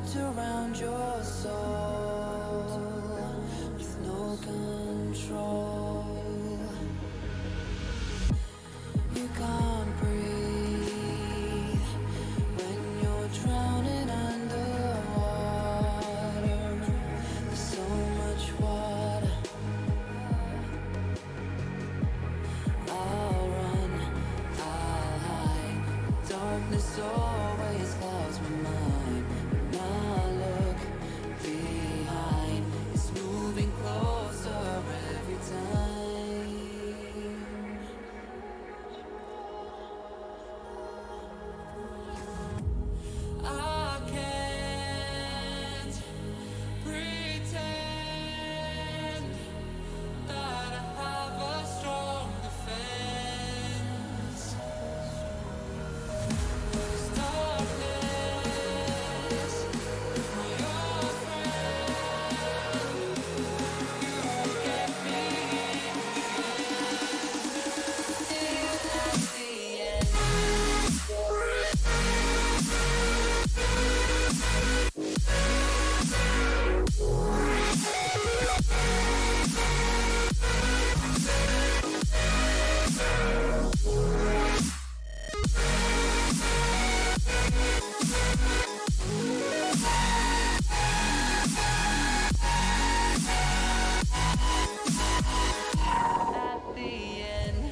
wrapped around your soul with no control. You can't breathe when you're drowning underwater. There's so much water. I'll run, I'll hide. Darkness always clouds my mind. When I look behind, it's moving closer every time. I can't pretend that I have a strong defense. 'Cause darkness, my old friend, you won't get me till that's the end. At the end.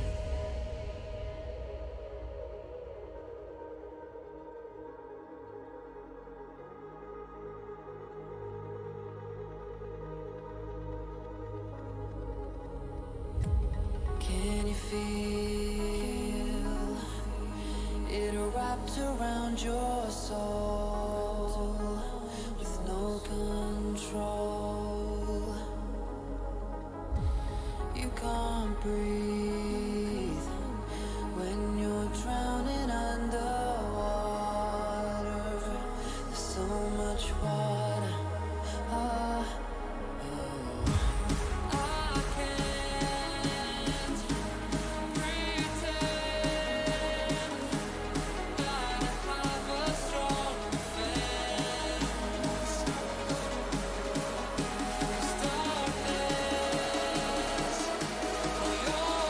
Can you feel it wrapped around your soul with no control? You can't breathe when you're drowning underwater. There's so much water. Ah, I can't pretend that I have a strong defense. 'Cause darkness, my old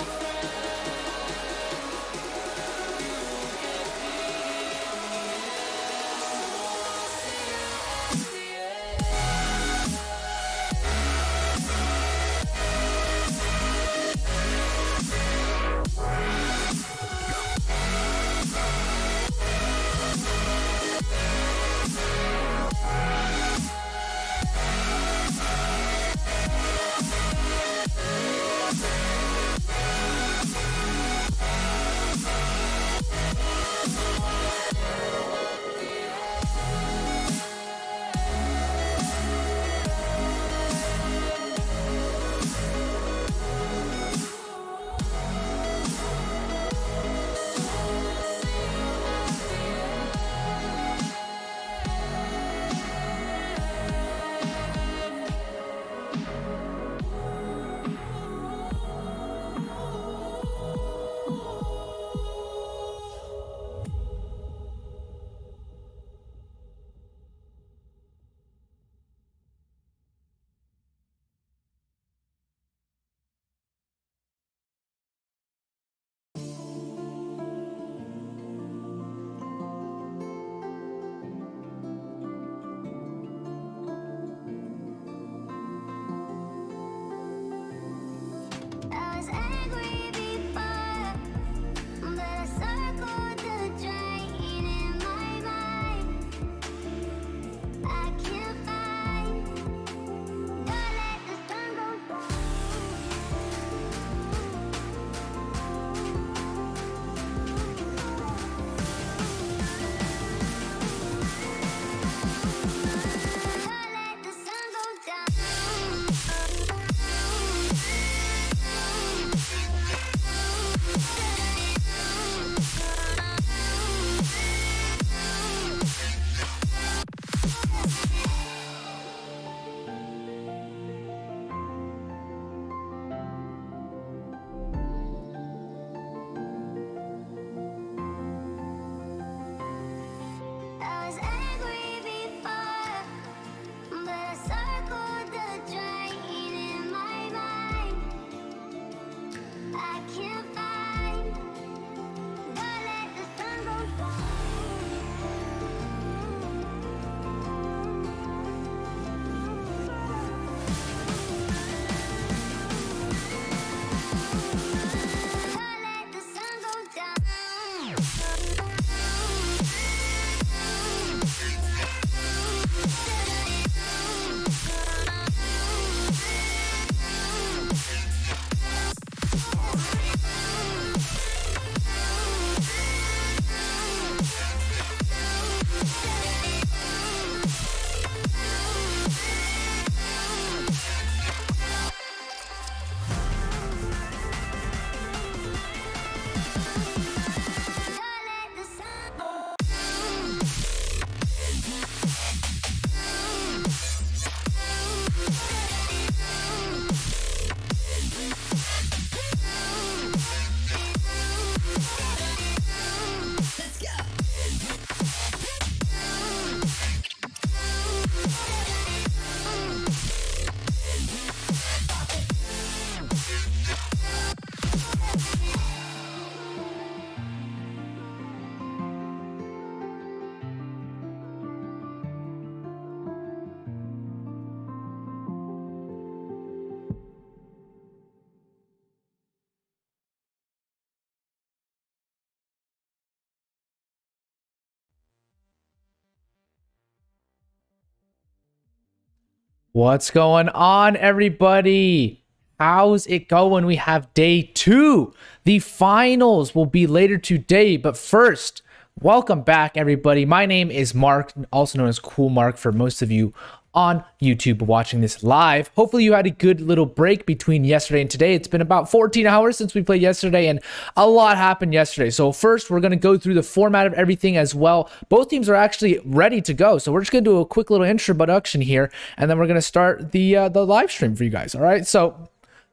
What's going on, everybody? How's it going? We have day 2. The finals will be later today, but first, welcome back, everybody. My name is Mark, also known as Coolmark for most of you on YouTube watching this live. Hopefully you had a good little break between yesterday and today. It's been about 14 hours since we played yesterday, and a lot happened yesterday. So first, we're going to go through the format of everything as well. Both teams are actually ready to go. So we're just going to do a quick little introduction here, and then we're going to start the live stream for you guys. All right. So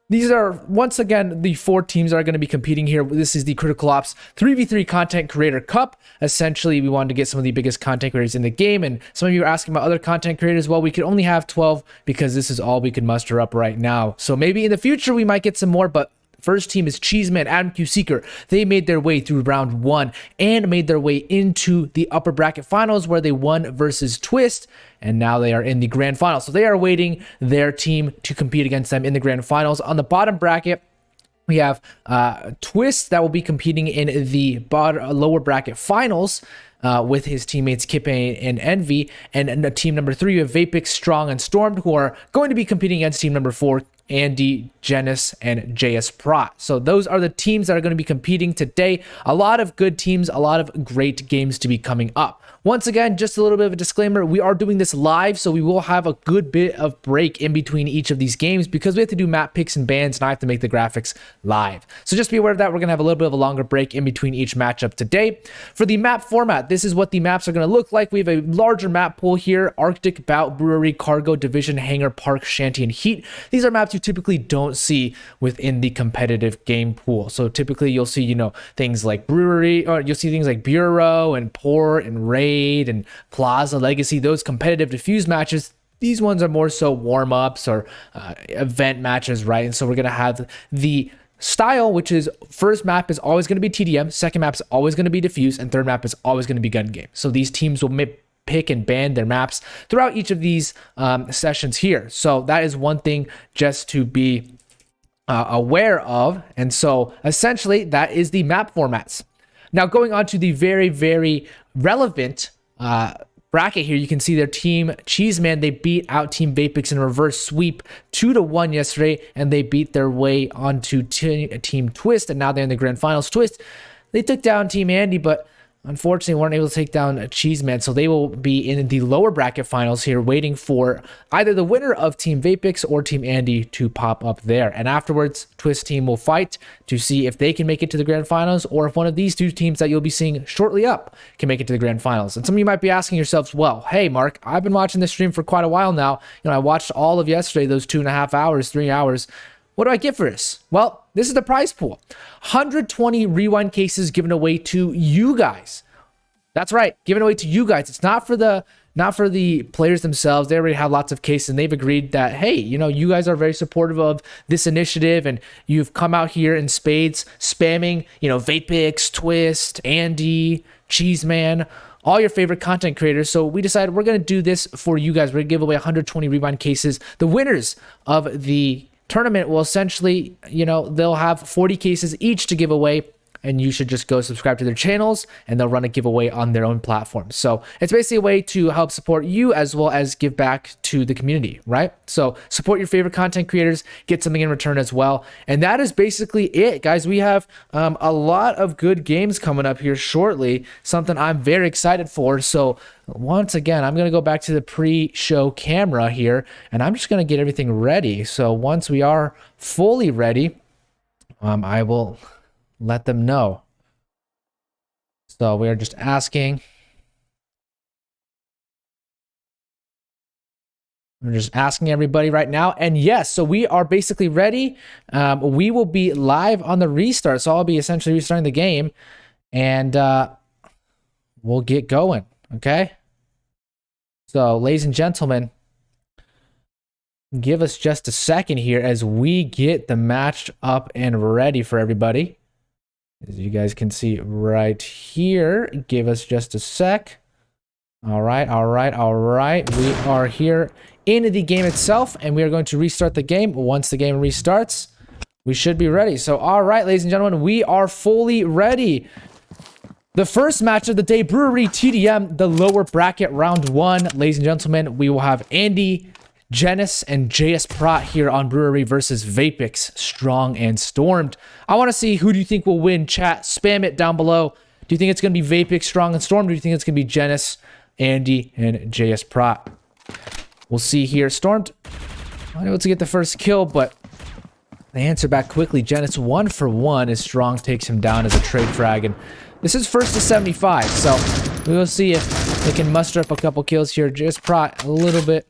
these are, once again, the 4 teams that are going to be competing here. This is the Critical Ops 3v3 Content Creator Cup. Essentially, we wanted to get some of the biggest content creators in the game, and some of you are asking about other content creators. Well, we could only have 12 because this is all we can muster up right now. So maybe in the future, we might get some more, but first team is Cheeseman, Adam Q Seeker. They made their way through round 1 and made their way into the upper bracket finals where they won versus Twist, and now they are in the grand final. So they are waiting their team to compete against them in the grand finals. On the bottom bracket, we have Twist that will be competing in the lower bracket finals with his teammates Kippe and Envy. And team number 3, you have Vapix, Strong, and Stormed, who are going to be competing against team number 4, Andy, Genis, and JS Prot. So those are the teams that are going to be competing today. A lot of good teams, a lot of great games to be coming up. Once again, just a little bit of a disclaimer, we are doing this live, so we will have a good bit of break in between each of these games because we have to do map picks and bans, and I have to make the graphics live. So just be aware of that. We're going to have a little bit of a longer break in between each matchup today. For the map format, this is what the maps are going to look like. We have a larger map pool here: Arctic, Bout, Brewery, Cargo, Division, Hangar, Park, Shanty, and Heat. These are maps you typically don't see within the competitive game pool. So typically you'll see, things like Brewery, or you'll see things like Bureau and Port and Raid and Plaza Legacy, those competitive diffuse matches. These ones are more so warm-ups or event matches, right? And so we're going to have the style, which is first map is always going to be TDM, second map is always going to be diffuse, and third map is always going to be gun game. So these teams will pick and ban their maps throughout each of these sessions here. So that is one thing just to be aware of. And so essentially that is the map formats. Now going on to the very, very relevant bracket here, you can see their team Cheeseman, they beat out Team Vapix in a reverse sweep 2-1 yesterday, and they beat their way onto Team Twist, and now they're in the grand finals. Twist, they took down Team Andy, but unfortunately weren't able to take down Cheeseman, so they will be in the lower bracket finals here, waiting for either the winner of Team Vapix or Team Andy to pop up there. And afterwards, Twist team will fight to see if they can make it to the grand finals, or if one of these 2 teams that you'll be seeing shortly up can make it to the grand finals. And some of you might be asking yourselves, well, hey Mark, I've been watching this stream for quite a while now. I watched all of yesterday, those 2.5 hours, 3 hours. What do I get for this? Well, this is the prize pool. 120 rewind cases given away to you guys. That's right, given away to you guys. It's not for the players themselves. They already have lots of cases, and they've agreed that, hey, you guys are very supportive of this initiative, and you've come out here in spades spamming, Vapix, Twist, Andy, Cheeseman, all your favorite content creators. So we decided we're going to do this for you guys. We're going to give away 120 rewind cases. The winners of the tournament will essentially, they'll have 40 cases each to give away, and you should just go subscribe to their channels, and they'll run a giveaway on their own platform. So it's basically a way to help support you as well as give back to the community, right? So support your favorite content creators, get something in return as well. And that is basically it, guys. We have a lot of good games coming up here shortly, something I'm very excited for. So once again, I'm going to go back to the pre-show camera here, and I'm just going to get everything ready. So once we are fully ready, I will let them know. So we are just asking. We're just asking everybody right now. And yes, so we are basically ready. We will be live on the restart. So I'll be essentially restarting the game, and we'll get going. Okay. So ladies and gentlemen, give us just a second here as we get the match up and ready for everybody. As you guys can see right here, give us just a sec. All right. We are here in the game itself, and we are going to restart the game. Once the game restarts, we should be ready. So, all right, ladies and gentlemen, we are fully ready. The first match of the day, Brewery TDM, the lower bracket, round 1. Ladies and gentlemen, we will have Andy, Genis and JS Prat here on Brewery versus Vapix, Strong and Stormed. I want to see who do you think will win. Chat, spam it down below. Do you think it's going to be Vapix, Strong and Stormed? Or do you think it's going to be Genis, Andy, and JS Prat? We'll see here. Stormed unable to get the first kill, but they answer back quickly. Genis 1 for 1 as Strong takes him down as a trade frag. And this is first to 75, so we will see if they can muster up a couple kills here. JS Prat a little bit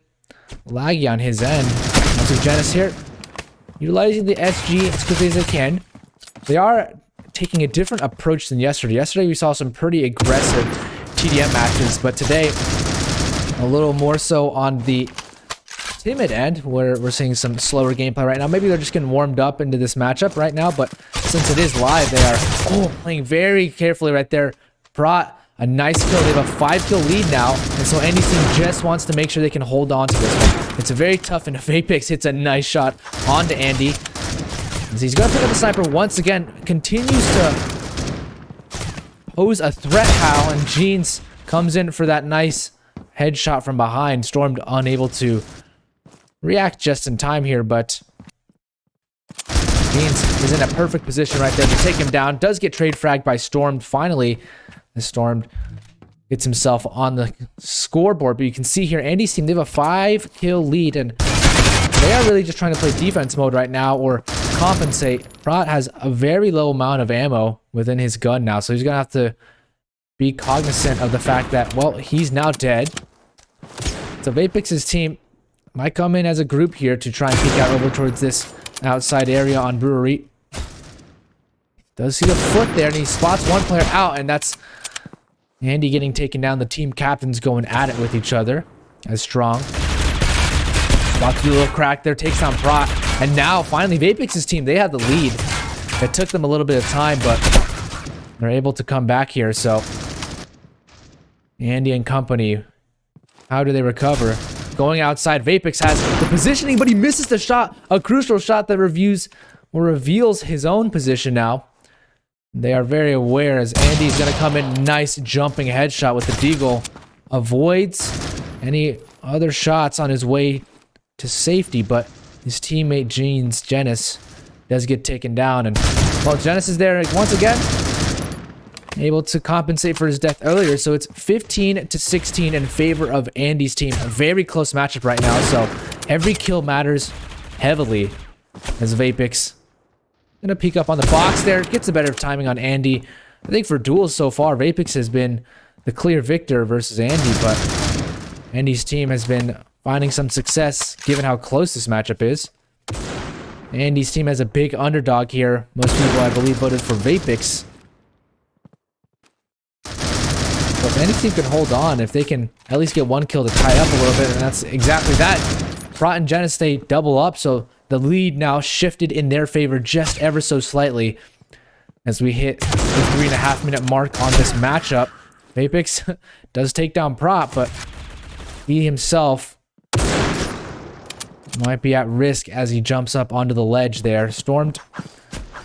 laggy on his end. So Genis here, utilizing the SG as quickly as they can. They are taking a different approach than yesterday. Yesterday we saw some pretty aggressive TDM matches, but today a little more so on the timid end, where we're seeing some slower gameplay right now. Maybe they're just getting warmed up into this matchup right now, but since it is live, they are playing very carefully right there. Prat, a nice kill. They have a 5-kill lead now, and so Andy's team just wants to make sure they can hold on to this one. It's a very tough, and Vapix hits a nice shot onto Andy. As he's going to pick up the sniper once again, continues to pose a threat, Hal, and Jeans comes in for that nice headshot from behind. Stormed unable to react just in time here, but Jeans is in a perfect position right there to take him down. Does get trade fragged by Stormed finally. The Stormed gets himself on the scoreboard, but you can see here Andy's team, they have a 5-kill lead, and they are really just trying to play defense mode right now or compensate. Prat has a very low amount of ammo within his gun now, so he's gonna have to be cognizant of the fact that, well, he's now dead. So Vapix's team might come in as a group here to try and peek out over towards this outside area on Brewery. Does see the foot there, and he spots one player out, and that's Andy getting taken down. The team captains going at it with each other as Strong. About to do a little crack there, takes down Prat, and now finally Vapix's team, they have the lead. It took them a little bit of time, but they're able to come back here. So Andy and company, how do they recover? Going outside, Vapix has the positioning, but he misses the shot. A crucial shot that reveals his own position now. They are very aware as Andy's going to come in. Nice jumping headshot with the deagle. Avoids any other shots on his way to safety, but his teammate Genis does get taken down. And well, Genis is there once again, able to compensate for his death earlier. So it's 15-16 in favor of Andy's team. A very close matchup right now, so every kill matters heavily as Vapix gonna peek up on the box there. Gets a better timing on Andy. I think for duels so far, Vapix has been the clear victor versus Andy, but Andy's team has been finding some success given how close this matchup is. Andy's team has a big underdog here. Most people, I believe, voted for Vapix. So if Andy's team can hold on, if they can at least get one kill to tie up a little bit, and that's exactly that. Prat and Genis, they double up, so the lead now shifted in their favor just ever so slightly as we hit the 3.5-minute mark on this matchup. Vapix does take down Prat, but he himself might be at risk as he jumps up onto the ledge there. Stormed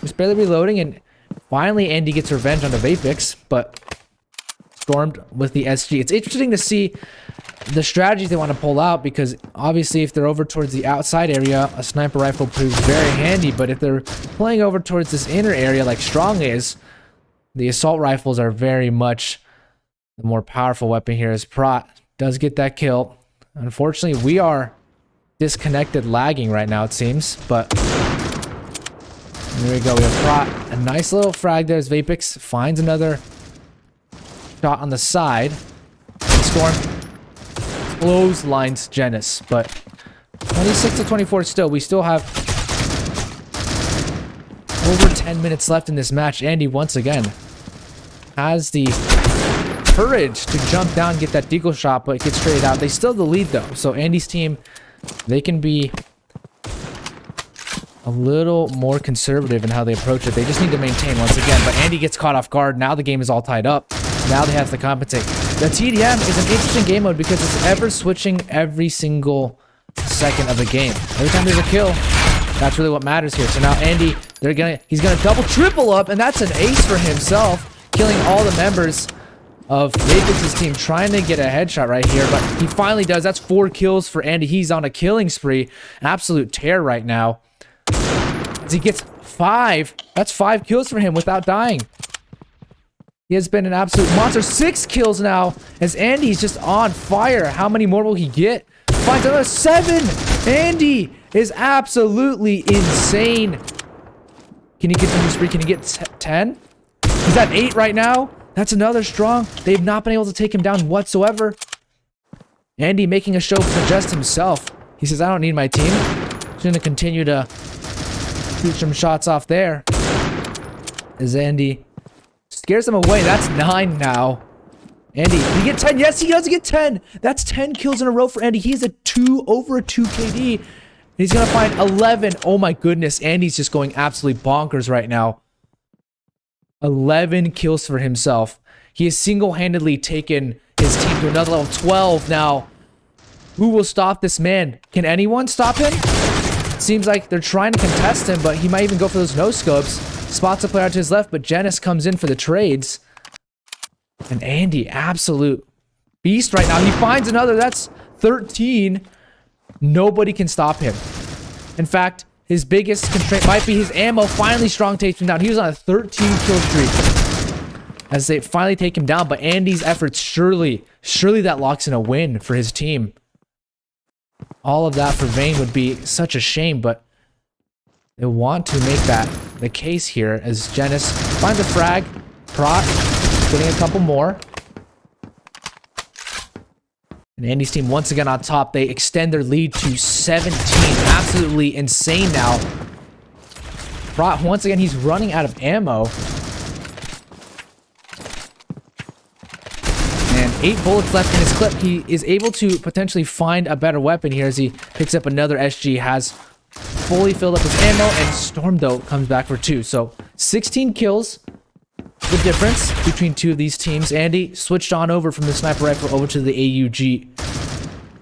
just barely reloading, and finally Andy gets revenge on the Vapix, but Stormed with the SG. It's interesting to see the strategies they want to pull out, because obviously if they're over towards the outside area, a sniper rifle proves very handy, but if they're playing over towards this inner area like Strong is, the assault rifles are very much the more powerful weapon here, as Prat does get that kill. Unfortunately, we are disconnected, lagging right now, it seems, but there we go. We have Prat, a nice little frag there as Vapix finds another shot on the side. Storm clotheslines Genis, but 26-24 still. We still have over 10 minutes left in this match. Andy once again has the courage to jump down and get that deagle shot, but it gets traded out. They still have the lead though, so Andy's team, they can be a little more conservative in how they approach it. They just need to maintain once again, but Andy gets caught off guard. Now the game is all tied up. Now they have to compensate. The TDM is an interesting game mode because it's ever switching every single second of the game. Every time there's a kill, that's really what matters here. So now Andy, he's gonna double triple up, and that's an ace for himself, killing all the members of Vapix's team trying to get a headshot right here, but he finally does. That's 4 kills for Andy. He's on a killing spree. An absolute tear right now. As he gets 5. That's 5 kills for him without dying. He has been an absolute monster. 6 kills now as Andy's just on fire. How many more will he get? Finds another 7. Andy is absolutely insane. Can he continue spree? Can he get 10? He's at 8 right now. That's another strong. They've not been able to take him down whatsoever. Andy making a show for just himself. He says, I don't need my team. He's going to continue to shoot some shots off there. As Andy scares him away. That's 9 now. Andy, did he get 10? Yes, he does get 10. That's 10 kills in a row for Andy. He's over a 2 KD. He's going to find 11. Oh my goodness. Andy's just going absolutely bonkers right now. 11 kills for himself. He has single-handedly taken his team to another level. 12 now. Who will stop this man? Can anyone stop him? Seems like they're trying to contest him, but he might even go for those no-scopes. Spots a player out to his left, but Janice comes in for the trades. And Andy, absolute beast right now. He finds another. That's 13. Nobody can stop him. In fact, his biggest constraint might be his ammo. Finally, Strong takes him down. He was on a 13-kill streak as they finally take him down. But Andy's efforts, surely that locks in a win for his team. All of that for Vayne would be such a shame, but they want to make that the case here as Janice finds a frag. Prot getting a couple more. And Andy's team once again on top. They extend their lead to 17. Absolutely insane now. Prot, once again, he's running out of ammo. And 8 bullets left in his clip. He is able to potentially find a better weapon here as he picks up another SG. Has fully filled up his ammo. And Storm, though, comes back for 2. So 16 kills. The difference between two of these teams. Andy switched on over from the sniper rifle over to the AUG.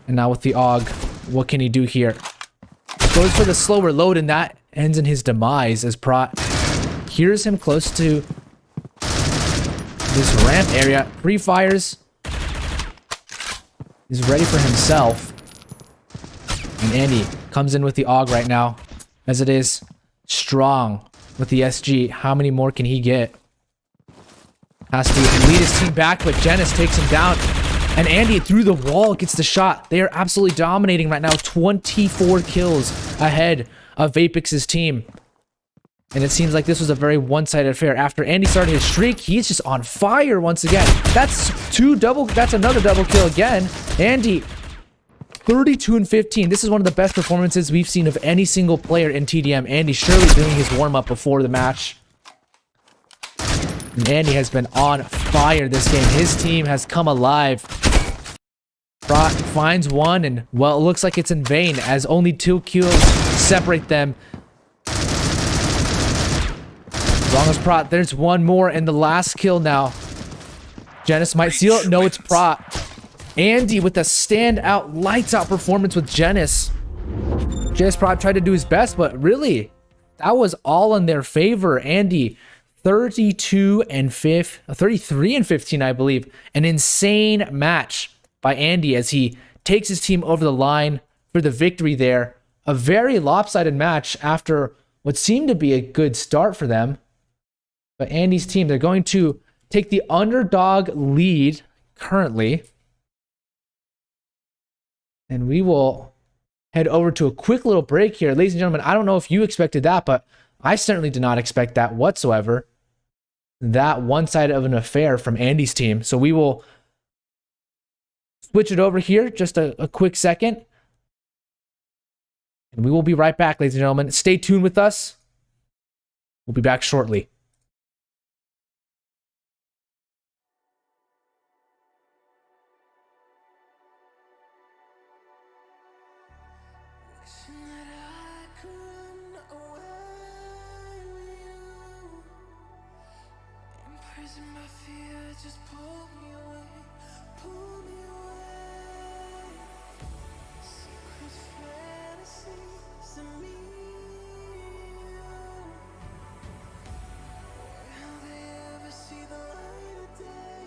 And now with the AUG, what can he do here? Goes for the slower load, and that ends in his demise as Prot hears him close to this ramp area. Pre-fires. He's ready for himself. And Andy comes in with the AUG right now. As it is Strong with the SG. How many more can he get? Has to lead his team back, but Janice takes him down. And Andy, through the wall, gets the shot. They are absolutely dominating right now. 24 kills ahead of Vapix's team. And it seems like this was a very one-sided affair. After Andy started his streak, he's just on fire once again. That's another double kill again. Andy, 32 and 15. This is one of the best performances we've seen of any single player in TDM. Andy surely doing his warm-up before the match. And Andy has been on fire this game. His team has come alive. Prot finds one, and, well, it looks like it's in vain as only 2 kills separate them. As long as Prot, there's one more, and the last kill now. Janice might seal it. No, it's Prot. Andy with a standout, lights-out performance with Janice. Janice Prot tried to do his best, but really, that was all in their favor. Andy, 33 and 15, I believe. An insane match by Andy as he takes his team over the line for the victory there. A very lopsided match after what seemed to be a good start for them. But Andy's team, they're going to take the underdog lead currently. And we will head over to a quick little break here. Ladies and gentlemen, I don't know if you expected that, but I certainly did not expect that whatsoever. That one side of an affair from Andy's team. So we will switch it over here just a quick second. And we will be right back, ladies and gentlemen. Stay tuned with us. We'll be back shortly. Wishing that I could run away with you. Imprisoned by fear, just pull me away, pull me away. Secret fantasies of me. Will they ever see the light of day?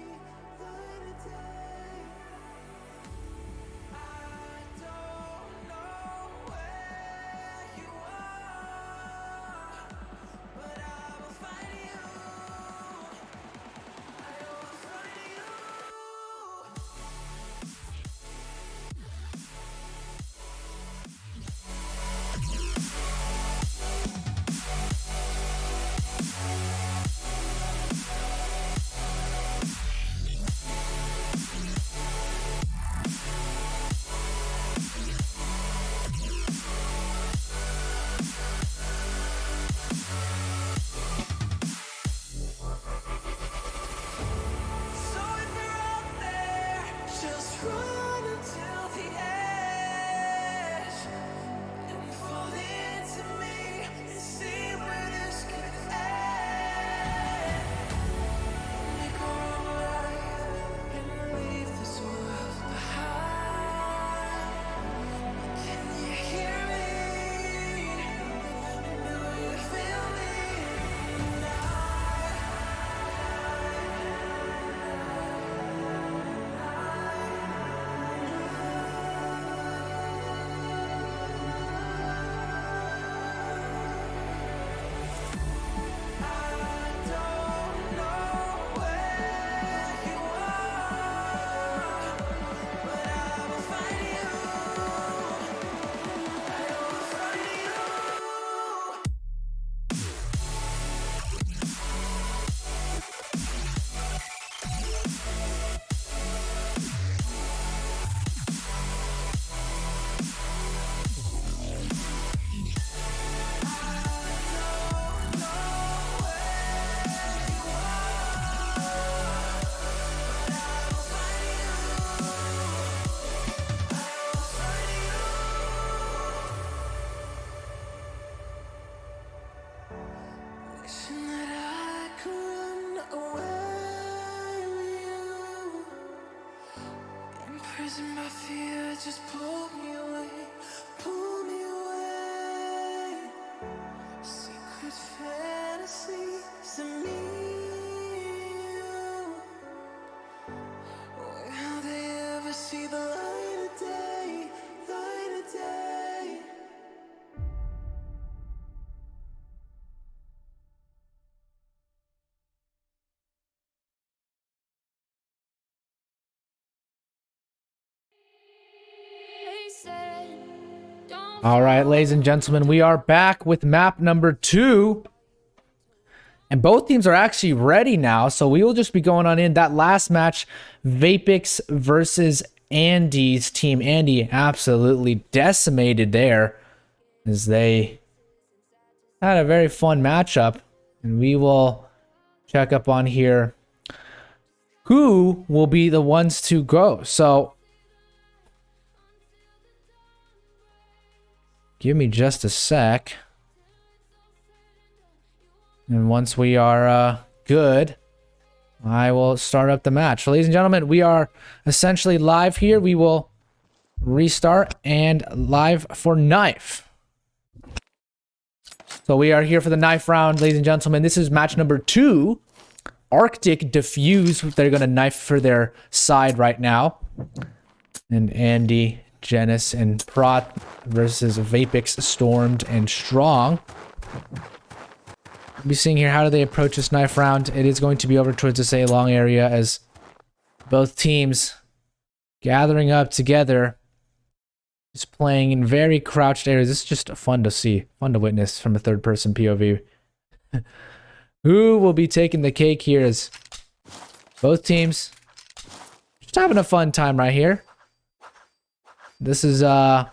prison, my fear just pull me away, pull me away. Secret fantasies of me. Will they ever see the light of day, light of day? All right, ladies and gentlemen, we are back with map number 2. And both teams are actually ready now, so we will just be going on in. That last match, Vapix versus Andy's team. Andy absolutely decimated there as they had a very fun matchup. And we will check up on here who will be the ones to go. So give me just a sec. And once we are good, I will start up the match. So, ladies and gentlemen, we are essentially live here. We will restart and live for knife. So we are here for the knife round, ladies and gentlemen. This is match number 2. Arctic defuse. They're going to knife for their side right now. And Andy, Genis, and Prot versus Vapix, Stormed, and Strong. We'll be seeing here how do they approach this knife round. It is going to be over towards this A long area as both teams gathering up together. Just playing in very crouched areas. This is just fun to see, fun to witness from a third-person POV. Who will be taking the cake here is both teams just having a fun time right here. This is a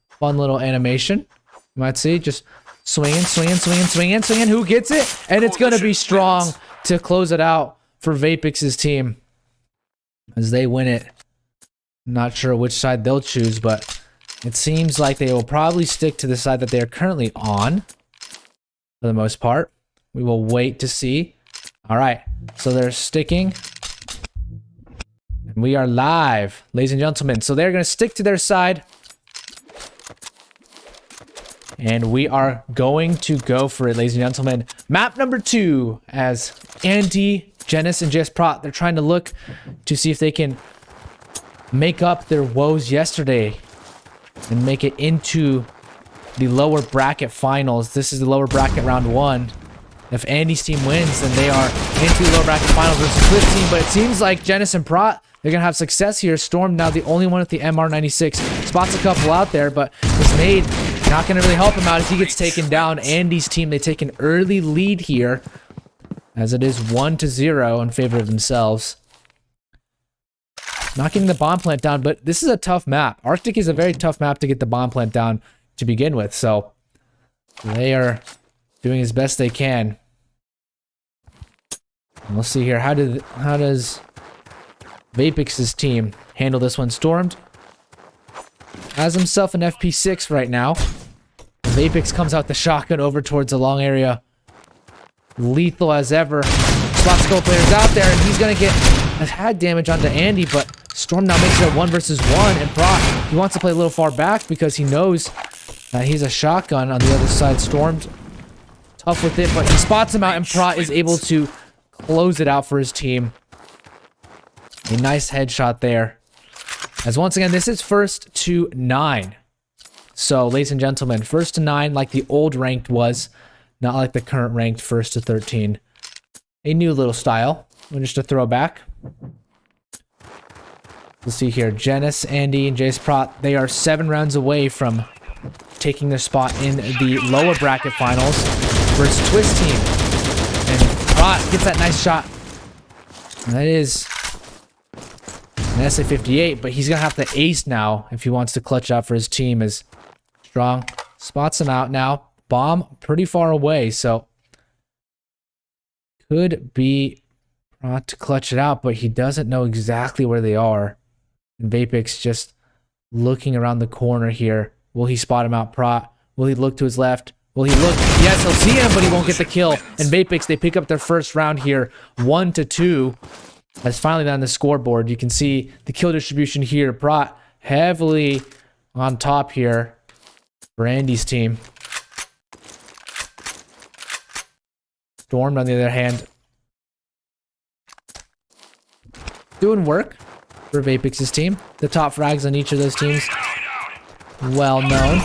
fun little animation. You might see just swinging. Who gets it? And it's going to be Strong to close it out for Vapix's team as they win it. Not sure which side they'll choose, but it seems like they will probably stick to the side that they are currently on for the most part. We will wait to see. All right, so they're sticking. And we are live, ladies and gentlemen. So they're going to stick to their side. And we are going to go for it, ladies and gentlemen. Map number 2 as Andy, Genis, and JS Prot. They're trying to look to see if they can make up their woes yesterday and make it into the lower bracket finals. This is the lower bracket round 1. If Andy's team wins, then they are into the lower bracket finals versus Cliff's team. But it seems like Genis and Prot, they're going to have success here. Storm now the only one with the MR96. Spots a couple out there, but this nade not going to really help him out as he gets taken down. Andy's team, they take an early lead here as it is 1-0 in favor of themselves. Not getting the bomb plant down, but this is a tough map. Arctic is a very tough map to get the bomb plant down to begin with, so they are doing as best they can. And we'll see here. How does Vapix's team handle this one? Stormed has himself an FP6 right now. Vapix comes out the shotgun over towards the long area. Lethal as ever. Spots a couple players out there, and he's going to get a head damage onto Andy, but Storm now makes it a 1 versus 1, and Prot, he wants to play a little far back because he knows that he's a shotgun on the other side. Stormed tough with it, but he spots him out, and Prot is able to close it out for his team. A nice headshot there. As once again, this is 1st to 9. So, ladies and gentlemen, 1st to 9 like the old ranked was, not like the current ranked 1st to 13. A new little style. Just a throwback. We'll see here. Genis, Andy, and Jace Prot, they are 7 rounds away from taking their spot in the lower bracket finals versus Twist team. And Prot gets that nice shot. And that is an SA-58, but he's going to have to ace now if he wants to clutch out for his team as Strong spots him out now. Bomb pretty far away, so could be Prot to clutch it out, but he doesn't know exactly where they are. And Vapix just looking around the corner here. Will he spot him out, Prot? Will he look to his left? Will he look? Yes, he'll see him, but he won't get the kill. And Vapix, they pick up their first round here, 1-2. That's finally on the scoreboard. You can see the kill distribution here. Brought heavily on top here for Andy's team. Stormed, on the other hand, doing work for Vapix's team. The top frags on each of those teams, well known,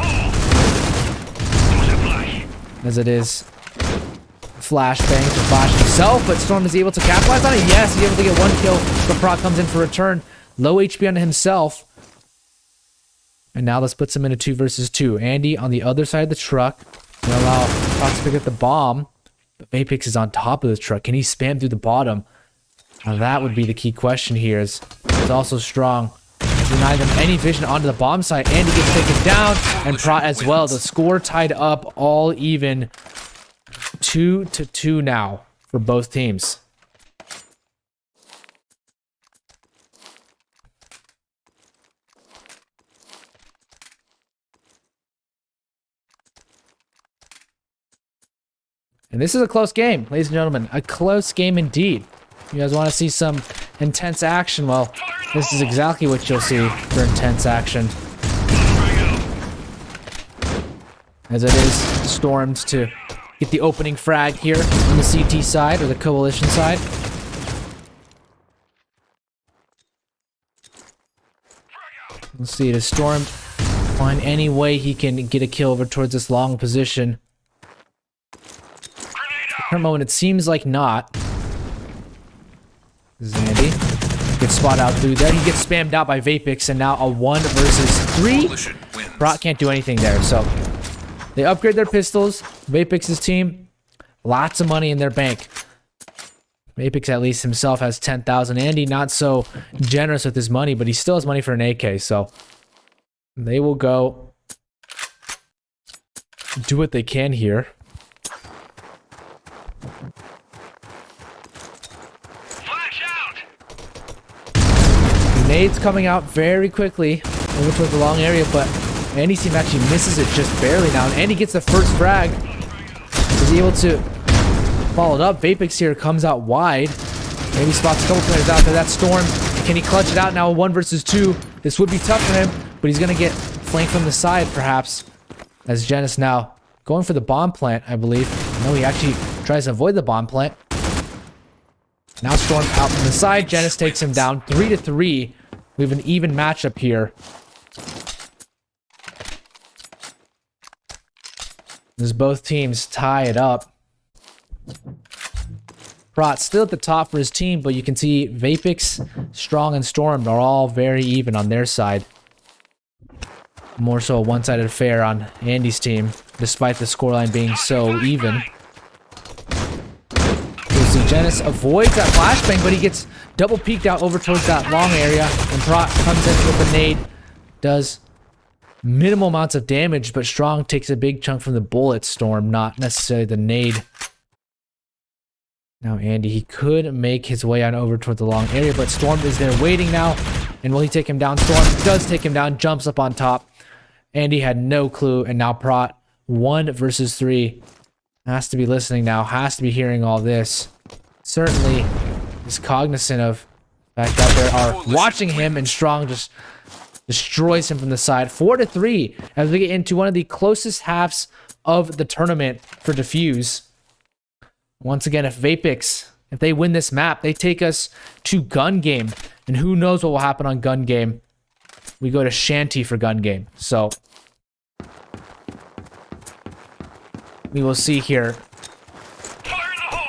as it is flashbang to Flash himself, but Storm is able to capitalize on it. Yes, he's able to get one kill, but Proc comes in for a return. Low HP on himself. And now this puts him in a 2 versus 2. Andy on the other side of the truck. Gonna allow Proc to pick up the bomb. But Vapix is on top of the truck. Can he spam through the bottom? Now that would be the key question here. It's also strong. Deny them any vision onto the bomb site. Andy gets taken down, and Prot as well. The score tied up all even. 2-2 now for both teams. And this is a close game, ladies and gentlemen. A close game indeed. You guys want to see some intense action? Well, this is exactly what you'll see for intense action. As it is stormed to get the opening frag here on the CT side, or the coalition side. Let's see, does Storm find any way he can get a kill over towards this long position? At the current moment, it seems like not. This is Andy. Gets spot out through there. He gets spammed out by Vapix, and now a 1 versus 3. Brock can't do anything there, so they upgrade their pistols. Vapix's team, lots of money in their bank. Vapix, at least himself, has 10,000. Andy, not so generous with his money, but he still has money for an AK, so they will go do what they can here. Nades coming out very quickly over towards the long area, but Andy's team actually misses it just barely now. And Andy gets the first frag. Is he able to follow it up? Vapix here comes out wide. Maybe spots a couple players out there. That Storm. Can he clutch it out now? 1 versus 2. This would be tough for him, but he's going to get flanked from the side, perhaps. As Genis now going for the bomb plant, I believe. No, he actually tries to avoid the bomb plant. Now Storm out from the side. Genis takes him down 3-3. We have an even matchup here. As both teams tie it up. Prot still at the top for his team, but you can see Vapix, Strong, and Storm are all very even on their side. More so a one-sided affair on Andy's team, despite the scoreline being so even. Genis avoids that flashbang, but he gets double peeked out over towards that long area. And Prot comes in with a nade. Does minimal amounts of damage, but Strong takes a big chunk from the bullet. Storm, not necessarily the nade. Now Andy, he could make his way on over towards the long area, but Storm is there waiting now. And will he take him down? Storm does take him down, jumps up on top. Andy had no clue, and now Prot 1 versus 3. Has to be listening now, has to be hearing all this. Certainly is cognizant of the fact that they are watching him, and Strong just destroys him from the side. 4-3 as we get into one of the closest halves of the tournament for defuse. Once again, if Vapix, if they win this map, they take us to gun game. And who knows what will happen on gun game. We go to Shanty for gun game. So we will see here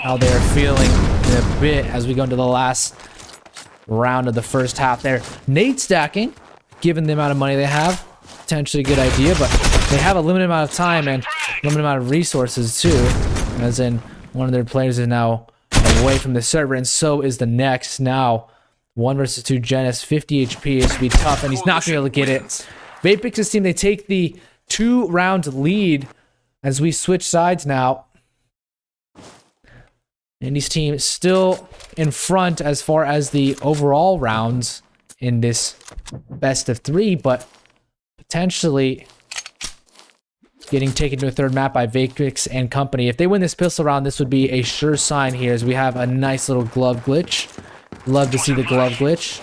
how they're feeling in a bit as we go into the last round of the first half there. Nade stacking, given the amount of money they have, potentially a good idea, but they have a limited amount of time and limited amount of resources too, as in one of their players is now away from the server, and so is the next. Now 1 versus 2 Genis, 50 HP. It should be tough, and he's not going to be able to get it. Vapix's team, they take the 2-round lead as we switch sides now. Andy's team is still in front as far as the overall rounds in this best of 3, but potentially getting taken to a third map by Vapix and company. If they win this pistol round, this would be a sure sign here, as we have a nice little glove glitch. Love to see the glove glitch.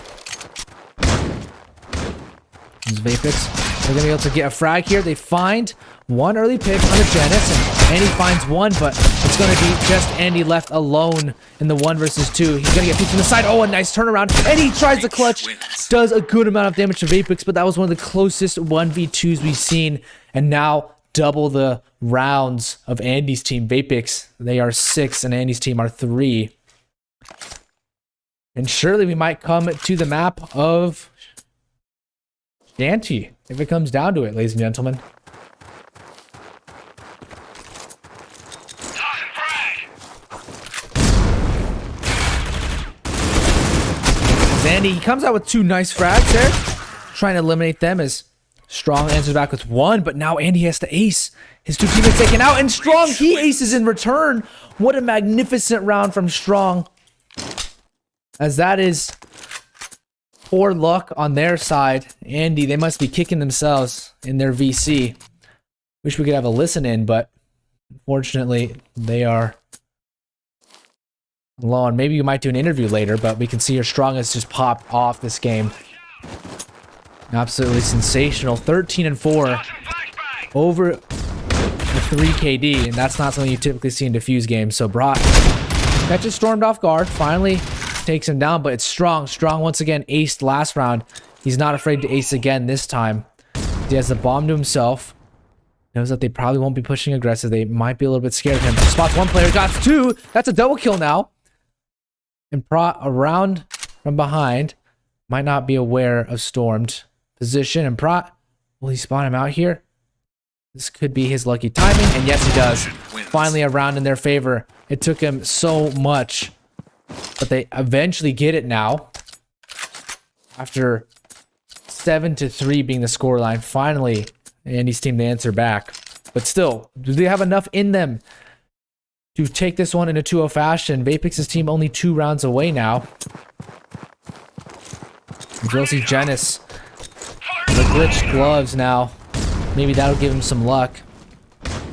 These Vapix, they're gonna be able to get a frag here. They find one early pick on the Genis, and Andy finds one, but it's gonna be just Andy left alone in the 1 versus 2. He's gonna get picked from the side. Oh, a nice turnaround, and he tries the clutch. Does a good amount of damage to Vapix, but that was one of the closest 1v2s we've seen. And now double the rounds of Andy's team. Vapix, they are 6, and Andy's team are 3. And surely we might come to the map of Shanty, if it comes down to it, ladies and gentlemen. Andy, he comes out with 2 nice frags there, trying to eliminate them as Strong answers back with 1, but now Andy has to ace. His 2 teammates taken out, and Strong, he aces in return. What a magnificent round from Strong. As that is poor luck on their side. Andy, they must be kicking themselves in their VC. Wish we could have a listen in, but unfortunately, they are alone. Maybe you might do an interview later, but we can see your Strong has just popped off this game. Absolutely sensational. 13-4 over the 3 KD, and that's not something you typically see in defuse games. So Brock catches Stormed off guard, finally takes him down, but it's Strong. Strong once again aced last round. He's not afraid to ace again this time. He has the bomb to himself. Knows that they probably won't be pushing aggressive. They might be a little bit scared of him. Spots 1 player, got 2. That's a double kill now. And Prot around from behind might not be aware of Stormed position. And Prot, will he spawn him out here? This could be his lucky timing. And yes, he does. Finally a round in their favor. It took him so much, but they eventually get it now. After 7-3 being the scoreline, finally Andy's team to answer back. But still, do they have enough in them to take this one in a 2-0 fashion? Vapix's team only 2 rounds away now. We'll see Genis. The glitched gloves now. Maybe that'll give him some luck.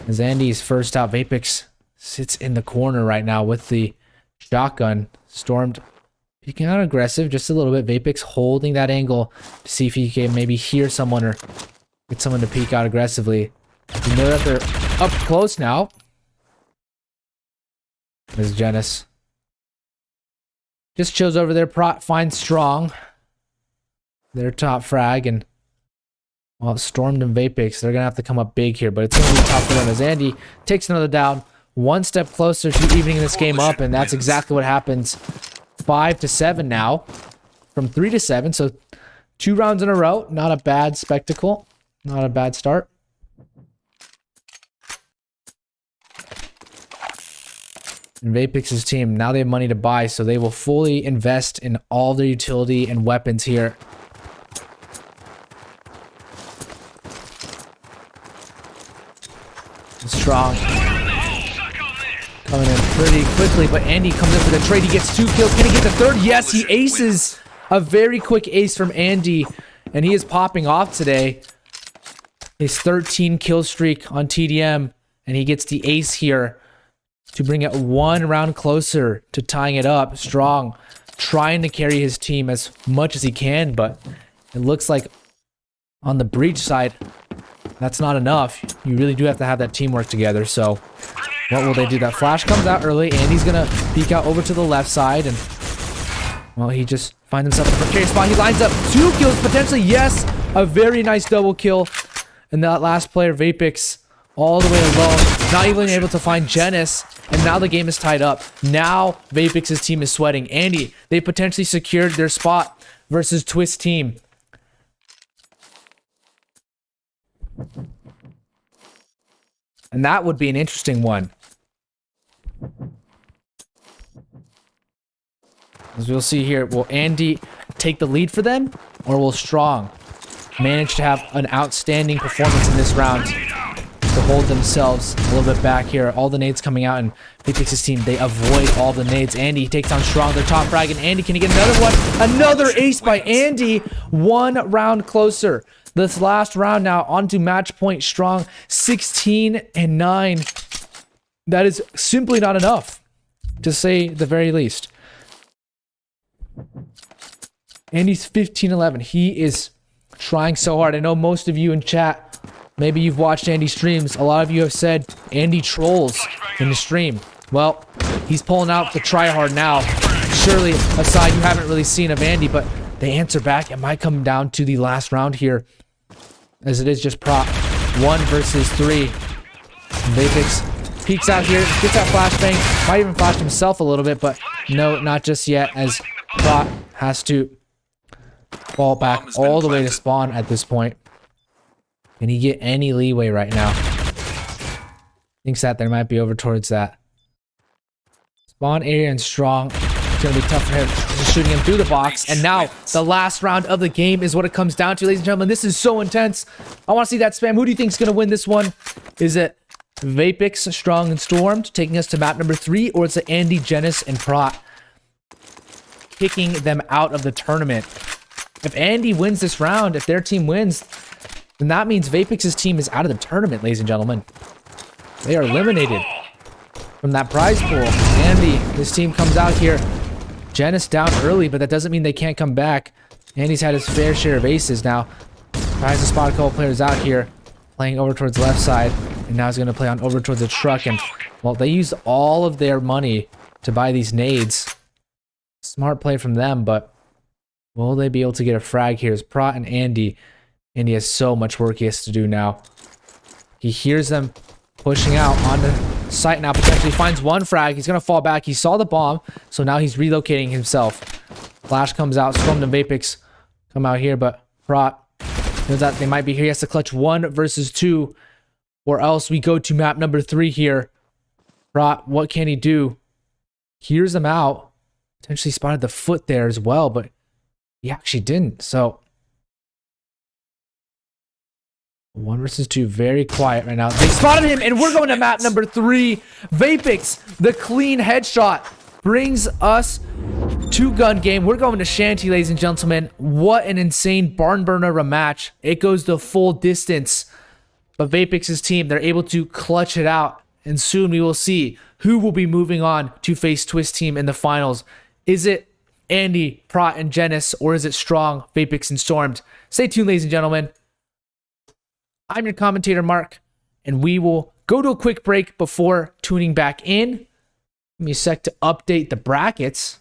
As Andy's first out, Vapix sits in the corner right now with the shotgun. Stormed peeking out aggressive just a little bit. Vapix holding that angle to see if he can maybe hear someone or get someone to peek out aggressively. You know that they're up close now. There's Genis. Just chills over there. Prot finds Strong. Their top frag, and well, Stormed and Vapix, they're gonna have to come up big here, but it's gonna be tough for them as Andy takes another down, 1 step closer to evening this game up, and that's exactly what happens. 5-7 now, from 3-7, so 2 rounds in a row. Not a bad spectacle, not a bad start. And Vapix's team, now they have money to buy, so they will fully invest in all their utility and weapons here. Strong coming in pretty quickly, but Andy comes in for the trade. He gets 2 kills. Can he get the 3rd? Yes, he aces. A very quick ace from Andy, and he is popping off today. His 13 kill streak on TDM, and he gets the ace here to bring it 1 round closer to tying it up. Strong trying to carry his team as much as he can, but it looks like on the breach side, that's not enough. You really do have to have that teamwork together. So what will they do? That flash comes out early, and he's gonna peek out over to the left side, and well, he just finds himself in a precarious spot. He lines up 2 kills potentially. Yes, a very nice double kill. And that last player, Vapix, all the way alone, not even able to find Genis, and now the game is tied up. Now Vapix's team is sweating. Andy, they potentially secured their spot versus Twist team. And that would be an interesting one. As we'll see here, will Andy take the lead for them, or will Strong manage to have an outstanding performance in this round to hold themselves a little bit back here? All the nades coming out, and Vapix's team, they avoid all the nades. Andy takes on Strong, their top frag, and Andy, can he get another one? Another ace by Andy. 1 round closer. This last round now onto match point. Strong 16-9. That is simply not enough, to say the very least. Andy's 15-11. He is trying so hard. I know most of you in chat, maybe you've watched Andy streams. A lot of you have said Andy trolls in the stream. Well, he's pulling out the try hard now. Surely a side you haven't really seen of Andy, but they answer back. It might come down to the last round here, as it is just prop 1 versus 3. Vapix peeks out here, gets that flashbang, might even flash himself a little bit, but no, not just yet, as prop has to fall back all the way to spawn at this point. Can he get any leeway right now? Thinks that there might be over towards that spawn area and strong. It's gonna be tough for him. He's shooting him through the box, and now the last round of the game is what it comes down to, ladies and gentlemen. This is so intense. I want to see that spam. Who do you think is gonna win this one? Is it Vapix, Strong, and Stormed taking us to map number 3, or is it Andy, Genis, and Prot kicking them out of the tournament? If Andy wins this round, if their team wins, then that means Vapix's team is out of the tournament, ladies and gentlemen. They are eliminated from that prize pool. Andy, his team comes out here. Genis down early, but that doesn't mean they can't come back. Andy's had his fair share of aces now. Tries to spot a couple players out here, playing over towards the left side, and now he's going to play on over towards the truck. And, well, they used all of their money to buy these nades. Smart play from them, but will they be able to get a frag here? It's Prot and Andy. Andy has so much work he has to do now. He hears them pushing out on the site now, potentially finds one frag. He's going to fall back. He saw the bomb, so now he's relocating himself. Flash comes out. Storm and Vapix come out here, but Prot knows that they might be here. He has to clutch 1 versus 2, or else we go to map number 3 here. Prot, what can he do? Hears them out. Potentially spotted the foot there as well, but he actually didn't. So 1 versus 2, very quiet right now. They spotted him, and we're going to map number 3. Vapix, the clean headshot, brings us to gun game. We're going to Shanty, ladies and gentlemen. What an insane barn burner of a match. It goes the full distance. But Vapix's team, they're able to clutch it out. And soon we will see who will be moving on to face Twist Team in the finals. Is it Andy, Prot, and Genis, or is it Strong, Vapix, and Stormed? Stay tuned, ladies and gentlemen. I'm your commentator, Mark, and we will go to a quick break before tuning back in. Give me a sec to update the brackets.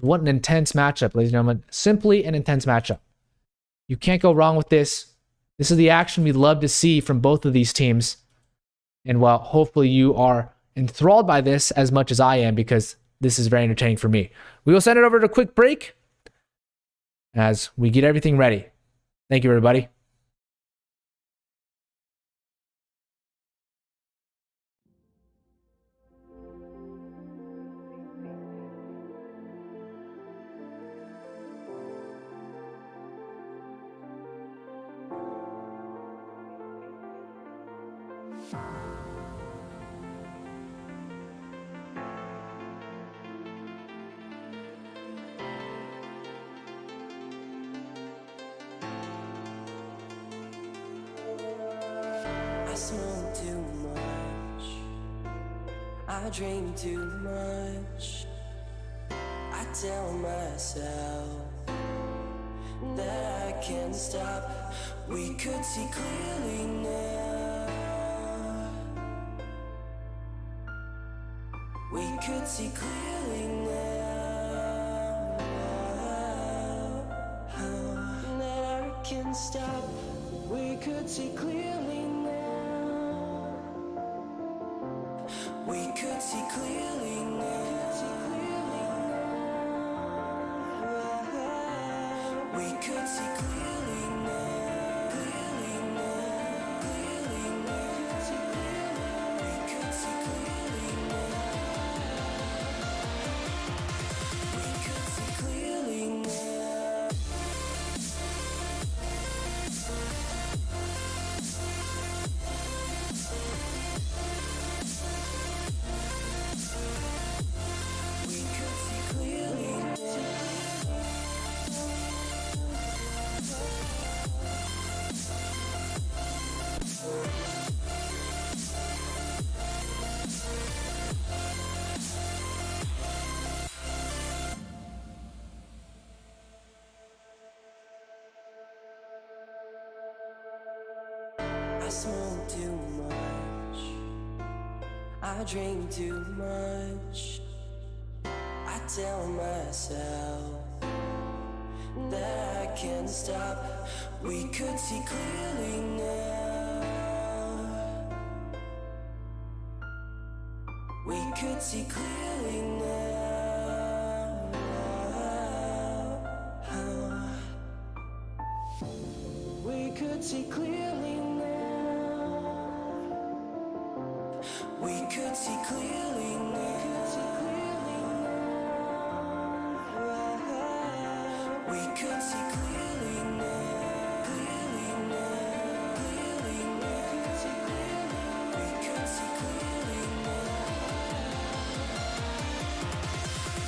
What an intense matchup, ladies and gentlemen. Simply an intense matchup. You can't go wrong with this. This is the action we love to see from both of these teams. And well, hopefully you are enthralled by this as much as I am, because this is very entertaining for me. We will send it over to a quick break as we get everything ready. Thank you, everybody. I smoke too much, I drink too much. I tell myself that I can't stop. We could see clearly now. We could see clearly now. That I can't stop. We could see clearly now. We could see clearly now. We could see clearly now. Clearly now. Clearly now. We could see clearly now. We could see clearly now. We could see clearly now. I smoke too much, I drink too much. I tell myself that I can't stop. We could see clearly now. We could see clearly now. We could see clearly now. We could see clearly now. We could see clearly now. Clearly now. Clearly now. We could see clearly now.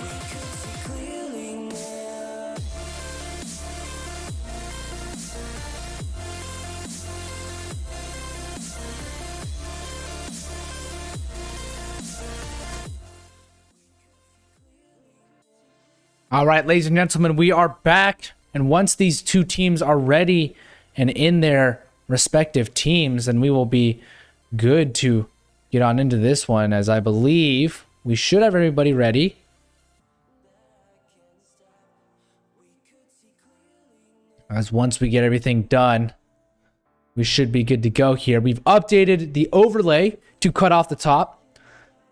We could see clearly now. All right, ladies and gentlemen, we are back. And once these two teams are ready and in their respective teams, then we will be good to get on into this one, as I believe we should have everybody ready. As once we get everything done, we should be good to go here. We've updated the overlay to cut off the top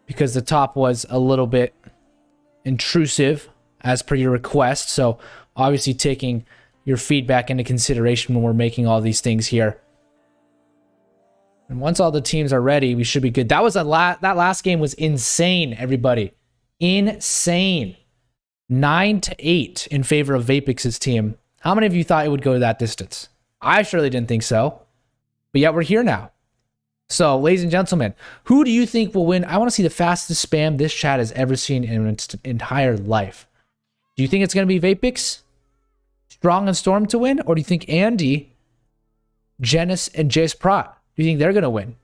because the top was a little bit intrusive as per your request. So obviously taking your feedback into consideration when we're making all these things here. And once all the teams are ready, we should be good. That was that last game was insane, everybody. Insane. 9-8 in favor of Vapix's team. How many of you thought it would go that distance? I surely didn't think so. But yet we're here now. So, ladies and gentlemen, who do you think will win? I want to see the fastest spam this chat has ever seen in its entire life. Do you think it's going to be Vapix, Strong, and Storm to win? Or do you think Andy, Genis, and Jace Prot, do you think they're going to win?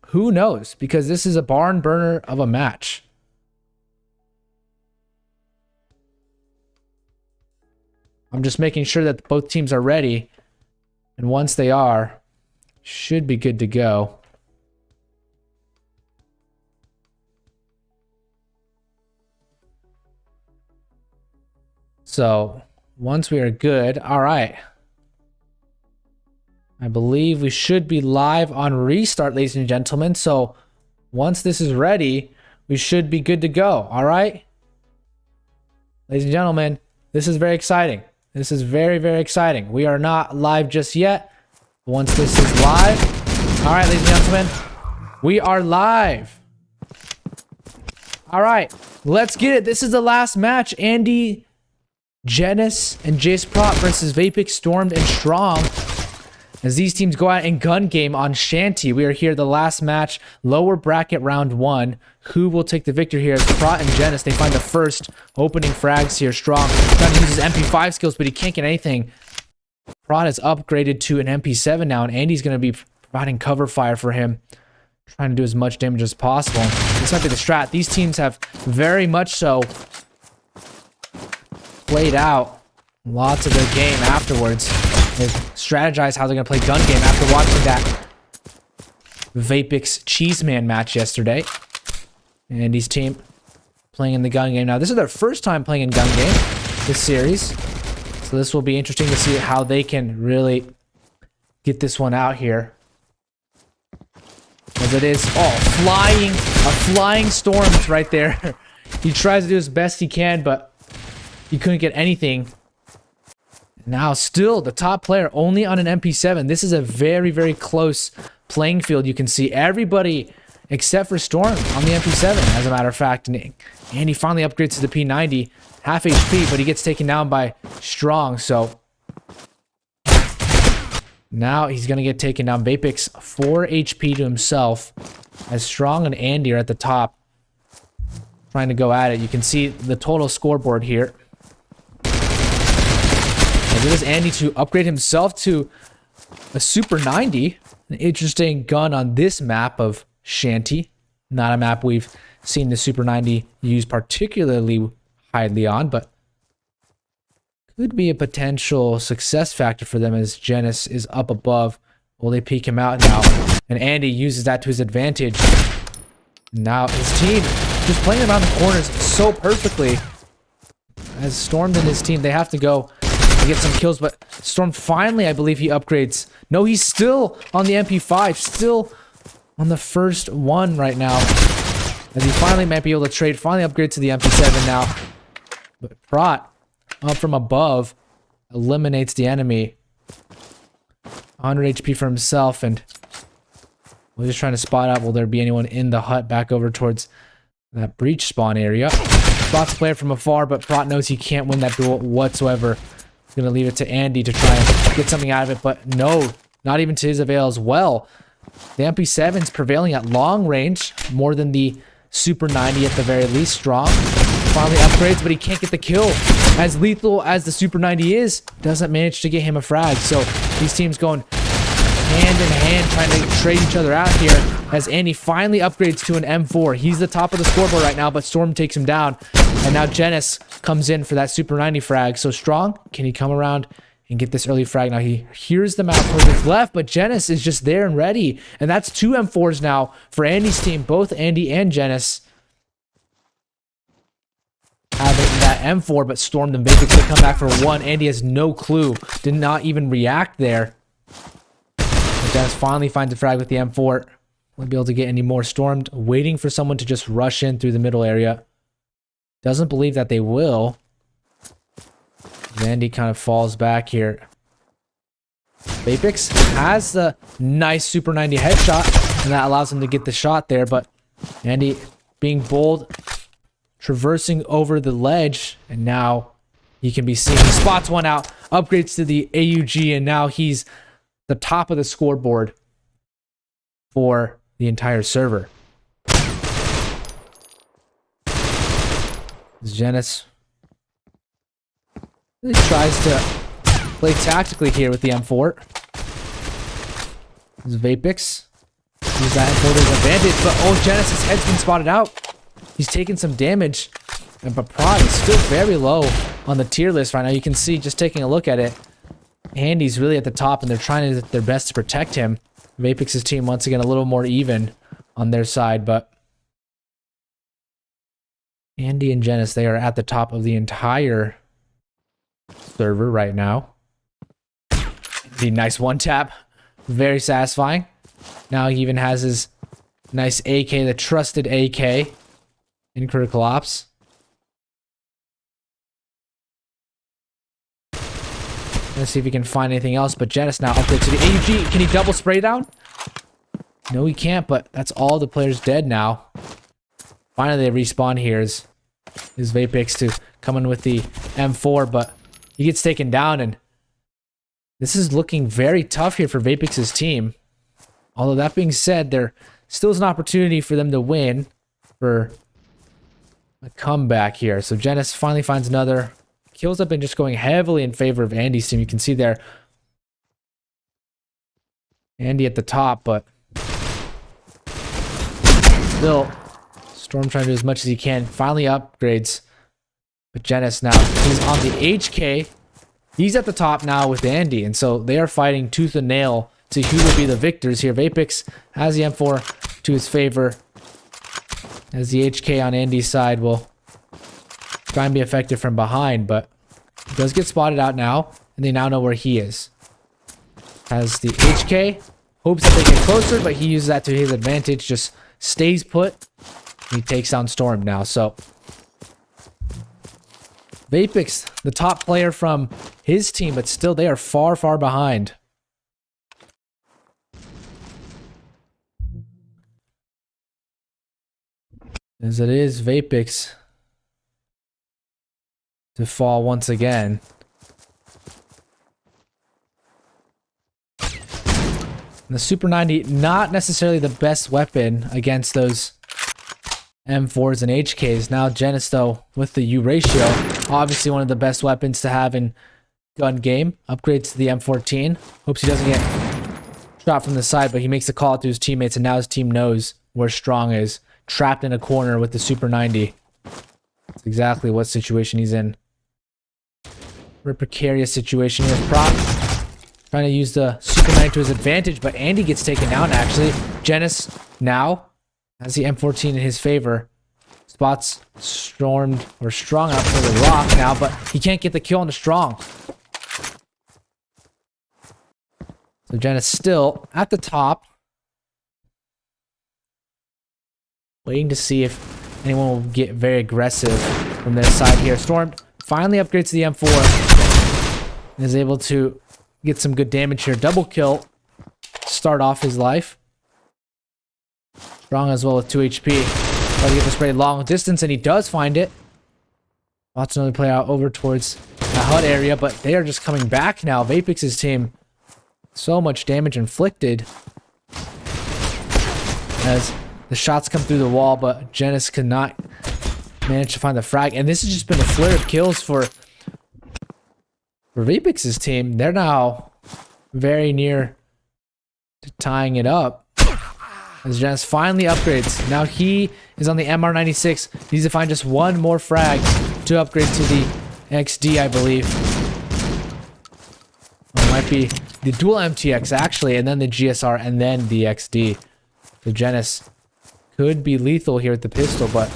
Who knows? Because this is a barn burner of a match. I'm just making sure that both teams are ready. And once they are, should be good to go. So, once we are good, all right. I believe we should be live on restart, ladies and gentlemen. So, once this is ready, we should be good to go, all right? Ladies and gentlemen, this is very exciting. This is very, very exciting. We are not live just yet. Once this is live, all right, ladies and gentlemen, we are live. All right, let's get it. This is the last match. Andy, Genis, and Jace Prot versus Vapix, Stormed, and Strong. As these teams go out in gun game on Shanty, we are here the last match, lower bracket round 1. Who will take the victory here? As Prot and Genis, they find the first opening frags here. Strong trying to use his MP5 skills, but he can't get anything. Prot is upgraded to an MP7 now, and Andy's going to be providing cover fire for him, trying to do as much damage as possible. This might be the strat. These teams have very much so played out lots of their game afterwards. They strategize how they're going to play gun game after watching that Vapix Cheeseman match yesterday. Andy's team playing in the gun game. Now, this is their first time playing in gun game this series. So this will be interesting to see how they can really get this one out here. As it is, a flying Storms right there. He tries to do his best he can, but he couldn't get anything. Now, still, the top player only on an MP7. This is a very, very close playing field. You can see everybody except for Storm on the MP7, as a matter of fact. And he finally upgrades to the P90, half HP, but he gets taken down by Strong. So now he's going to get taken down. Vapix, 4 HP to himself, as Strong and Andy are at the top, trying to go at it. You can see the total scoreboard here. As it is Andy to upgrade himself to a Super 90. An interesting gun on this map of Shanty. Not a map we've seen the Super 90 used particularly highly on, but could be a potential success factor for them as Genis is up above Will they peek him out now? And Andy uses that to his advantage. Now his team just playing around the corners so perfectly. As Storm and his team, they have to go to get some kills, but Storm finally, I believe he upgrades. No, he's still on the MP5, still on the first one right now. As he finally might be able to trade, finally upgrade to the MP7 now. But Prot, up from above, eliminates the enemy. 100 HP for himself, and we're just trying to spot out, will there be anyone in the hut back over towards that breach spawn area. Spots the player from afar, but Prot knows he can't win that duel whatsoever. He's going to leave it to Andy to try and get something out of it, but no, not even to his avail as well. The MP7's prevailing at long range, more than the Super 90 at the very least. Strong finally upgrades, but he can't get the kill. As lethal as the Super 90 is, doesn't manage to get him a frag. So these teams going hand in hand, trying to trade each other out here. As Andy finally upgrades to an M4. He's the top of the scoreboard right now, but Storm takes him down. And now Genis comes in for that Super 90 frag. So Strong, can he come around and get this early frag? Now he hears them out towards his left, but Genis is just there and ready. And that's 2 M4s now for Andy's team, both Andy and Genis having that M4, but Storm and Vapix to come back for 1. Andy has no clue, did not even react there. But Genis finally finds a frag with the M4. Won't be able to get any more. Stormed, waiting for someone to just rush in through the middle area. Doesn't believe that they will. Andy kind of falls back here. Vapix has the nice Super 90 headshot, and that allows him to get the shot there, but Andy being bold, traversing over the ledge, and now he can be seen. He spots one out, upgrades to the AUG, and now he's the top of the scoreboard for the entire server. Genis really tries to play tactically here with the M4. This is Vapix. Use that M4 to his advantage, but oh, Genis' head's been spotted out. He's taking some damage, but Prot is still very low on the tier list right now. You can see, just taking a look at it, Andy's really at the top, and they're trying their best to protect him. Vapix's team, once again, a little more even on their side, but Andy and Genis, they are at the top of the entire server right now. The nice one tap, very satisfying. Now he even has his nice AK, the trusted AK in critical ops. Let's see if he can find anything else, but Genis now upgrade to the AUG. Can he double spray down? No, he can't, but that's all the players dead now. Finally, they respawn here. Is Vapix to come in with the M4, but he gets taken down, and this is looking very tough here for Vapix's team. Although that being said, there still is an opportunity for them to win for a comeback here. So Genis finally finds another. Kills have been just going heavily in favor of Andy's team. You can see there Andy at the top, but still Storm trying to do as much as he can. Finally upgrades, but Genis now, he's on the HK. He's at the top now with Andy, and so they are fighting tooth and nail to who will be the victors here. Vapix has the M4 to his favor, as the HK on Andy's side will try and be effective from behind, but he does get spotted out now, and they now know where he is. Has the HK, hopes that they get closer, but he uses that to his advantage, just stays put. He takes down Storm now, so Vapix, the top player from his team, but still they are far, far behind. As it is Vapix to fall once again. The Super 90, not necessarily the best weapon against those M4s and HKs. Now Genis, though, with the U ratio, obviously one of the best weapons to have in gun game. Upgrades to the M14. Hopes he doesn't get shot from the side, but he makes a call to his teammates, and now his team knows where Strong is. Trapped in a corner with the Super 90. That's exactly what situation he's in. Very precarious situation here. Prot Trying to use the Super Knight to his advantage, but Andy gets taken down actually. Genis now has the M14 in his favor. Spots Stormed or Strong up for the rock now, but he can't get the kill on the Strong. So Genis still at the top. Waiting to see if anyone will get very aggressive from their side here. Storm finally upgrades to the M4 and is able to get some good damage here. Double kill. Start off his life. Strong as well with 2 HP. Try to get the spray long distance, and he does find it. Watch another player out over towards the HUD area, but they are just coming back now. Vapix's team, so much damage inflicted as the shots come through the wall, but Genis could not manage to find the frag. And this has just been a flare of kills for Vapix's team. They're now very near to tying it up. As Genis finally upgrades. Now he is on the MR96. Needs to find just one more frag to upgrade to the XD, I believe. Or it might be the dual MTX, actually, and then the GSR, and then the XD. So Genis could be lethal here with the pistol, but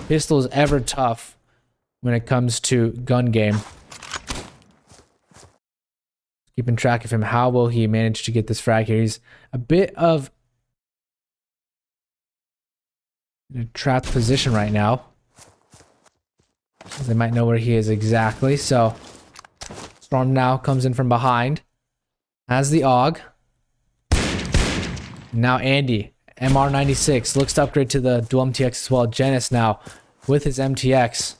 pistol is ever tough when it comes to gun game. Keeping track of him. How will he manage to get this frag here? He's a bit of in a trapped position right now. They might know where he is exactly. So Storm now comes in from behind. Has the AUG. Now Andy, MR96, looks to upgrade to the dual MTX as well. Genis now with his MTX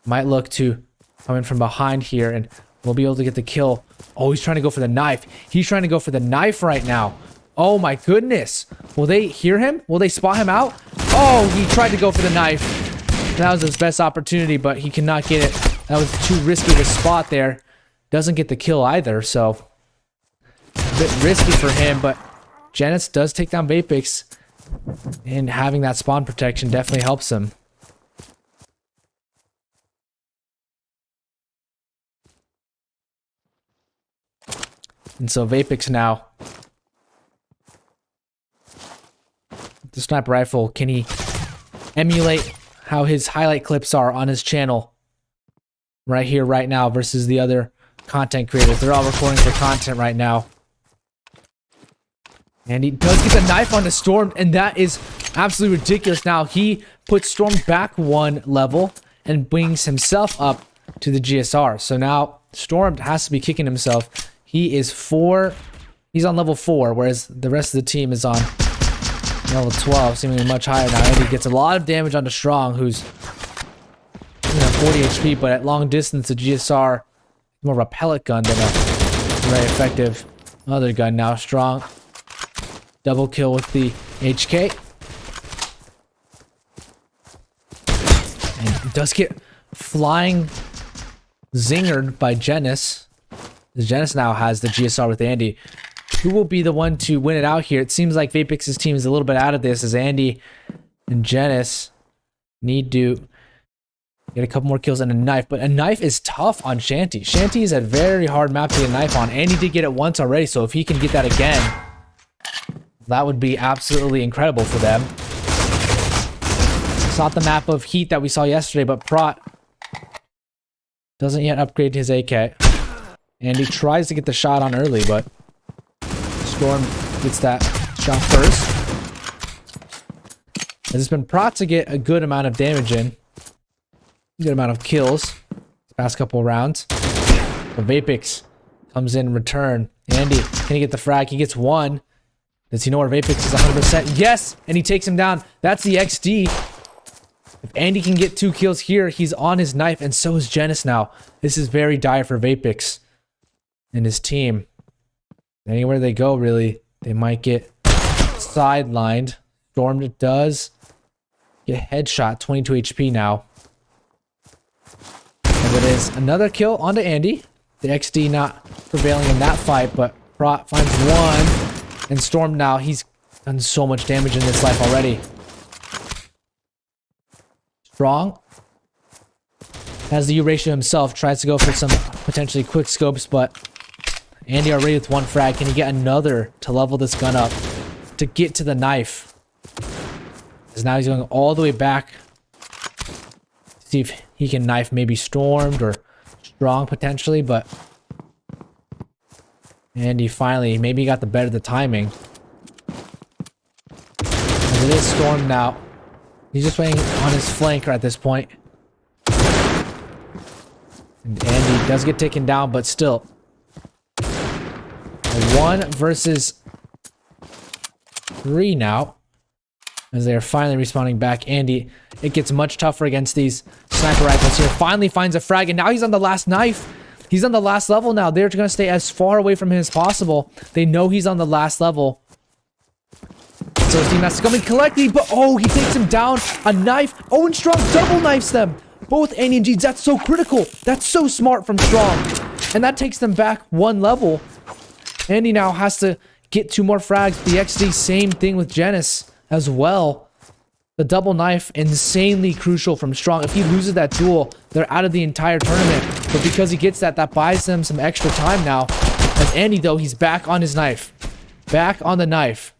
might look to come in from behind here and we'll be able to get the kill. Oh, he's trying to go for the knife. He's trying to go for the knife right now. Oh my goodness. Will they hear him? Will they spot him out? Oh, he tried to go for the knife. That was his best opportunity, but he cannot get it. That was too risky of a spot there. Doesn't get the kill either, so a bit risky for him, but Genis does take down Vapix, and having that spawn protection definitely helps him. And so Vapix now, the sniper rifle, can he emulate how his highlight clips are on his channel right here, right now, versus the other content creators? They're all recording for content right now. And he does get the knife on the Storm, and that is absolutely ridiculous. Now he puts Storm back one level and brings himself up to the GSR. So now Storm has to be kicking himself. He is he's on level 4, whereas the rest of the team is on level 12, seemingly much higher now. And he gets a lot of damage onto Strong, who's 40 HP, but at long distance, the GSR more of a pellet gun than a very effective other gun. Now Strong, double kill with the HK. And does get flying zingered by Genis. Genis now has the GSR with Andy. Who will be the one to win it out here? It seems like Vapix's team is a little bit out of this, as Andy and Genis need to get a couple more kills and a knife. But a knife is tough on Shanty. Shanty is a very hard map to get a knife on. Andy did get it once already, so if he can get that again, that would be absolutely incredible for them. It's not the map of Heat that we saw yesterday, but Prot doesn't yet upgrade his AK. And he tries to get the shot on early, but Storm gets that shot first. It's been Prot to get a good amount of damage in. Good amount of kills this past couple of rounds. But Vapix comes in return. Andy, can he get the frag? He gets one. Does he know where Vapix is 100%? Yes! And he takes him down. That's the XD. If Andy can get 2 kills here, he's on his knife, and so is Genis now. This is very dire for Vapix and his team. Anywhere they go, really, they might get sidelined. Storm does get headshot, 22 HP now. And it is another kill onto Andy. The XD not prevailing in that fight, but Prot finds one. And Storm now, he's done so much damage in this life already. Strong has the U ratio himself, tries to go for some potentially quick scopes, but Andy already with 1 frag. Can he get another to level this gun up to get to the knife? Because now he's going all the way back. See if he can knife maybe Stormed or Strong potentially, but Andy finally, maybe he got the better of the timing. As it is Stormed now. He's just waiting on his flanker at this point. And Andy does get taken down, but still. A 1 versus 3 now. As they're finally respawning back. Andy, it gets much tougher against these sniper rifles here. Finally finds a frag, and now he's on the last knife. He's on the last level now. They're going to stay as far away from him as possible. They know he's on the last level. So his team has to come and collect him, but oh, he takes him down. A knife. Oh, and Strong double knifes them. Both Andy and Jeans. That's so critical. That's so smart from Strong. And that takes them back 1 level. Andy now has to get 2 more frags. The XD, same thing with Genis as well. The double knife, insanely crucial from Strong. If he loses that duel, they're out of the entire tournament. But because he gets that, that buys them some extra time now. As Andy, though, he's back on his knife. Back on the knife.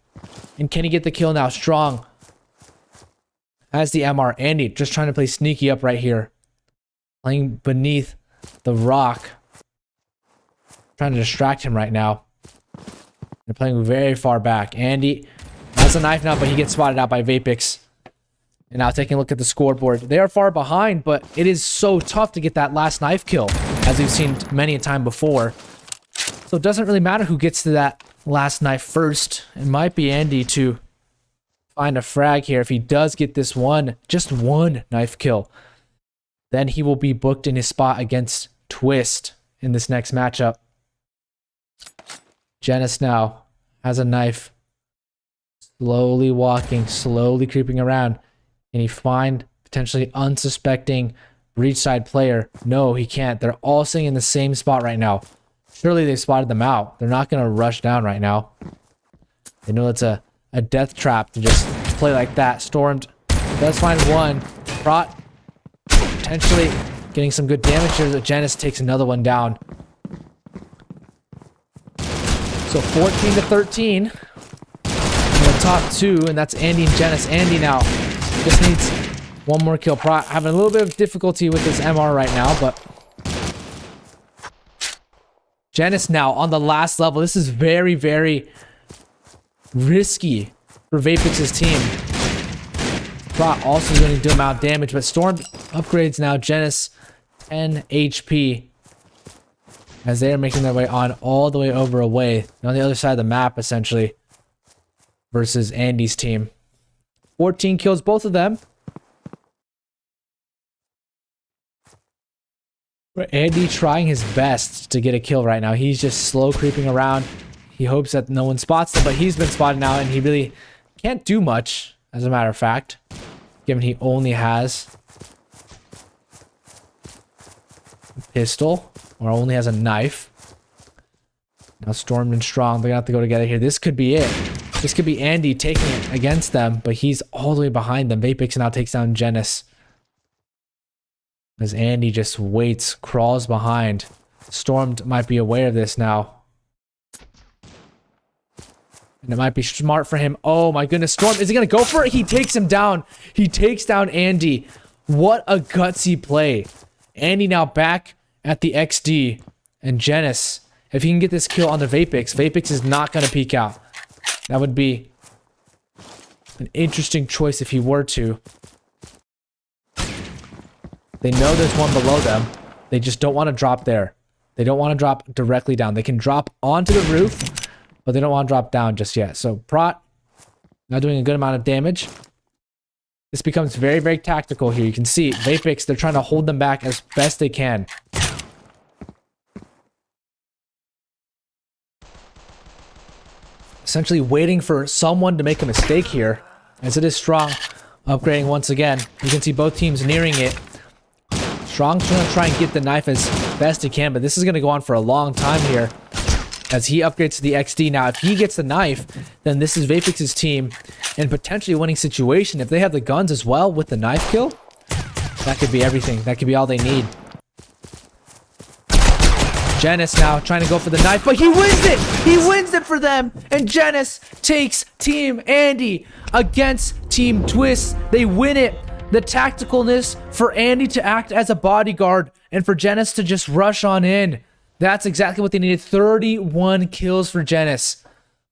And can he get the kill now? Strong has the MR. Andy just trying to play sneaky up right here. Playing beneath the rock. Trying to distract him right now. They're playing very far back. Andy has a knife now, but he gets spotted out by Vapix. And now taking a look at the scoreboard. They are far behind, but it is so tough to get that last knife kill, as we've seen many a time before. So it doesn't really matter who gets to that last knife first. It might be Andy to find a frag here. If he does get this one, just 1 knife kill, then he will be booked in his spot against Twist in this next matchup. Genis now has a knife. Slowly walking, slowly creeping around. Can he find potentially unsuspecting breach side player? No, he can't. They're all sitting in the same spot right now. Surely they've spotted them out. They're not going to rush down right now. They know it's a death trap to just play like that. Stormed does find 1. Prot potentially getting some good damage here. Genis takes another one down. So 14 to 13. In the top 2, and that's Andy and Genis. Andy now just needs 1 more kill. Prot having a little bit of difficulty with this MR right now, but Genis now on the last level. This is very, very risky for Vapix's team. Prot also going to do amount of damage, but Storm upgrades now. Genis 10 HP as they are making their way on all the way over away on the other side of the map, essentially, versus Andy's team. 14 kills, both of them. But Andy trying his best to get a kill right now. He's just slow creeping around. He hopes that no one spots him, but he's been spotted now, and he really can't do much, as a matter of fact, given he only has a pistol, or only has a knife. Now Stormed and Strong, they're gonna have to go together here. This could be it. This could be Andy taking it against them, but he's all the way behind them. Vapix now takes down Genis. As Andy just waits, crawls behind. Stormed might be aware of this now. And it might be smart for him. Oh my goodness, Storm, is he gonna go for it? He takes him down. He takes down Andy. What a gutsy play. Andy now back at the XD. And Genis, if he can get this kill on the Vapix, Vapix is not gonna peek out. That would be an interesting choice if he were to. They know there's one below them. They just don't want to drop there. They don't want to drop directly down. They can drop onto the roof, but they don't want to drop down just yet. So Prot now doing a good amount of damage. This becomes very, very tactical here. You can see Vapix, they're trying to hold them back as best they can. Essentially waiting for someone to make a mistake here, as it is Strong upgrading once again. You can see both teams nearing it. Strong's going to try and get the knife as best he can, but this is going to go on for a long time here as he upgrades to the XD. Now, if he gets the knife, then this is Vapix's team and potentially a winning situation. If they have the guns as well with the knife kill, that could be everything. That could be all they need. Janice now trying to go for the knife, but he wins it! He wins it for them! And Janice takes Team Andy against Team Twist. They win it. The tacticalness for Andy to act as a bodyguard and for Janice to just rush on in. That's exactly what they needed. 31 kills for Janice.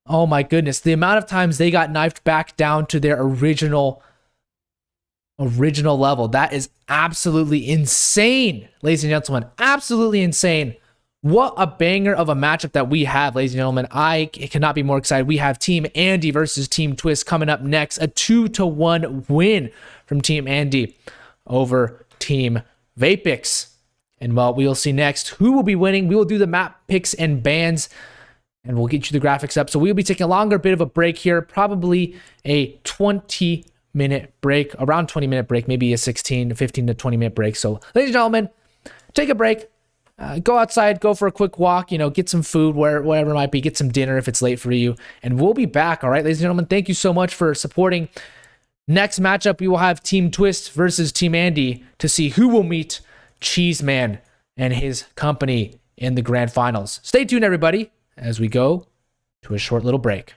Oh my goodness. The amount of times they got knifed back down to their original level. That is absolutely insane, ladies and gentlemen. Absolutely insane. What a banger of a matchup that we have, ladies and gentlemen. I cannot be more excited. We have Team Andy versus Team Twist coming up next. A 2-1 win from Team Andy over Team Vapix. And well, we will see next who will be winning. We will do the map picks and bans, and we'll get you the graphics up. So we'll be taking a longer bit of a break here, probably a 20-minute break, around 20-minute break, maybe a 15 to 20-minute break. So ladies and gentlemen, take a break. Go outside, go for a quick walk, get some food, wherever it might be, get some dinner if it's late for you, and we'll be back, all right, ladies and gentlemen? Thank you so much for supporting. Next matchup, we will have Team Twist versus Team Andy to see who will meet Cheeseman and his company in the grand finals. Stay tuned, everybody, as we go to a short little break.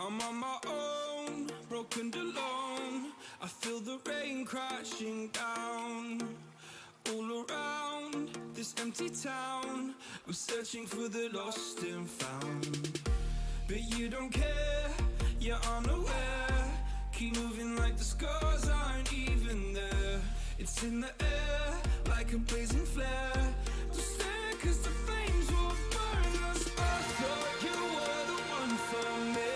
I'm on my own, broken and alone. I feel the rain crashing down all around this empty town. I'm searching for the lost and found, but you don't care, you're unaware. Keep moving like the scars aren't even there. It's in the air like a blazing flare. Don't stare 'cause the flames will burn us. I thought you were the one for me.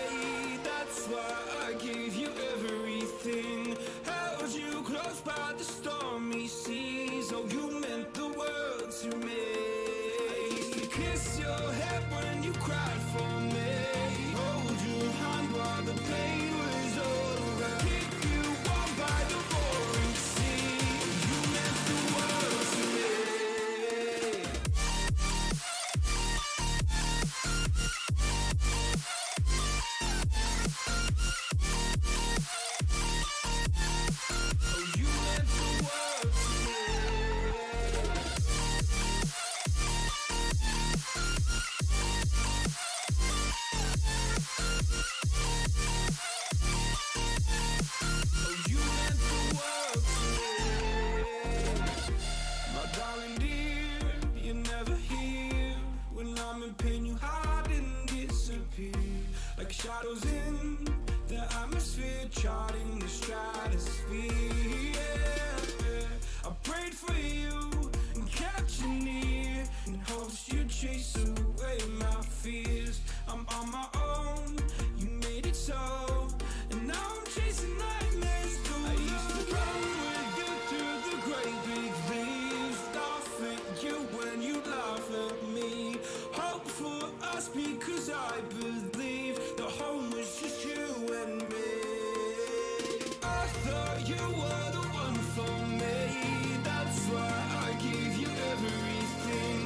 That's why I gave you everything. Held you close by the stormy seas. Oh, you meant the world to me. I used to kiss your head when you cried for me. Hold your hand while the pain was over. Keep you warm by the roaring sea. You meant the world to me. Oh, you meant the world to me. Oh, you meant the world to me. My darling dear, you're never here. When I'm in pain, you hide and disappear. Like shadows in the atmosphere, charting the stratosphere. Yeah. I prayed for you and kept you near, in hopes you'd chase away my fears. I'm on my own, you made it so, and now I'm chasing nightmares too. I used to run with you through the great big leaves, laugh at you when you laugh at me. Hope for us because I believe the home was just you and me. I thought you were the one for me. That's why I gave you everything.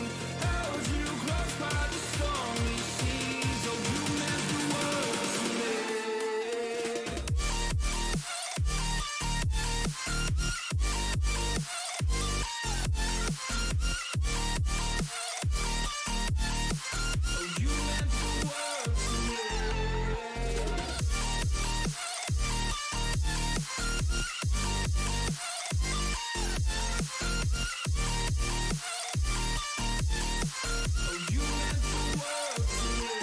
Held you close by the stormy seas. Oh, you meant the world to me. Oh, you meant the world to me. Oh, you meant the world to me.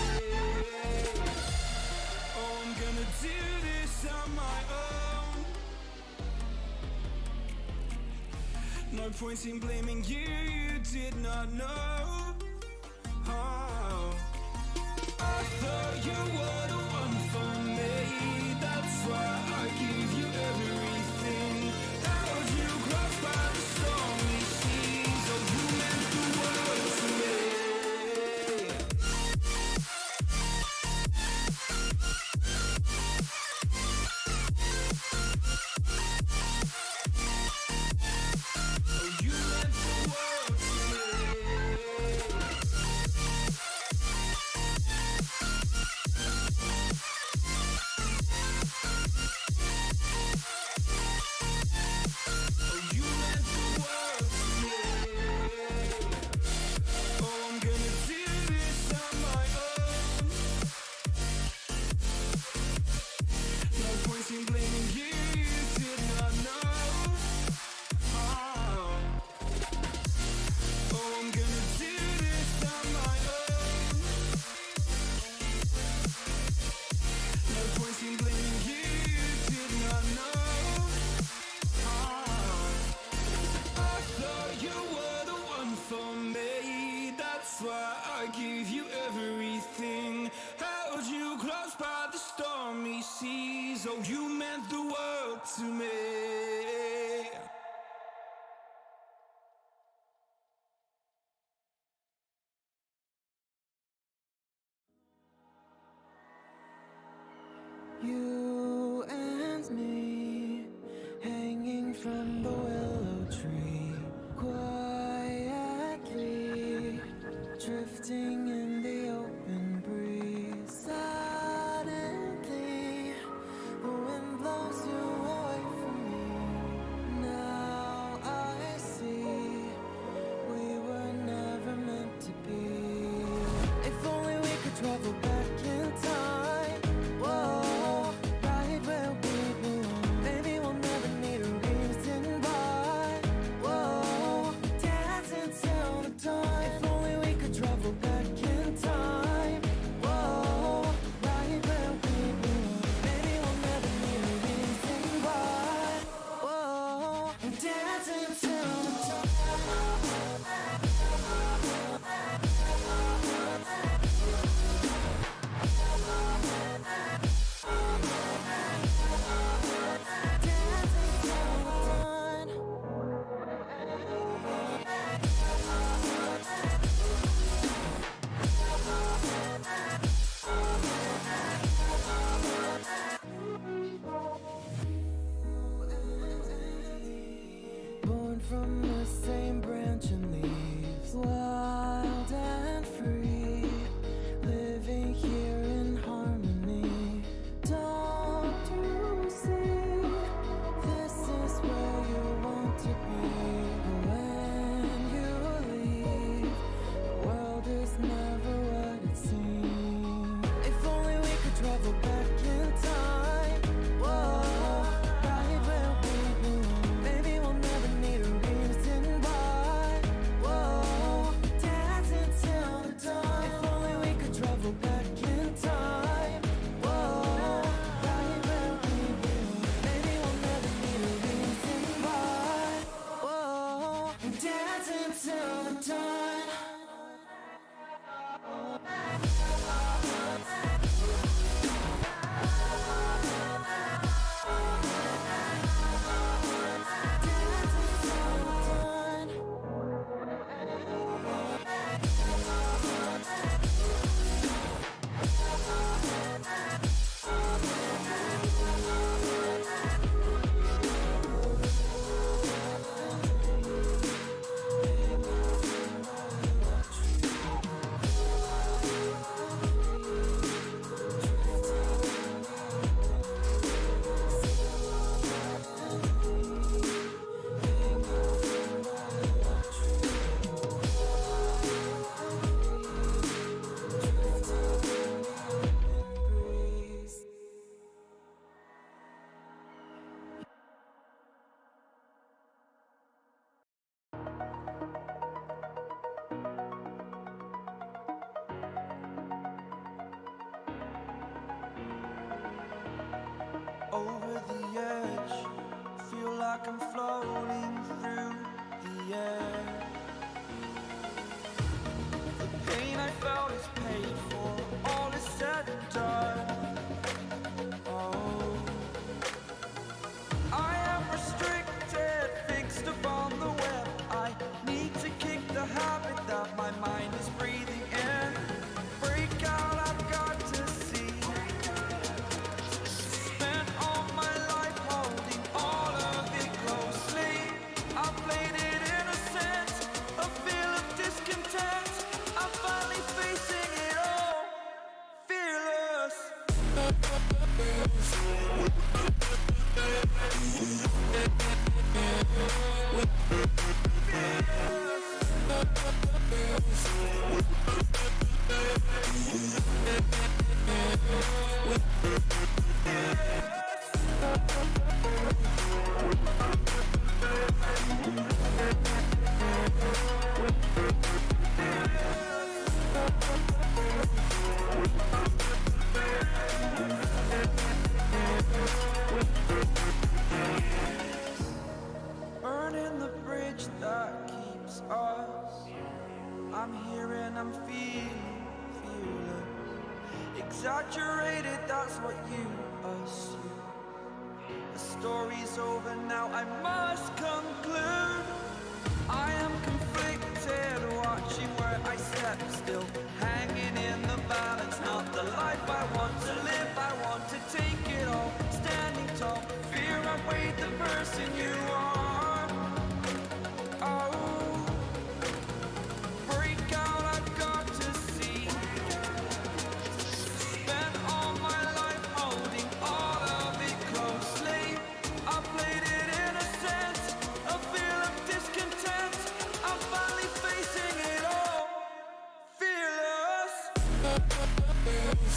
Oh, I'm gonna do this on my own. No point in blaming you, you did not know. Oh, I thought you were the one for me. That's why I gave you everything. Held you close by the stormy seas. Oh, you meant the world to me. Oh, you meant the world to me. dancing till the dawn. Born from the same branch and leaves, wild and free, living here in harmony. Don't you see? This is where you want to be. When you leave, the world is never what it seems. If only we could travel back in time. Whoa, right where we belong. Maybe we'll never need a reason why. Whoa, dancing till the dawn. If only we could travel back in time. Whoa, right where we belong. Maybe we'll never need a reason why. Whoa, dancing till the dawn. Over the edge, feel like I'm floating through the air. The pain I felt is paid for, all is said and done. Oh, I am restricted, fixed upon the web. I need to kick the habit that my mind is breathing in. Break out, I've got to see. Spent all my life holding all of it closely. I played it innocent, a feel of discontent. I'm finally facing it all, fearless. Burning the bridge that keeps us. I'm here and I'm feeling fearless. Exaggerated, that's what you assume. The story's over now, I must conclude. I am conflicted, watching where I step still, hanging in the balance. Not the life I want to live, I want to take it all. Standing tall, fear I weighed the person you are. Oh, break out, I've got to see. Spent all my life holding all of it closely. I played it innocent, a feel of discontent. I'm finally facing it all, fearless. Fearless.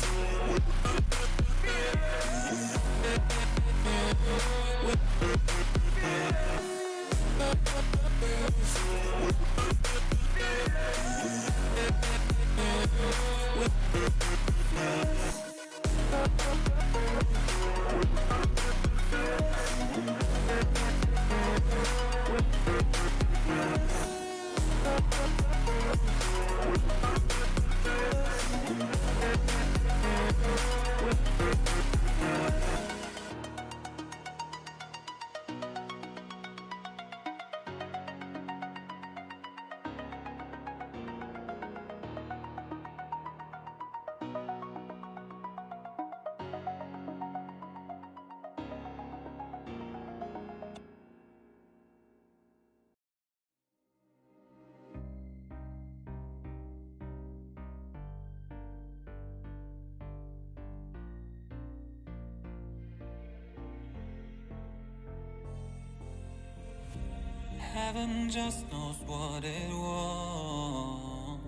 Heaven just knows what it was.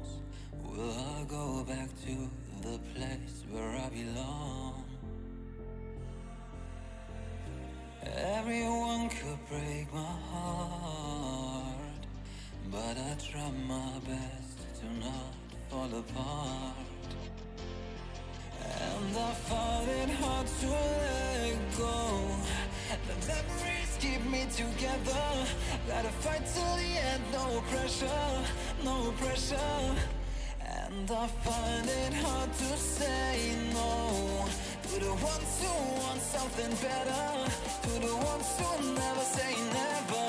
Will I go back to the place where I belong? Everyone could break my heart, but I try my best to not fall apart. And I find it hard to let go. The memories keep me together. Gotta fight till the end, no pressure, no pressure. And I find it hard to say no to the ones who want something better, to the ones who never say never.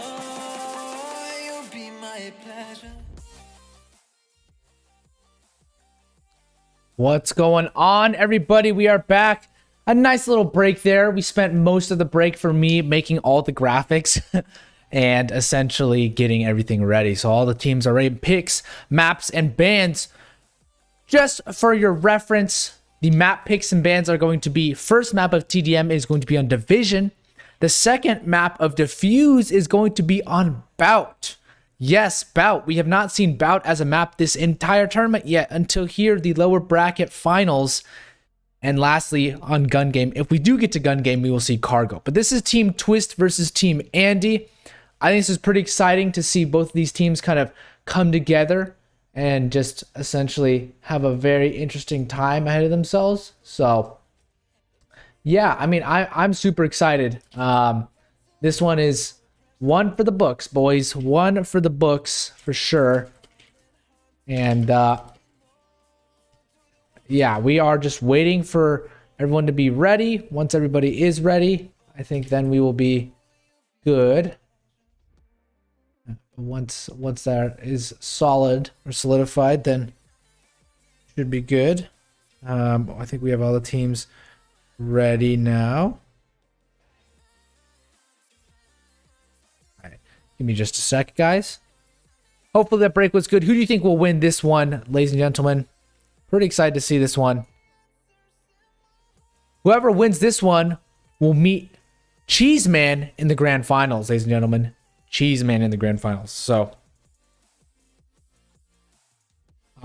You'll be my pleasure. What's going on, everybody? We are back. A nice little break there. We spent most of the break for me making all the graphics and essentially getting everything ready. So all the teams are ready. Picks, maps, and bans. Just for your reference, the map picks and bans are going to be, first map of TDM is going to be on Division. The second map of Defuse is going to be on Bout. Yes, Bout. We have not seen Bout as a map this entire tournament yet until here, the lower bracket finals. And lastly, on Gun Game, if we do get to Gun Game, we will see Cargo. But this is Team Twist versus Team Andy. I think this is pretty exciting to see both of these teams kind of come together and just essentially have a very interesting time ahead of themselves. So, yeah, I mean, I'm super excited. This one is one for the books, boys. One for the books, for sure. And, yeah, we are just waiting for everyone to be ready. Once everybody is ready, I think then we will be good. Once that is solid or solidified, then should be good. I think we have all the teams ready now. All right, give me just a sec, guys. Hopefully that break was good. Who do you think will win this one, ladies and gentlemen? Pretty excited to see this one. Whoever wins this one will meet Cheeseman in the grand finals, ladies and gentlemen. Cheeseman in the grand finals. So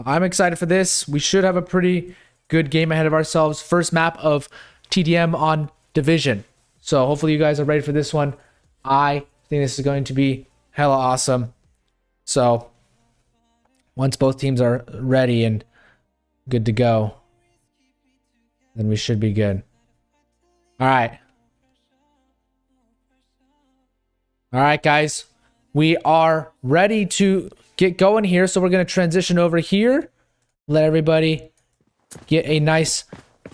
I'm excited for this. We should have a pretty good game ahead of ourselves. First map of TDM on Division. So hopefully you guys are ready for this one. I think this is going to be hella awesome. So once both teams are ready and good to go, then we should be good. All right. All right, guys. We are ready to get going here. So we're going to transition over here. Let everybody get a nice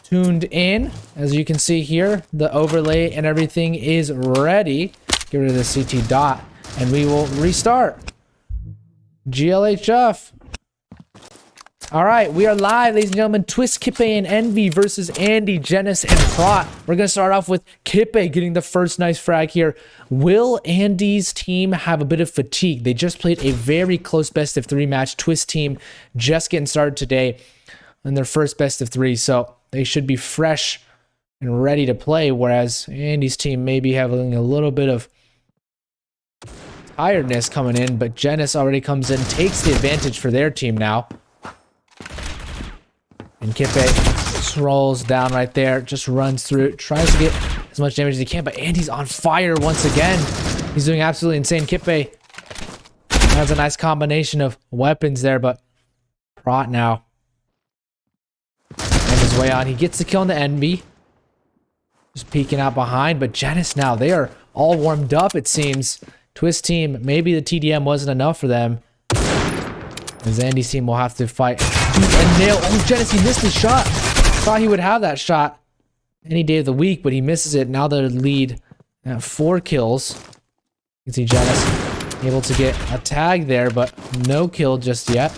tuned in. As you can see here, the overlay and everything is ready. Get rid of the CT dot and we will restart. GLHF. All right, we are live, ladies and gentlemen. Twist, Kippe, and Envy versus Andy, Genis, and Prot. We're going to start off with Kippe getting the first nice frag here. Will Andy's team have a bit of fatigue? They just played a very close best of 3 match. Twist team just getting started today in their first best of 3, so they should be fresh and ready to play, whereas Andy's team may be having a little bit of tiredness coming in, but Genis already comes in, takes the advantage for their team now. And Kippe strolls down right there, just runs through, tries to get as much damage as he can, but Andy's on fire once again. He's doing absolutely insane. Kippe has a nice combination of weapons there, but Prot now. And his way on. He gets the kill on the Envy. Just peeking out behind, but Genis now, they are all warmed up, it seems. Twist team, maybe the TDM wasn't enough for them. As Andy's team will have to fight. And nail. Oh, Genis, he missed his shot. Thought he would have that shot any day of the week, but he misses it. Now the lead at 4 kills. You can see Genis able to get a tag there, but no kill just yet.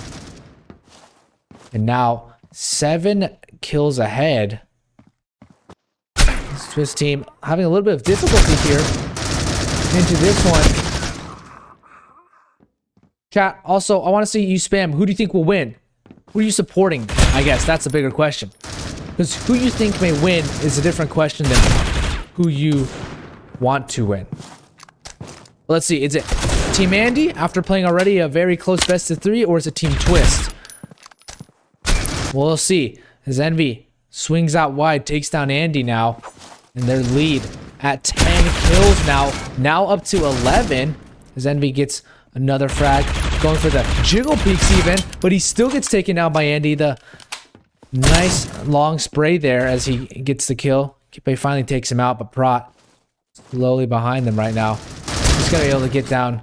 And now 7 kills ahead. This Twist team having a little bit of difficulty here into this one. Chat, also, I want to see you spam. Who do you think will win? Who are you supporting? I guess that's a bigger question. Because who you think may win is a different question than who you want to win. Let's see. Is it Team Andy, after playing already a very close best of 3, or is it Team Twist? We'll see. As Envy swings out wide, takes down Andy now, and their lead at 10 kills now up to 11. As Envy gets another frag, going for the jiggle peaks even, but he still gets taken down by Andy. The nice long spray there as he gets the kill. Kipe finally takes him out, but Prot slowly behind them right now. He's gonna be able to get down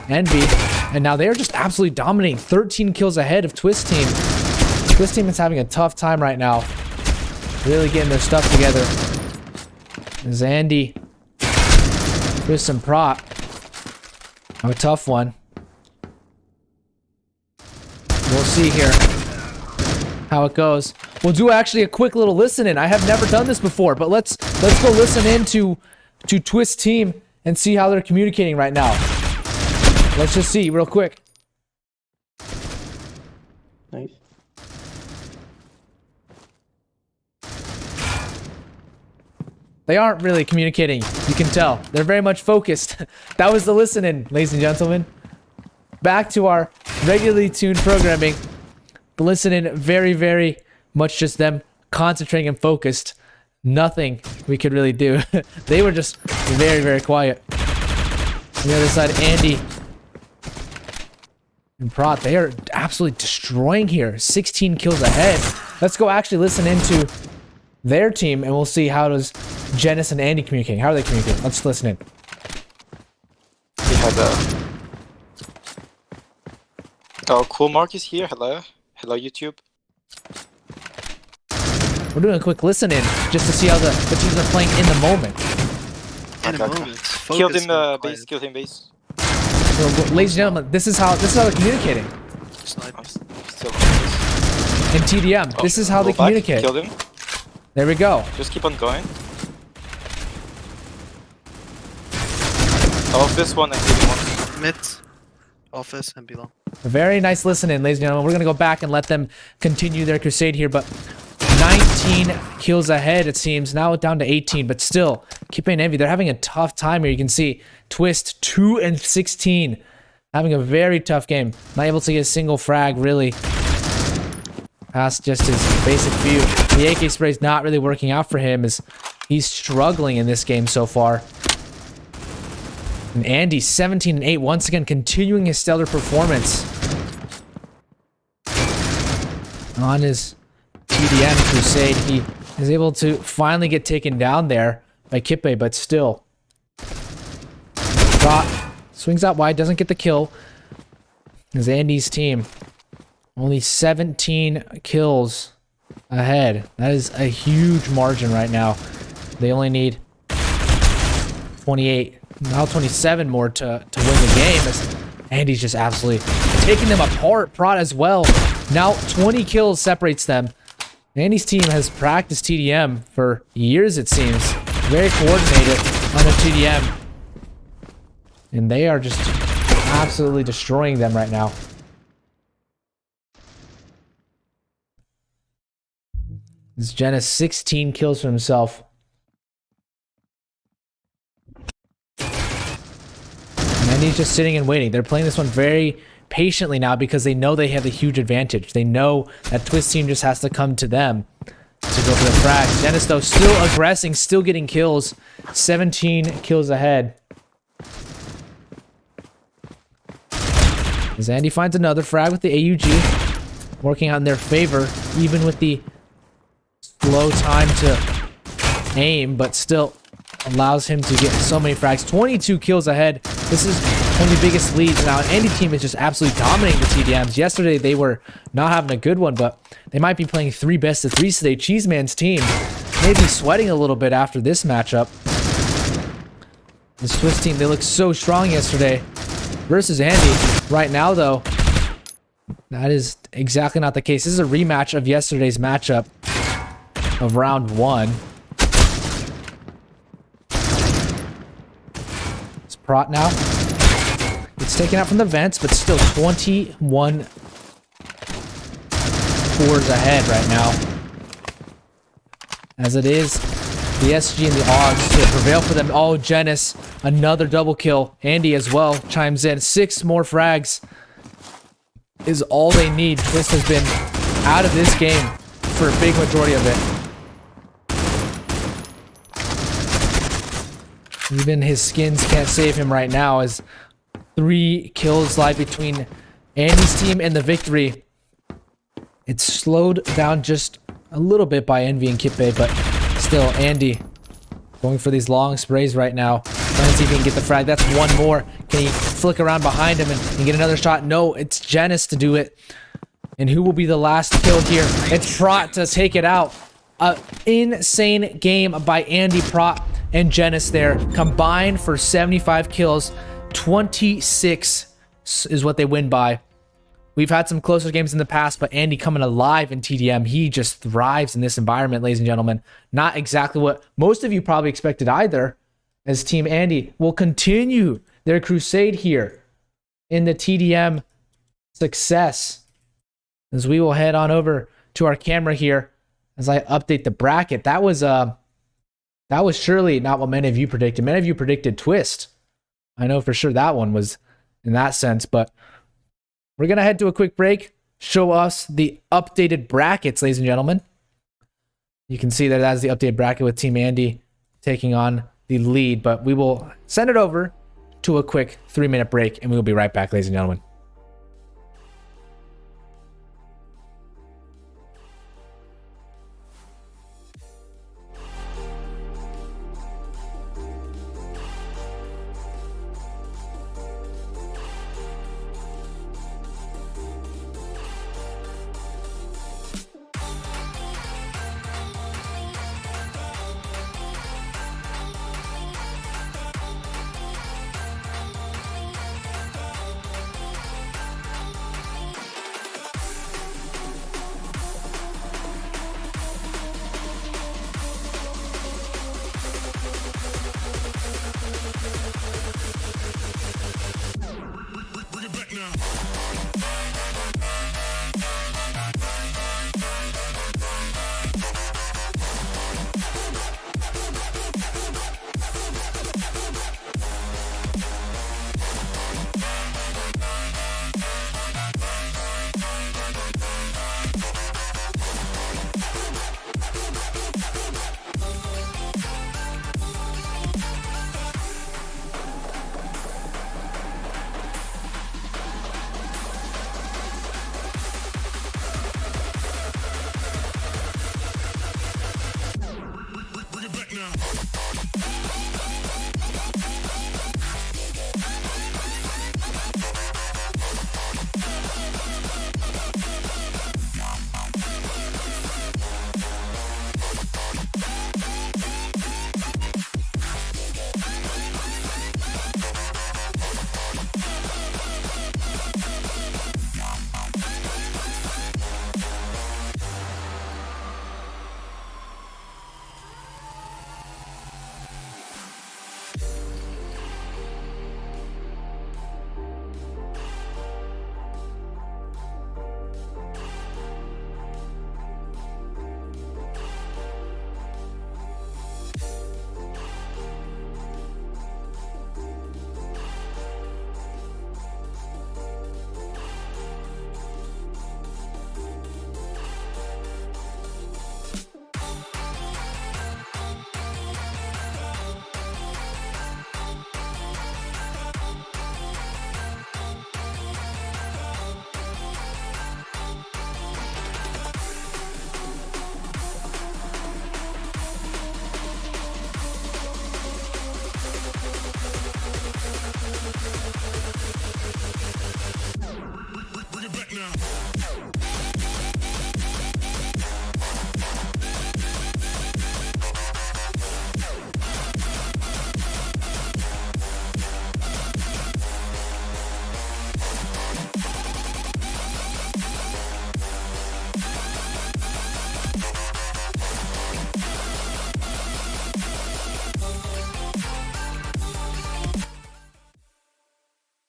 Envy, and now they're just absolutely dominating. 13 kills ahead of Twist Team. Twist Team is having a tough time right now, really getting their stuff together. As Andy, Twist and Prot have a tough one. We'll see here how it goes. We'll do actually a quick little listen in. I have never done this before, but let's go listen in to Twist Team and see how they're communicating right now. Let's just see real quick. Nice. They aren't really communicating. You can tell. They're very much focused. That was the listen in, ladies and gentlemen. Back to our regularly tuned programming. The listen in, very, very much just them concentrating and focused. Nothing we could really do. They were just very, very quiet. On the other side, Andy and Prot, they are absolutely destroying here. 16 kills ahead. Let's go actually listen into their team, and we'll see how does Genis and Andy communicating. How are they communicating? Let's listen in. We had oh, Coolmark is here. Hello. Hello, YouTube. We're doing a quick listen in just to see how the teams are playing in the moment. In a Okay. moment. Killed him, Focus, base. Killed him, base. So, ladies and gentlemen, this is how they're communicating. Snipe. I'm still focused. In TDM, this is how they Go back, communicate. Killed him. There we go. Just keep on going. Oh, this one and hit one. Mid. Office and below. A very nice listen in, ladies and gentlemen. We're going to go back and let them continue their crusade here, but 19 kills ahead, it seems. Now down to 18, but still, Kipe and Envy, they're having a tough time here. You can see Twist 2 and 16, having a very tough game. Not able to get a single frag, really, past just his basic view. The AK spray is not really working out for him as he's struggling in this game so far. And Andy, 17 and 8, once again continuing his stellar performance on his TDM crusade. He is able to finally get taken down there by Kipe, but still. Prot swings out wide, doesn't get the kill. As Andy's team only 17 kills ahead. That is a huge margin right now. They only need 28, now 27 more to win the game. As Andy's just absolutely taking them apart. Prot as well. Now 20 kills separates them. Andy's team has practiced TDM for years, it seems. Very coordinated on the TDM. And they are just absolutely destroying them right now. This Genis 16 kills for himself. And he's just sitting and waiting. They're playing this one very patiently now because they know they have a huge advantage. They know that Twist team just has to come to them to go for the frag. Genis, though, still aggressing, still getting kills. 17 kills ahead. As Andy finds another frag with the AUG, working out in their favor, even with the slow time to aim, but still allows him to get so many frags. 22 kills ahead. This is one of the biggest leads now. Andy team is just absolutely dominating the TDMs. Yesterday they were not having a good one, but they might be playing 3 best of 3s today. Cheeseman's team may be sweating a little bit after this matchup. The Swiss team, they looked so strong yesterday versus Andy. Right now, though, that is exactly not the case. This is a rematch of yesterday's matchup of round 1. It's Prot now. It's taken out from the vents, but still 21 scores ahead right now. As it is the SG and the Augs to prevail for them. Oh, Genis Another double kill. Andy as well chimes in. 6 more frags is all they need. Twist has been out of this game for a big majority of it. Even his skins can't save him right now, as 3 kills lie between Andy's team and the victory. It's slowed down just a little bit by Envy and Kippe, but still, Andy going for these long sprays right now. Trying to see if he can get the frag. That's 1 more. Can he flick around behind him and get another shot? No, it's Janice to do it. And who will be the last kill here? It's Prot to take it out. Insane game by Andy, Prot, and Janice there. Combined for 75 kills. 26 is what they win by. We've had some closer games in the past, but Andy coming alive in TDM. He just thrives in this environment, ladies and gentlemen. Not exactly what most of you probably expected either, as Team Andy will continue their crusade here in the TDM success. As we will head on over to our camera here as I update the bracket. That was surely not what many of you predicted. Many of you predicted Twist. I know for sure that one was in that sense, but we're going to head to a quick break, show us the updated brackets, ladies and gentlemen. You can see that that's the updated bracket with Team Andy taking on the lead, but we will send it over to a quick 3-minute break, and we will be right back, ladies and gentlemen.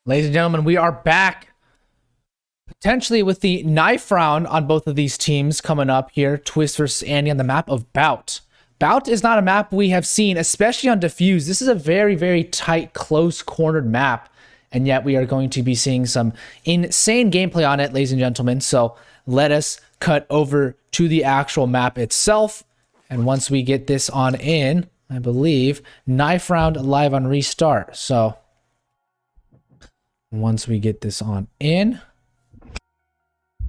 Ladies and gentlemen, we are back. Potentially with the knife round on both of these teams coming up here. Twist versus Andy on the map of Bout. Bout is not a map we have seen, especially on defuse. This is a very, very tight, close cornered map. And yet we are going to be seeing some insane gameplay on it, ladies and gentlemen. So let us cut over to the actual map itself. And once we get this on in, I believe, knife round live on restart. So once we get this on in,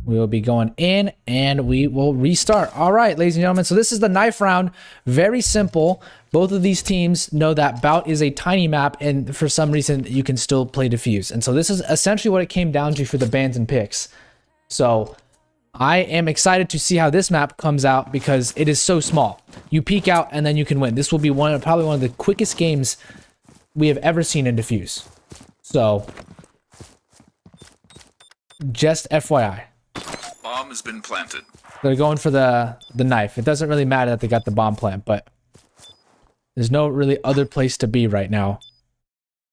we will be going in and we will restart. All right, ladies and gentlemen. So this is the knife round. Very simple. Both of these teams know that Bout is a tiny map, and for some reason you can still play defuse. And so this is essentially what it came down to for the bans and picks. So I am excited to see how this map comes out because it is so small. You peek out and then you can win. This will be probably one of the quickest games we have ever seen in defuse. So just FYI. Bomb has been planted. They're going for the knife. It doesn't really matter that they got the bomb plant, but there's no really other place to be right now.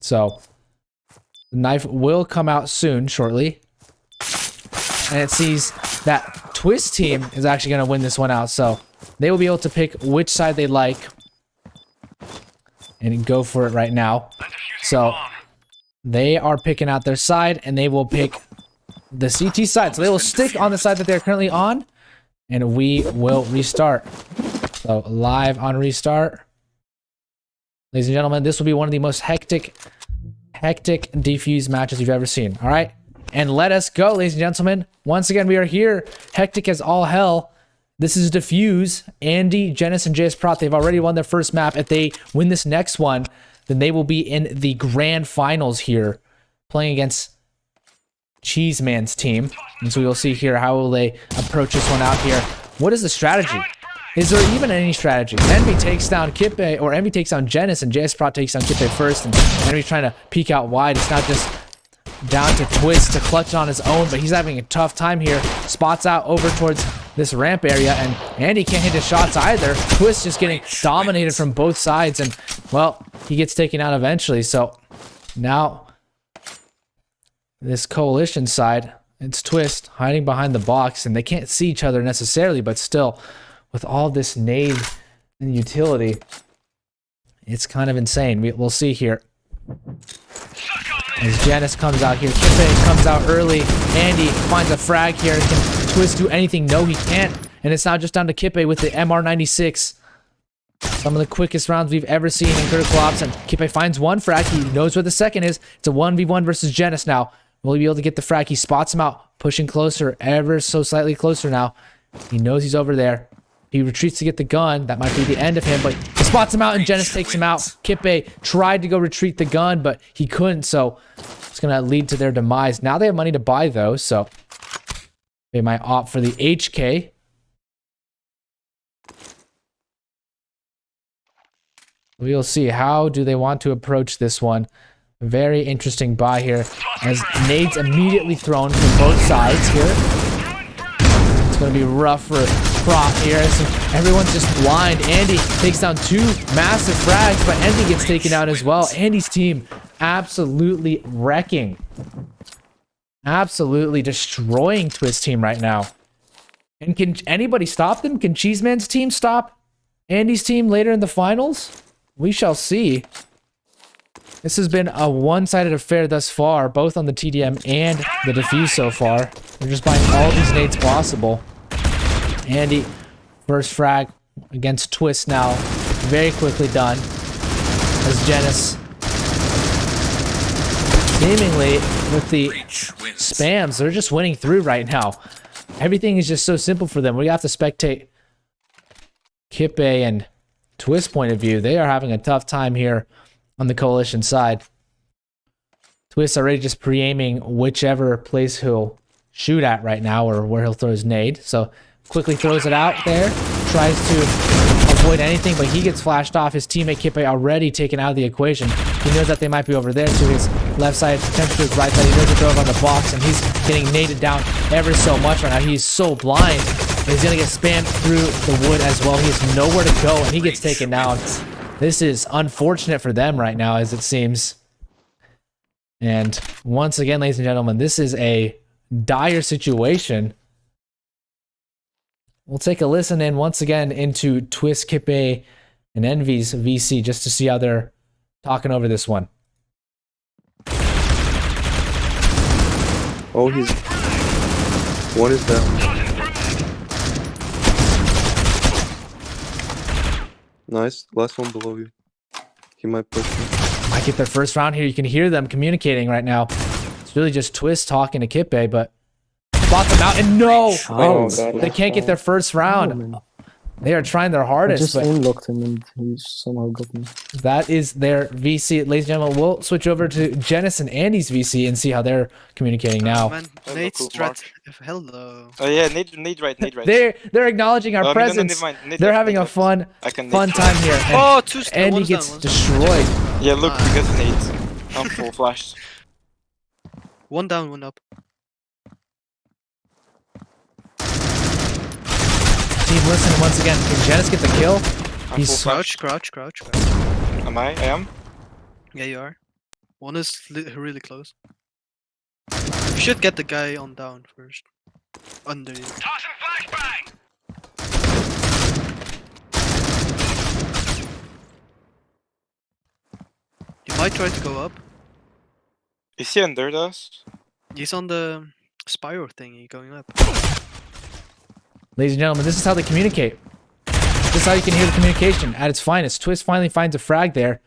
So the knife will come out soon, shortly. And it sees that Twist team is actually going to win this one out. So they will be able to pick which side they like and go for it right now. So they are picking out their side and they will pick the CT side. So they will stick on the side that they're currently on and we will restart. So live on restart. Ladies and gentlemen, this will be one of the most hectic defuse matches you've ever seen. All right. And let us go, ladies and gentlemen. Once again, we are here. Hectic as all hell. This is defuse. Andy, Genis, and JS Prot. They've already won their first map. If they win this next one, then they will be in the grand finals here, playing against Cheeseman's team. And so we will see here how will they approach this one out here. What is the strategy? Is there even any strategy? Envy takes down Kippe, or Envy takes down Genis, and JS Prot takes down Kippe first, and Envy's trying to peek out wide. It's not just down to Twist to clutch on his own, but he's having a tough time here. Spots out over towards this ramp area, and Andy can't hit his shots either. Twist just getting dominated from both sides, and, well, he gets taken out eventually. So now this coalition side, it's Twist hiding behind the box, and they can't see each other necessarily, but still, with all this nade and utility, it's kind of insane. We'll see here. As Genis comes out here, Kippe comes out early. Andy finds a frag here. Can Twist do anything? No, he can't. And it's now just down to Kippe with the MR96. Some of the quickest rounds we've ever seen in critical ops. And Kippe finds one frag. He knows where the second is. It's a 1v1 versus Genis now. Will he be able to get the frag? He spots him out, pushing closer, ever so slightly closer now. He knows he's over there. He retreats to get the gun. That might be the end of him, but he spots him out and Genis takes him out. Kippe tried to go retreat the gun, but he couldn't, so it's going to lead to their demise. Now they have money to buy, though, so they might opt for the HK. We'll see. How do they want to approach this one? Very interesting buy here, as nades immediately thrown from both sides here. It's going to be rough for Prot here. So everyone's just blind. Andy takes down two massive frags, but Andy gets taken out as well. Andy's team absolutely wrecking. Absolutely destroying Twist team right now. And can anybody stop them? Can Cheeseman's team stop Andy's team later in the finals? We shall see. This has been a one-sided affair thus far, both on the TDM and the defuse so far. They're just buying all these nades possible. Andy, first frag against Twist now. Very quickly done. As Genis, seemingly with the spams, they're just winning through right now. Everything is just so simple for them. We have to spectate Kippe and Twist point of view. They are having a tough time here on the coalition side. Twist already just pre-aiming whichever place he'll shoot at right now, or where he'll throw his nade. So quickly throws it out there, tries to avoid anything, but he gets flashed off. His teammate Kippe already taken out of the equation. He knows that they might be over there to his left side, attempts to his right side. He knows to throw it on the box, and he's getting naded down ever so much right now. He's so blind. He's gonna get spammed through the wood as well. He has nowhere to go, and he gets taken down. This is unfortunate for them right now, as it seems. And once again, ladies and gentlemen, this is a dire situation. We'll take a listen in once again into Twist, Kippe, and Envy's VC just to see how they're talking over this one. Oh, he's... One is down. Nice. Last one below you. He might push me. Might get their first round here. You can hear them communicating right now. It's really just Twist talking to Kippe, but spot them out, and no! Oh, They can't get their first round. They are trying their I hardest, just but unlocked him and he somehow got me. that is their VC. Ladies and gentlemen, we'll switch over to Janice and Andy's VC and see how they're communicating now. Man, Hello, Nate's Coolmark. hello. Oh yeah, need right. They're acknowledging our No, presence. never mind, need They're left, having need a left. fun I can time here. And Oh, two Andy one's gets down, one's destroyed. Yeah, look, Ah. we got an 8. I'm full flashed. One down, one up. Team, listen once again. Can Janice get the kill? I'm He's full flashed. Crouch. Am I? I am? Yeah, you are. One is really close. You should get the guy on down first. Under you. You might try to go up. Is he under us? He's on the spiral thingy going up. Ladies and gentlemen, this is how they communicate. This is how you can hear the communication at its finest. Twist finally finds a frag there.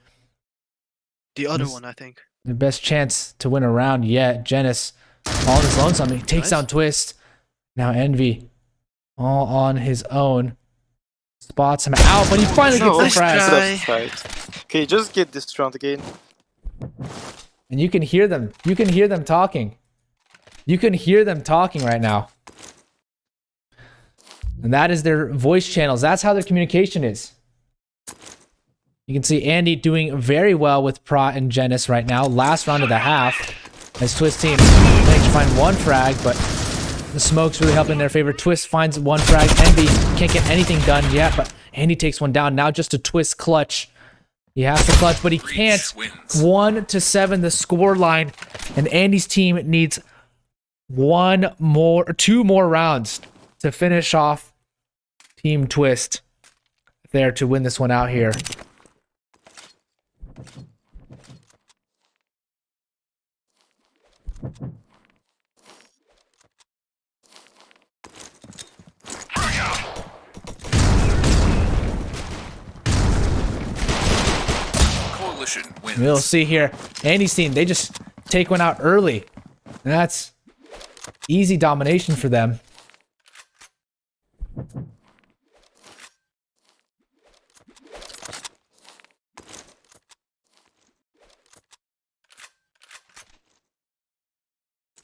The other This- one, I think. The best chance to win a round yet. Janice all on his lonesome. He takes Nice. down Twist. Now Envy all on his own. Spots him out, but he finally gets the Nice frag. try. Right. Okay, just get this round again. And you can hear them. You can hear them talking. You can hear them talking right now. And that is their voice channels. That's how their communication is. You can see Andy doing very well with Prot and Janice right now. Last round of the half. As Twist team managed to find one frag, but the smoke's really helping in their favor. Twist finds one frag. Envy can't get anything done yet, but Andy takes one down. Now just a Twist clutch. He has to clutch, but he can't. Wins. 1-7 the score line, and Andy's team needs two more rounds to finish off Team Twist there to win this one out here. Coalition wins. We'll see here. Andy's team, they just take one out early. And that's easy domination for them.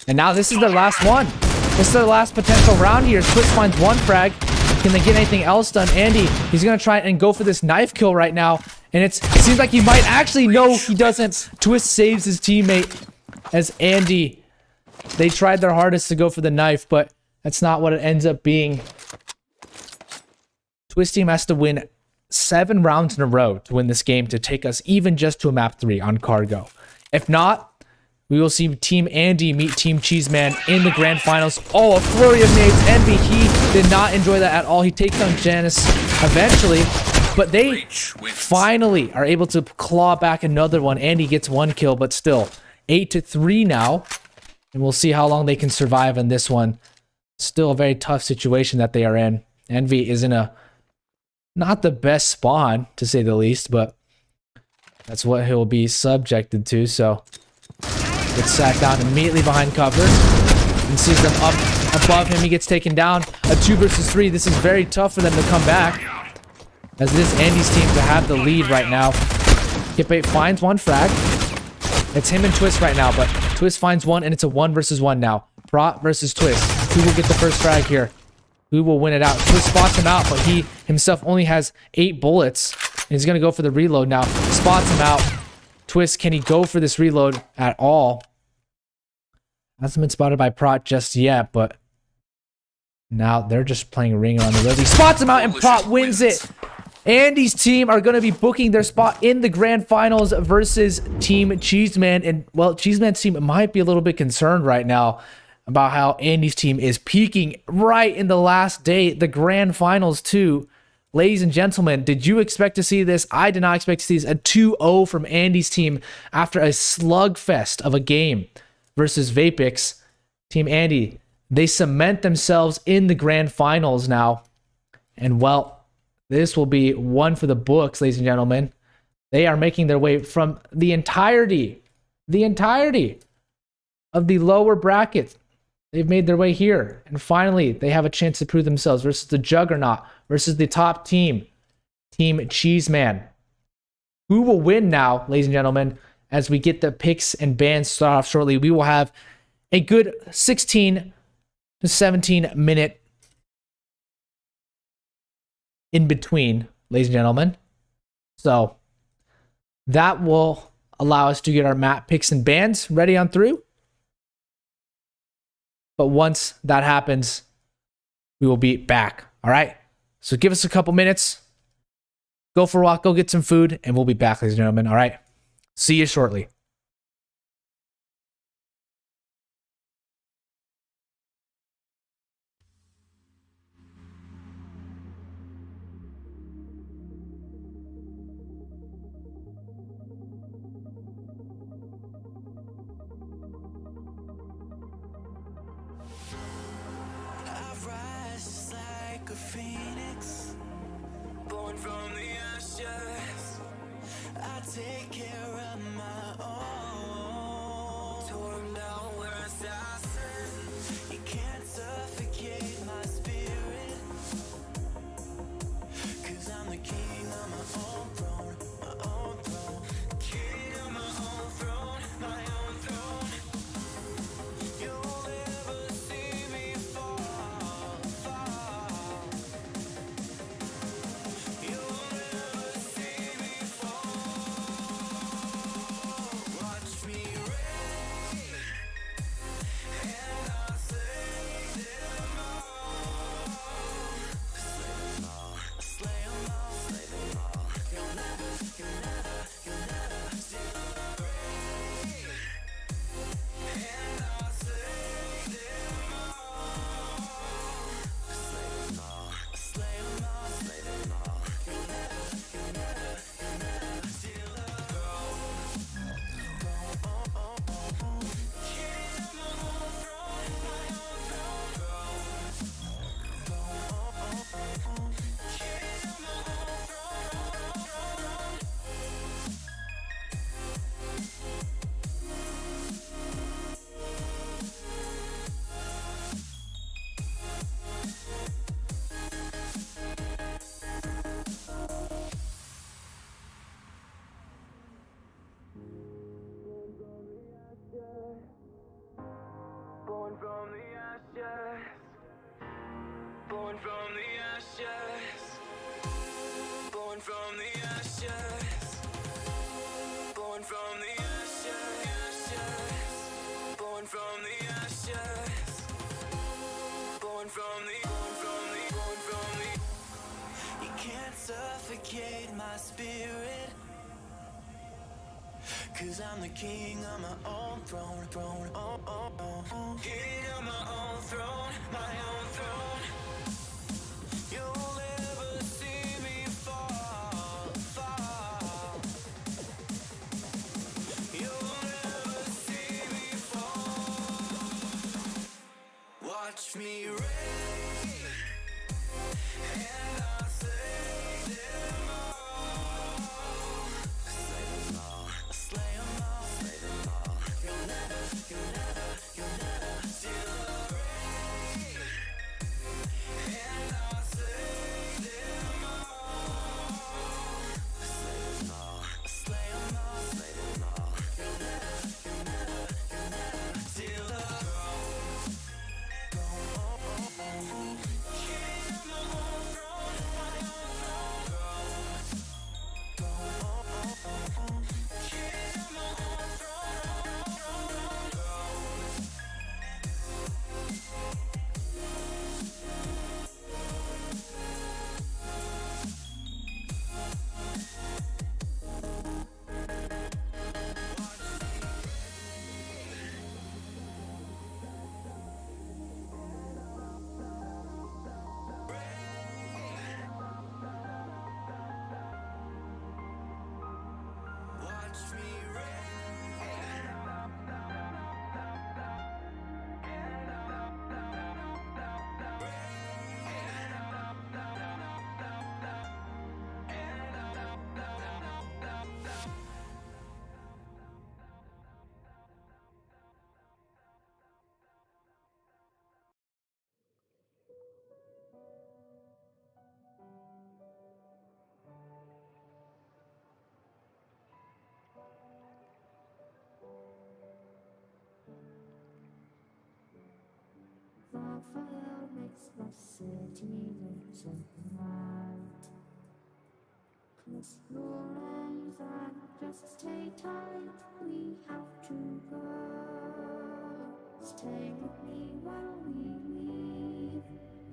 And now this is their last one. This is their last potential round here. Twist finds one frag. Can they get anything else done? Andy, he's going to try and go for this knife kill right now. And it seems like he might actually. No, he doesn't. Twist saves his teammate as Andy. They tried their hardest to go for the knife, but that's not what it ends up being. Twist team has to win 7 rounds in a row to win this game to take us even just to a map 3 on Cargo. If not, we will see Team Andy meet Team Cheeseman in the grand finals. Oh, a flurry of nades. Envy, he did not enjoy that at all. He takes down Janice eventually, but they Reach wins. finally are able to claw back another one. Andy gets 1 kill, but still 8-3 now. And we'll see how long they can survive in this one. Still a very tough situation that they are in. Envy is in a not the best spawn, to say the least, but that's what he'll be subjected to. So gets sat down immediately behind cover and sees them up above him. He gets taken down. A 2 versus 3. This is very tough for them to come back, as this Andy's team to have the lead right now. Kippe finds one frag. It's him and Twist right now, but Twist finds one, and it's a 1 versus 1 now. Prot versus Twist. Who will get the first frag here? Who will win it out? Twist spots him out, but he himself only has 8 bullets. And he's going to go for the reload now. Spots him out. Twist, can he go for this reload at all? Hasn't been spotted by Prot just yet, but now they're just playing ring around the road. He spots him out, and Prot wins it. Andy's team are going to be booking their spot in the grand finals versus Team Cheeseman. And, well, Cheeseman's team might be a little bit concerned right now, about how Andy's team is peaking right in the last day, the grand finals too. Ladies and gentlemen, did you expect to see this? I did not expect to see this. A 2-0 from Andy's team after a slugfest of a game versus Vapix. Team Andy, they cement themselves in the grand finals now. And well, this will be one for the books, ladies and gentlemen. They are making their way from the entirety of the lower bracket. They've made their way here. And finally, they have a chance to prove themselves versus the Juggernaut, versus the top team, Team Cheeseman. Who will win now, ladies and gentlemen, as we get the picks and bans start off shortly? We will have a good 16 to 17 minute in between, ladies and gentlemen. So that will allow us to get our map picks and bans ready on through. But once that happens, we will be back. All right. So give us a couple minutes. Go for a walk, go get some food, and we'll be back, ladies and gentlemen. All right. See you shortly. I rise just like a phoenix, born from the ashes. I take care of my own. Torn down where assassin, you can't suffocate my spirit. 'Cause I'm the king of my own throne, my own throne. King of my own throne, my own throne. You'll never see me fall, fall. You'll never see me fall. Watch me reign, and I'll slay them all. Slay them all, slay them all, slay them all. You'll never steal the reign, and I'll slay them all. Slay them all, slay them all, slay them all. You'll never steal the throne. King of my own throne, my own throne. King of my own throne. Born from the ashes, born from the ashes, born from the ashes, born from the ashes, born from the ashes, born from the. You can't suffocate my spirit. 'Cause I'm the king of my own throne, throne, oh, oh, oh. King of my own throne, my own throne. You'll never see me fall, fall. You'll never see me fall. Watch me reign, and I'll slay them all. Slay them all, slay them all, slay them all. You'll never steal the reign, your fire makes the city look so bright. Close your eyes and just stay tight. We have to go. Stay with me while we leave.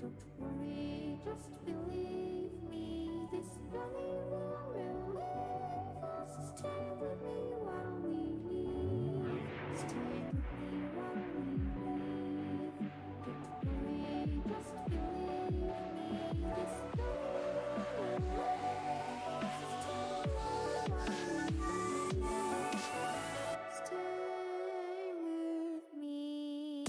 Don't worry, just believe me. This journey will relieve us. Stay with me while we leave. Stay with me while we leave. Don't worry, just believe me. This journey will relieve us. Stay with me.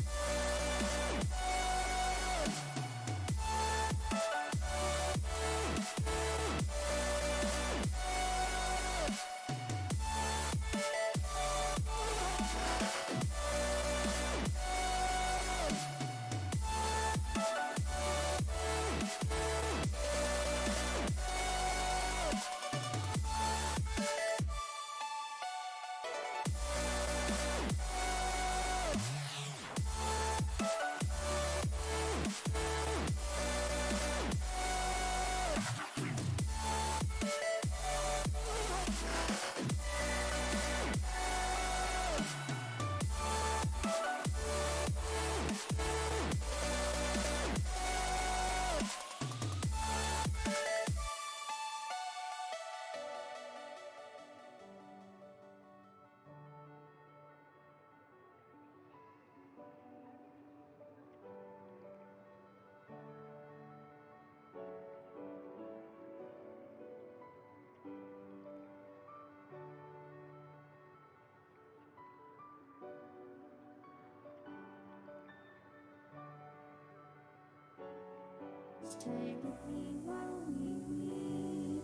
Stay with me while we leave.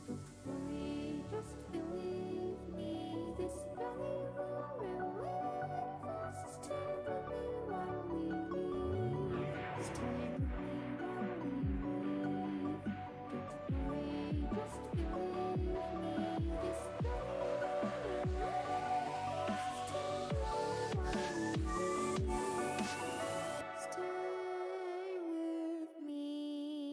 Don't worry, just believe me. This journey will relieve us. Stay with me while we leave. Stay with me while we leave. Don't worry, just believe me. This journey will relieve us. Stay with me while we leave. Stay with me.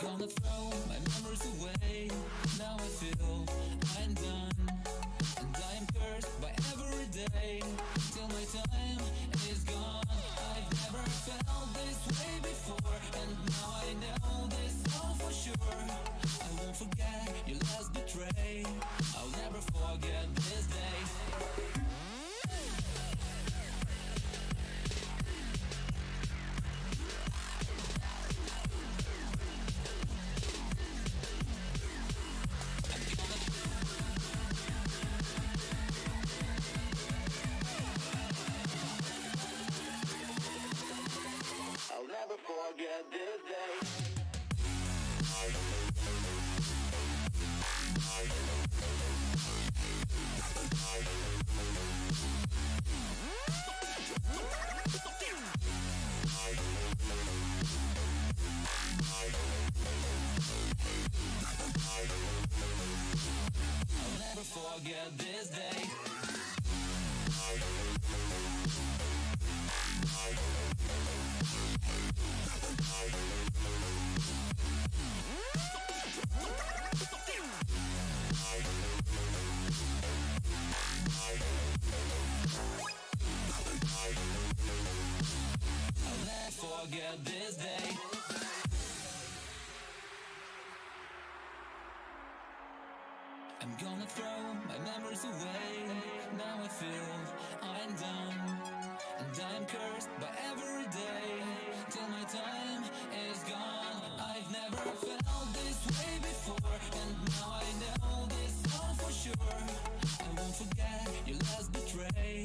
gonna throw my memories away. Now I feel I'm done, and I am cursed by every day till my time is gone. I've never felt this way before, and now I know this all for sure. I won't forget your last betray. I'll never forget this day. I'll never forget this day. I'll never forget this day. I'll never forget this day. I'm gonna throw my memories away. Now I feel I'm done, and I'm cursed by every day till my time is gone. I've never felt this way before, and now I know this all for sure. I won't forget your last betray.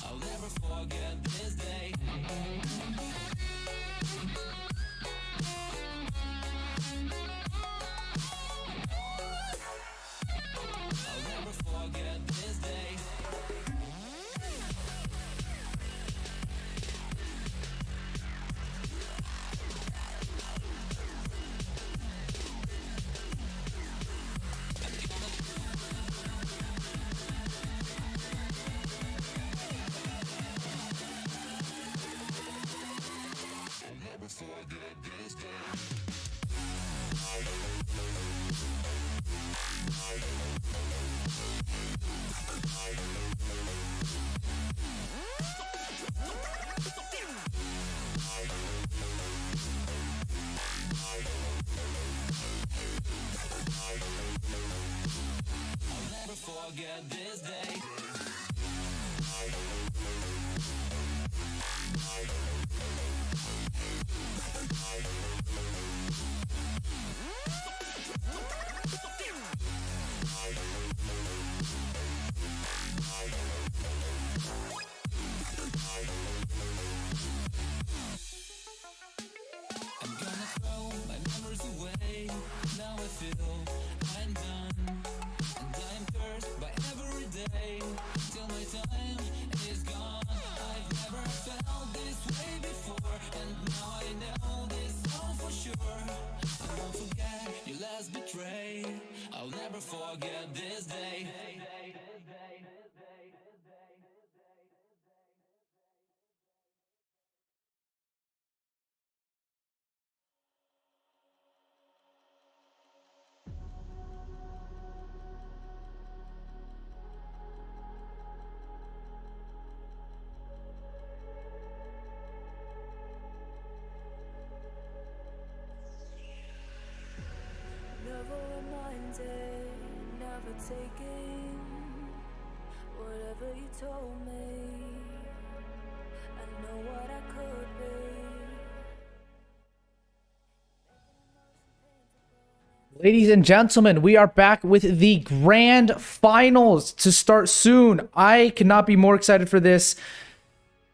I'll never forget this day. I'll never forget this day. I'll never forget this day. I'll never forget this day. I'm gonna throw my memories away. Now I feel I'm done, and I'm cursed by every day till my time is gone. I've never felt this way before, and now I know this all for sure. I won't forget your last betray. I'll never forget this day. Never reminded, never taking whatever you told me. I know what I could be. Ladies and gentlemen, we are back with the grand finals to start soon. I cannot be more excited for this.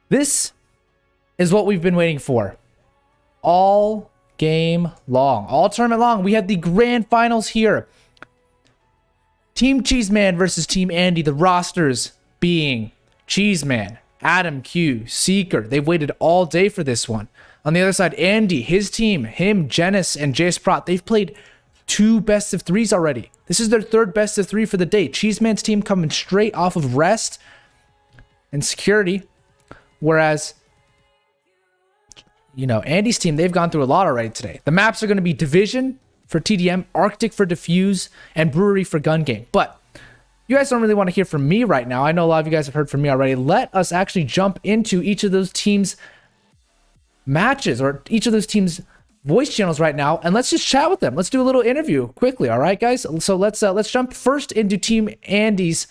This is what we've been waiting for all game long, all tournament long. We have the grand finals here. Team Cheeseman versus Team Andy. The rosters being Cheeseman, Adam Q, Seeker. They've waited all day for this one. On the other side, Andy, his team, him, Janice, and Jace Prot. They've played 2 best of 3s already. This is their 3rd best of 3 for the day. Cheeseman's team coming straight off of rest and security, whereas, you know, Andy's team, they've gone through a lot already today. The maps are going to be Division, for TDM, Arctic for defuse, and Brewery for gun game. But you guys don't really want to hear from me right now. I know a lot of you guys have heard from me already. Let us actually jump into each of those teams' matches or each of those teams' voice channels right now, and let's just chat with them. Let's do a little interview quickly. All right, guys. So let's jump first into Team Andy's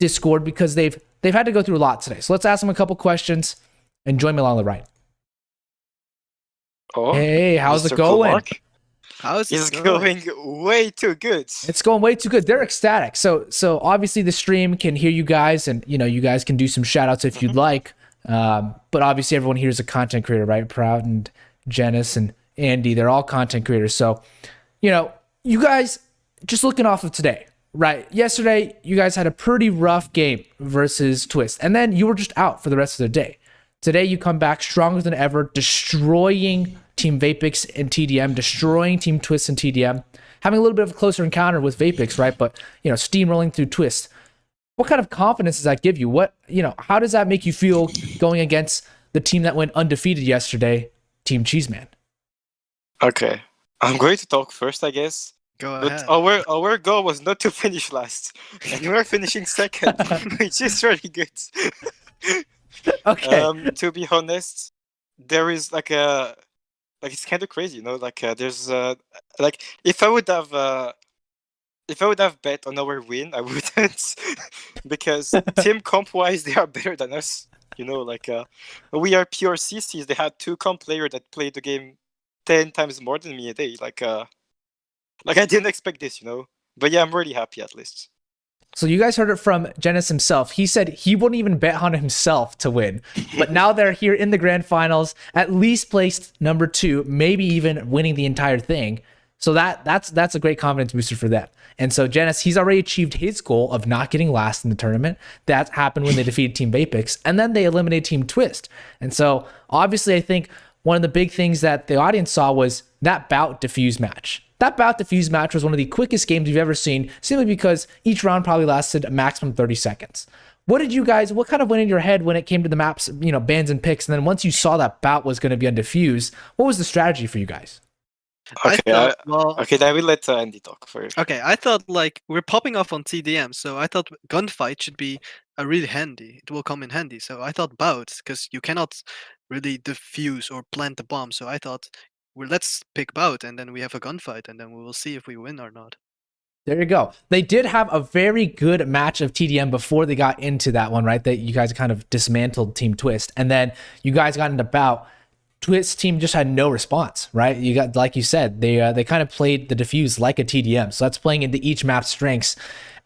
Discord because they've had to go through a lot today. So let's ask them a couple questions and join me along the ride. Oh, Hey, how's Mr. it going? Oh, Coolmark? How's It's it going? going way too good. It's going way too good. They're ecstatic. So obviously the stream can hear you guys, and you guys can do some shout outs if you'd like. But obviously everyone here is a content creator, right? Proud and Janice and Andy, they're all content creators. So, you guys just looking off of today, right? Yesterday, you guys had a pretty rough game versus Twist, and then you were just out for the rest of the day. Today, you come back stronger than ever, destroying Team Vapix and TDM, destroying Team Twist and TDM, having a little bit of a closer encounter with Vapix, right? But, steamrolling through Twist. What kind of confidence does that give you? How does that make you feel going against the team that went undefeated yesterday, Team Cheeseman? Okay, I'm going to talk first, I guess. Go But ahead. our goal was not to finish last, and we're finishing second, which is really good. Okay. To be honest, there is it's kind of crazy, there's if I would have bet on our win, I wouldn't, because team comp wise they are better than us. We are pure CCs. They had 2 comp players that played the game 10 times more than me a day. I didn't expect this, But yeah, I'm really happy at least. So you guys heard it from Janice himself. He said he wouldn't even bet on himself to win. But now they're here in the grand finals, at least placed number 2, maybe even winning the entire thing. So that's a great confidence booster for them. And so Janice, he's already achieved his goal of not getting last in the tournament. That happened when they defeated Team Vapix, and then they eliminated Team Twist. And so obviously I think one of the big things that the audience saw was that bout defuse match. That bout defuse match was one of the quickest games you've ever seen, simply because each round probably lasted a maximum 30 seconds. What kind of went in your head when it came to the maps, bans and picks? And then once you saw that bout was going to be on defuse, what was the strategy for you guys? Okay, I will let Andy talk first. Okay, I thought we're popping off on TDM, so I thought gunfight should be really handy. It will come in handy. So I thought bout, because you cannot really defuse or plant the bomb. So I thought, well, let's pick bout, and then we have a gunfight, and then we will see if we win or not. There you go. They did have a very good match of TDM before they got into that one, right? That you guys kind of dismantled Team Twist, and then you guys got into bout. Twist team just had no response, right? You got, like you said, they kind of played the defuse like a TDM. So that's playing into each map's strengths.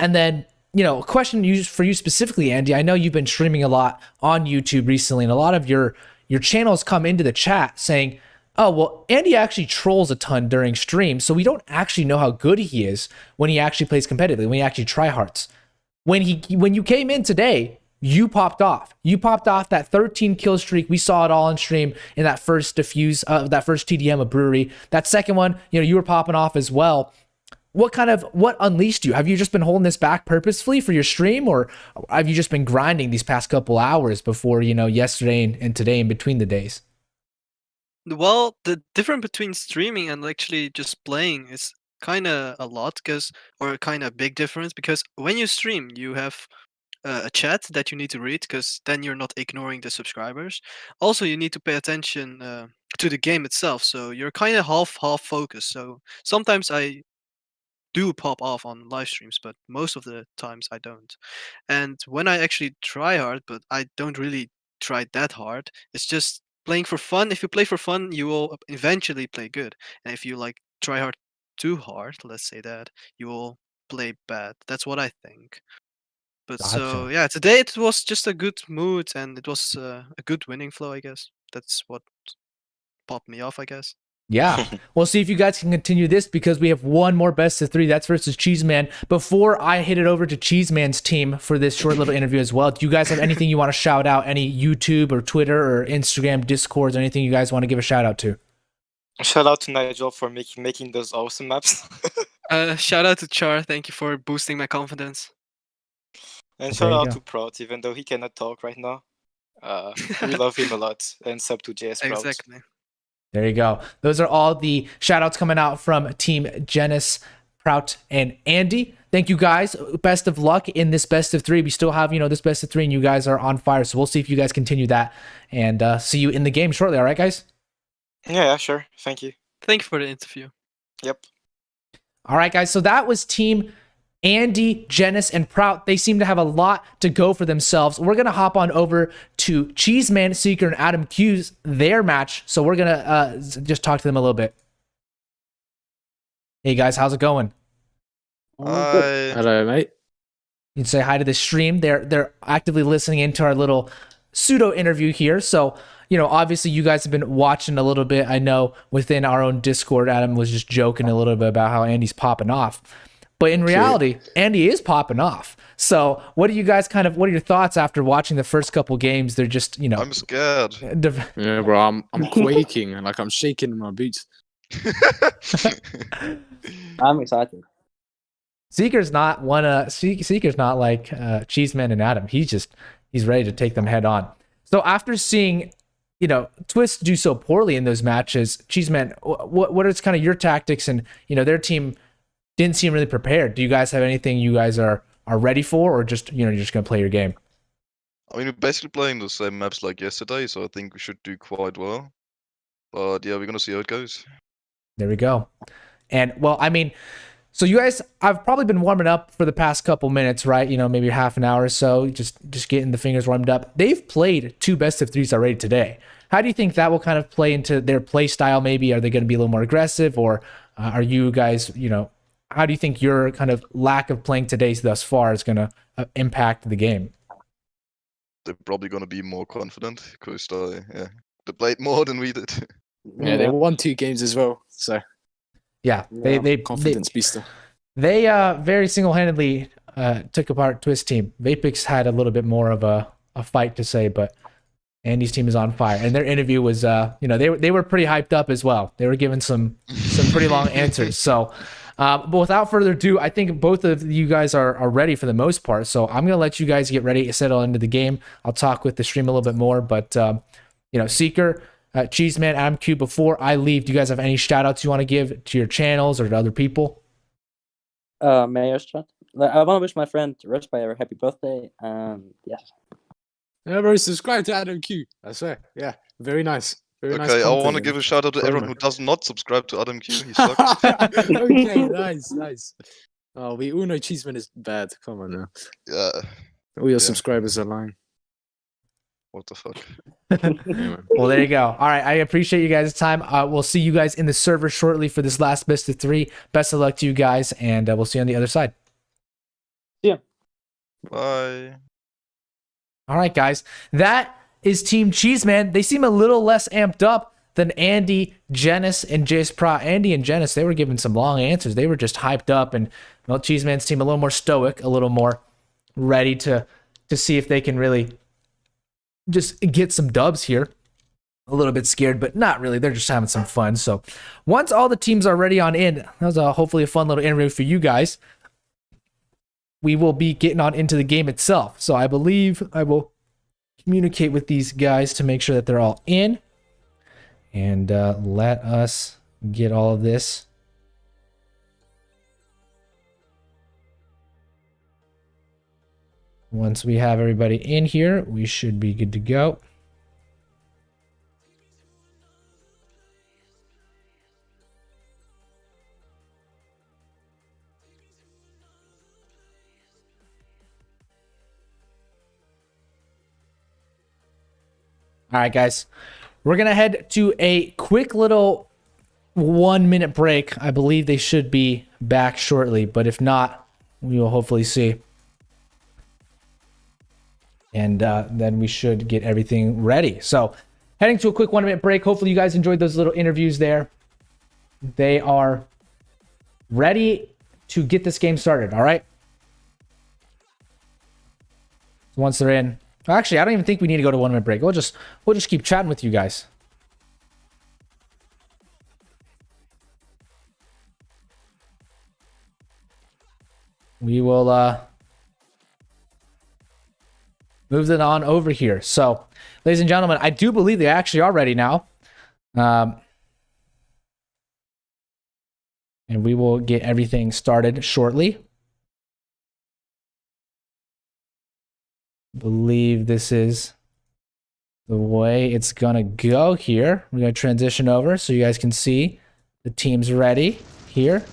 And then, a question for you specifically, Andy. I know you've been streaming a lot on YouTube recently, and a lot of your channels come into the chat saying, oh, well, Andy actually trolls a ton during stream, so we don't actually know how good he is when he actually plays competitively, when he actually tryhards. When you came in today, you popped off. You popped off that 13 kill streak. We saw it all on stream in that first defuse, that first TDM of Brewery. That second one, you were popping off as well. What unleashed you? Have you just been holding this back purposefully for your stream, or have you just been grinding these past couple hours before, yesterday and today in between the days? Well, the difference between streaming and actually just playing is kind of a lot, or kind of big difference, because when you stream, you have a chat that you need to read, because then you're not ignoring the subscribers. Also, you need to pay attention to the game itself, so you're kind of half focused. So sometimes I do pop off on live streams, but most of the times I don't. And when I actually try hard, but I don't really try that hard, it's just playing for fun. If you play for fun, you will eventually play good. And if you try hard too hard, let's say that, you will play bad. That's what I think. But so Gotcha. yeah, today it was just a good mood, and it was a good winning flow, I guess. That's what popped me off, I guess. Yeah. We'll see if you guys can continue this, because we have one more best of 3. That's versus Cheeseman. Before I hit it over to Cheeseman's team for this short little interview as well, do you guys have anything you want to shout out? Any YouTube or Twitter or Instagram, Discords, anything you guys want to give a shout out to? Shout out to Nigel for making those awesome maps. Shout out to Char. Thank you for boosting my confidence. And There shout you out go. to Prout, even though he cannot talk right now. We love him a lot. And sub to JS Prout. Exactly. There you go. Those are all the shout outs coming out from Team Janice, Prout, and Andy. Thank you guys. Best of luck in this best of 3. We still have, this best of 3, and you guys are on fire. So we'll see if you guys continue that, and see you in the game shortly. All right, guys? Yeah, sure. Thank you. Thank you for the interview. Yep. All right, guys. So that was Team Andy, Janice, and Prout. They seem to have a lot to go for themselves. We're going to hop on over to Cheeseman, Seeker, and Adam Q's, their match. So we're going to just talk to them a little bit. Hey, guys. How's it going? Hi. Hello, mate. You can say hi to the stream. They're actively listening into our little pseudo interview here. So, obviously you guys have been watching a little bit. I know within our own Discord, Adam was just joking a little bit about how Andy's popping off. But in reality, Andy is popping off. So what are your thoughts after watching the first couple games? They're just, I'm scared. Yeah, bro, I'm quaking and like I'm shaking in my boots. I'm excited. Seeker's not Seeker's not like Cheeseman and Adam. He's ready to take them head on. So after seeing, Twist do so poorly in those matches, Cheeseman, what is kind of your tactics? And their team didn't seem really prepared. Do you guys have anything you guys are ready for, or just you're just gonna play your game? I mean, we're basically playing the same maps like yesterday, so I think we should do quite well. But yeah, we're gonna see how it goes. There we go. And well, I mean, so you guys, I've probably been warming up for the past couple minutes, right? Maybe half an hour or so, just getting the fingers warmed up. They've played 2 best of 3s already today. How do you think that will kind of play into their play style? Maybe are they going to be a little more aggressive, or are you guys, how do you think your kind of lack of playing today thus far is going to impact the game? They're probably gonna be more confident because they played more than we did. Yeah, they won 2 games as well, so Yeah, they confidence beaster. They very single-handedly took apart Twist team. Vapix had a little bit more of a fight to say, but Andy's team is on fire. And their interview was, they were pretty hyped up as well. They were given some pretty long answers. So, but without further ado, I think both of you guys are ready for the most part. So I'm gonna let you guys get ready to settle into the game. I'll talk with the stream a little bit more, but Seeker, Cheeseman, Adam Q, before I leave, do you guys have any shout outs you want to give to your channels or to other people? Mayor's chat. I want to wish my friend Rushby a happy birthday. Yes. Yeah, bro, subscribe to Adam Q. I swear. Yeah, very nice. Very nice Okay, I want to content give a and shout out to everyone promo. who does not subscribe to Adam Q. He sucks. Okay, nice. Oh, we all know Cheeseman is bad. Come on now. Yeah. All your subscribers are lying. What the fuck? Yeah, man. Well, there you go. All right, I appreciate you guys' time. We'll see you guys in the server shortly for this last best of 3. Best of luck to you guys, and we'll see you on the other side. Bye. All right, guys. That is Team Cheeseman. They seem a little less amped up than Andy, Janice, and Jace Pra. Andy and Janice, they were giving some long answers. They were just hyped up, and Cheeseman's team a little more stoic, a little more ready to see if they can really just get some dubs here. A little bit scared, but not really. They're just having some fun. So once all the teams are ready on in, that was hopefully a fun little interview for you guys. We will be getting on into the game itself. So I believe I will communicate with these guys to make sure that they're all in. And let us get all of this. Once we have everybody in here, we should be good to go. All right, guys, we're going to head to a quick little 1-minute break. I believe they should be back shortly, but if not, we will hopefully see. And then we should get everything ready. So heading to a quick 1-minute break. Hopefully you guys enjoyed those little interviews there. They are ready to get this game started. All right. Once they're in, actually, I don't even think we need to go to 1-minute break. We'll just keep chatting with you guys. We will move it on over here. So, ladies and gentlemen, I do believe they actually are ready now. And we will get everything started shortly. Believe this is the way it's gonna go here. We're gonna transition over so you guys can see the teams ready here.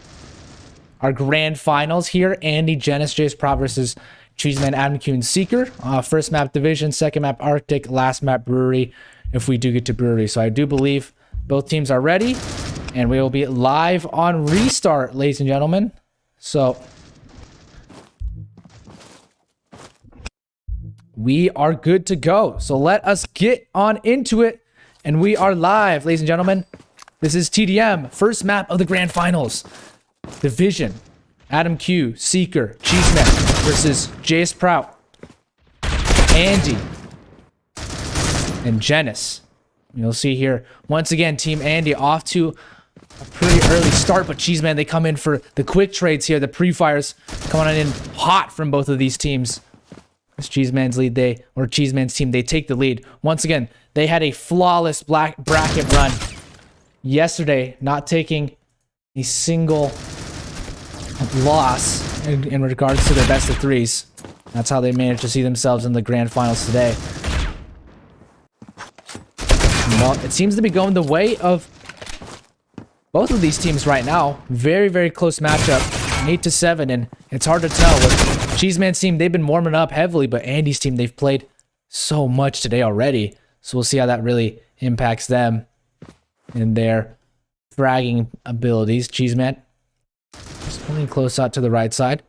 Our grand finals here: Andy, Genis, Jace Prop versus Cheeseman, Adam Q, and Seeker. First map Division, second map Arctic, last map Brewery, if we do get to Brewery. So I do believe both teams are ready, and we will be live on restart, ladies and gentlemen. So we are good to go. So let us get on into it, and we are live, ladies and gentlemen. This is TDM, first map of the grand finals. Division, Adam Q, Seeker, Cheeseman versus Jace Prout, Andy, and Genis. You'll see here, once again, Team Andy off to a pretty early start, but Cheeseman, they come in for the quick trades here. The pre-fires coming in hot from both of these teams. It's Cheeseman's lead, Cheeseman's team, they take the lead. Once again, they had a flawless bracket run yesterday, not taking a single loss in regards to their best of threes. That's how they managed to see themselves in the grand finals today. Well, it seems to be going the way of both of these teams right now. Very, very close matchup, 8-7, and it's hard to tell. With Cheeseman's team, they've been warming up heavily, but Andy's team, they've played so much today already. So we'll see how that really impacts them in their fragging abilities. Cheeseman just pulling close out to the right side.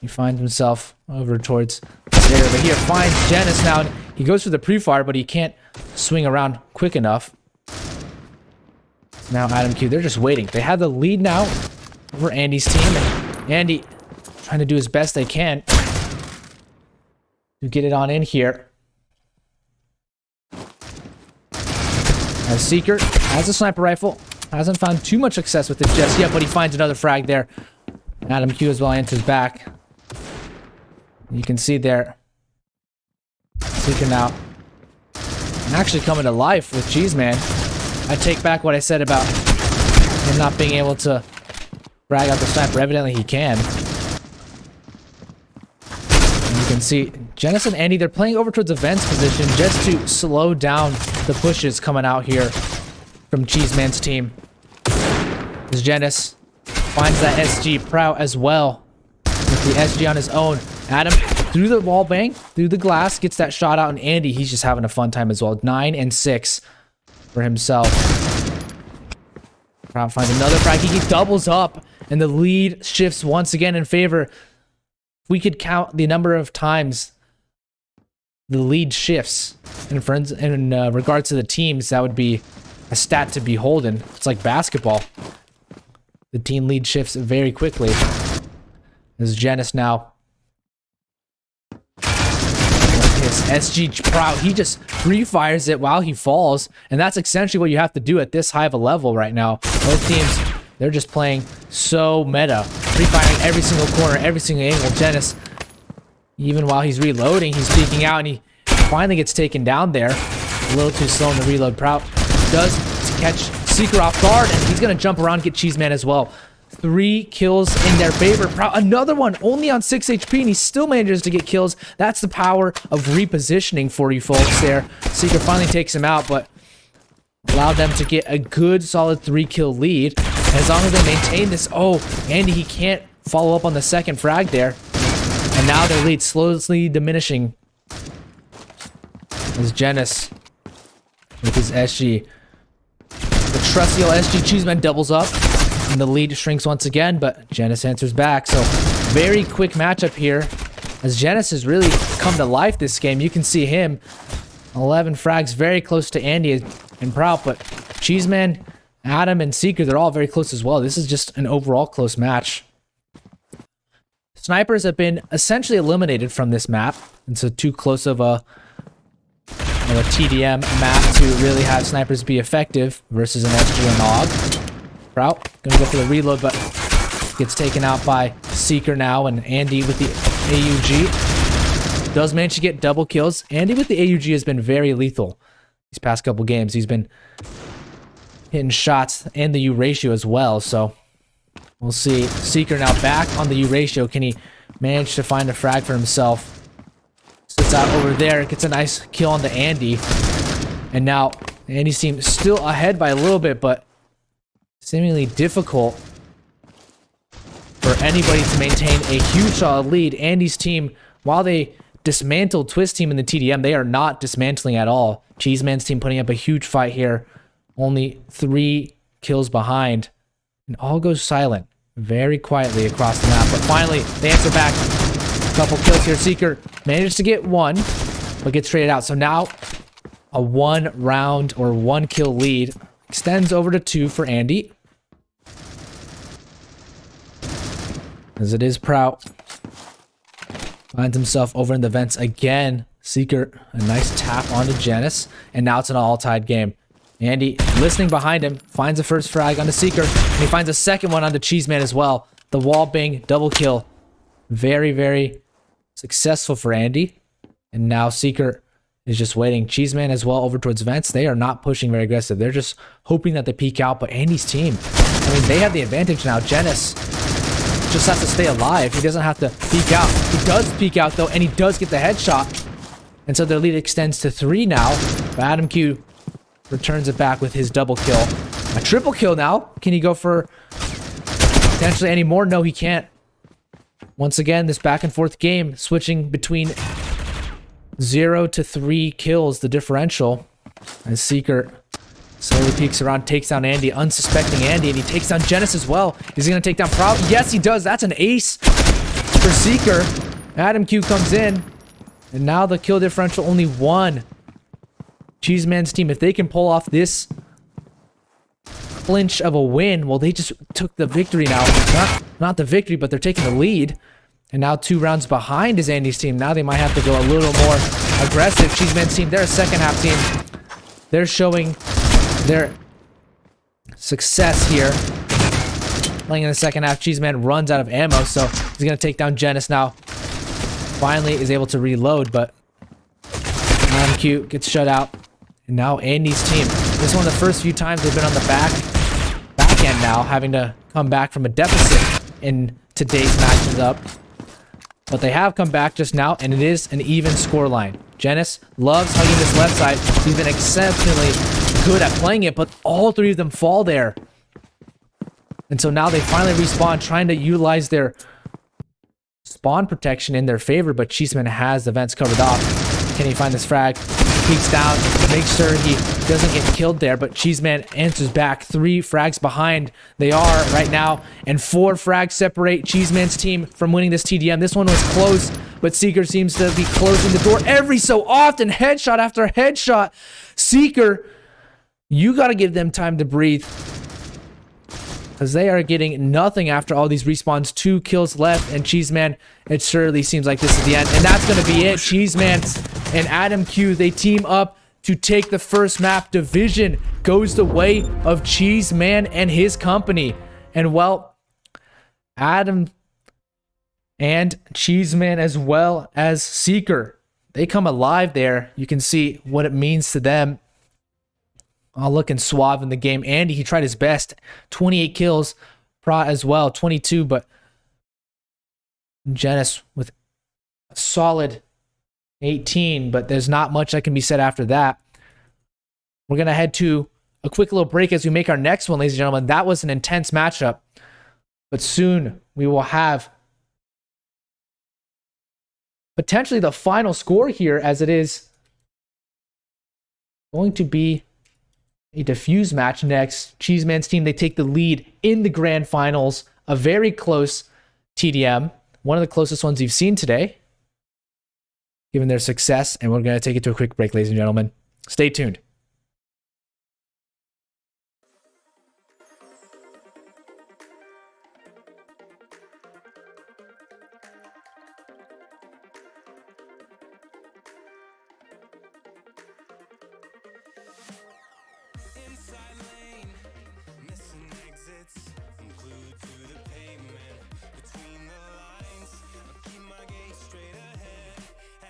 He finds himself over towards there, but here finds Genis now. And he goes for the pre-fire, but he can't swing around quick enough. Now Adam Q, they're just waiting. They have the lead now over Andy's team, and Andy trying to do his best they can to get it on in here. As Seeker has a sniper rifle, hasn't found too much success with it just yet, but he finds another frag there. Adam Q as well enters back. You can see there, Seeker now actually coming to life with Cheeseman. I take back what I said about him not being able to frag out the sniper. Evidently he can. And you can see Genis and Andy, they're playing over towards the vents position just to slow down the pushes coming out here from Cheeseman's team. As Genis finds that SG. Prout as well with the SG on his own. Adam through the wall bang, through the glass, gets that shot out, and Andy, he's just having a fun time as well. 9 and 6 for himself. Prout finds another frag. He doubles up, and the lead shifts once again in favor. If we could count the number of times the lead shifts in regards to the teams, that would be a stat to be beholden. It's like basketball. The team lead shifts very quickly. As Genis now. His SG Prout, he just pre-fires it while he falls, and that's essentially what you have to do at this high of a level right now. Both teams, they're just playing so meta. Pre-firing every single corner, every single angle. Genis, even while he's reloading, he's peeking out, and he finally gets taken down there. A little too slow in the reload. Prout does catch Seeker off guard, and he's going to jump around and get Cheeseman as well. 3 kills in their favor. Prout, another one only on 6 HP, and he still manages to get kills. That's the power of repositioning for you folks there. Seeker finally takes him out, but allowed them to get a good solid 3-kill lead. And as long as they maintain this, Andy, he can't follow up on the second frag there. And now their lead slowly diminishing. As Genis with his SG. The trusty old SG Cheeseman doubles up. And the lead shrinks once again, but Genis answers back. So very quick matchup here. As Genis has really come to life this game. You can see him. 11 frags, very close to Andy and Prout, but Cheeseman, Adam, and Seeker, they're all very close as well. This is just an overall close match. Snipers have been essentially eliminated from this map. And so too close of a TDM map to really have snipers be effective versus an SG and AUG. Prout gonna go for the reload, but gets taken out by Seeker now, and Andy with the AUG does manage to get double kills. Andy with the AUG has been very lethal these past couple games. He's been hitting shots and the U ratio as well, so We'll see. Seeker now back on the U ratio. Can he manage to find a frag for himself? Sits out over there. Gets a nice kill on the Andy. And now Andy's team still ahead by a little bit, but seemingly difficult for anybody to maintain a huge solid lead. Andy's team, while they dismantled Twist team in the TDM, they are not dismantling at all. Cheeseman's team putting up a huge fight here. Only 3 kills behind. And all goes silent very quietly across the map. But finally, they answer back. A couple kills here. Seeker manages to get 1, but gets traded out. So now a 1 round or 1 kill lead extends over to 2 for Andy. As it is Prout. Finds himself over in the vents again. Seeker, a nice tap onto Janice. And now it's an all-tied game. Andy, listening behind him, finds the first frag onto Seeker. And he finds a second one onto Cheeseman as well. The wall bang, double kill. Very, very successful for Andy. And now Seeker is just waiting. Cheeseman as well over towards vents. They are not pushing very aggressive. They're just hoping that they peek out. But Andy's team, I mean, they have the advantage now. Janice just has to stay alive. He doesn't have to peek out. He does peek out though, and he does get the headshot. And so their lead extends to 3 now. But Adam Q returns it back with his double kill. A triple kill now. Can he go for potentially any more? No, he can't. Once again, this back and forth game, switching between 0 to 3 kills, the differential. As Seeker slowly peeks around, takes down Andy, unsuspecting Andy, and he takes down Genesis as well. Is he going to take down Proud? Yes, he does. That's an ace for Seeker. Adam Q comes in, and now the kill differential only 1. Cheeseman's team, if they can pull off this clinch of a win, well, they just took the victory now. Not the victory, but they're taking the lead. And now 2 rounds behind is Andy's team. Now they might have to go a little more aggressive. Cheeseman's team, they're a second half team. They're showing their success here. Playing in the second half, Cheeseman runs out of ammo, so he's going to take down Genis now. Finally is able to reload, but Adam Q gets shut out. And now Andy's team. This is one of the first few times they've been on the back end now, having to come back from a deficit in today's matches up. But they have come back just now, and it is an even scoreline. Genis loves hugging this left side. He's been exceptionally good at playing it, but all 3 of them fall there. And so now they finally respawn, trying to utilize their spawn protection in their favor, but Cheeseman has the vents covered off. Can he find this frag? Peeks down, makes sure he doesn't get killed there, but Cheeseman answers back. 3 frags behind they are right now, and 4 frags separate Cheeseman's team from winning this TDM. This one was close, but Seeker seems to be closing the door every so often. Headshot after headshot. Seeker, you got to give them time to breathe, because they are getting nothing after all these respawns. 2 kills left, and Cheeseman, it surely seems like this is the end. And that's going to be it. Cheeseman and Adam Q, they team up to take the first map. Division goes the way of Cheeseman and his company. And well, Adam and Cheeseman as well as Seeker, they come alive there. You can see what it means to them. All looking suave in the game. Andy, he tried his best. 28 kills. Pra as well, 22. But Genis with a solid 18. But there's not much that can be said after that. We're going to head to a quick little break as we make our next one, ladies and gentlemen. That was an intense matchup. But soon we will have potentially the final score here, as it is going to be a defuse match next. Cheeseman's team, they take the lead in the grand finals. A very close TDM. One of the closest ones you've seen today, given their success. And we're going to take it to a quick break, ladies and gentlemen. Stay tuned. Inside lane, missing exits. I'm glued to the pavement. Between the lines, I'll keep my gaze straight ahead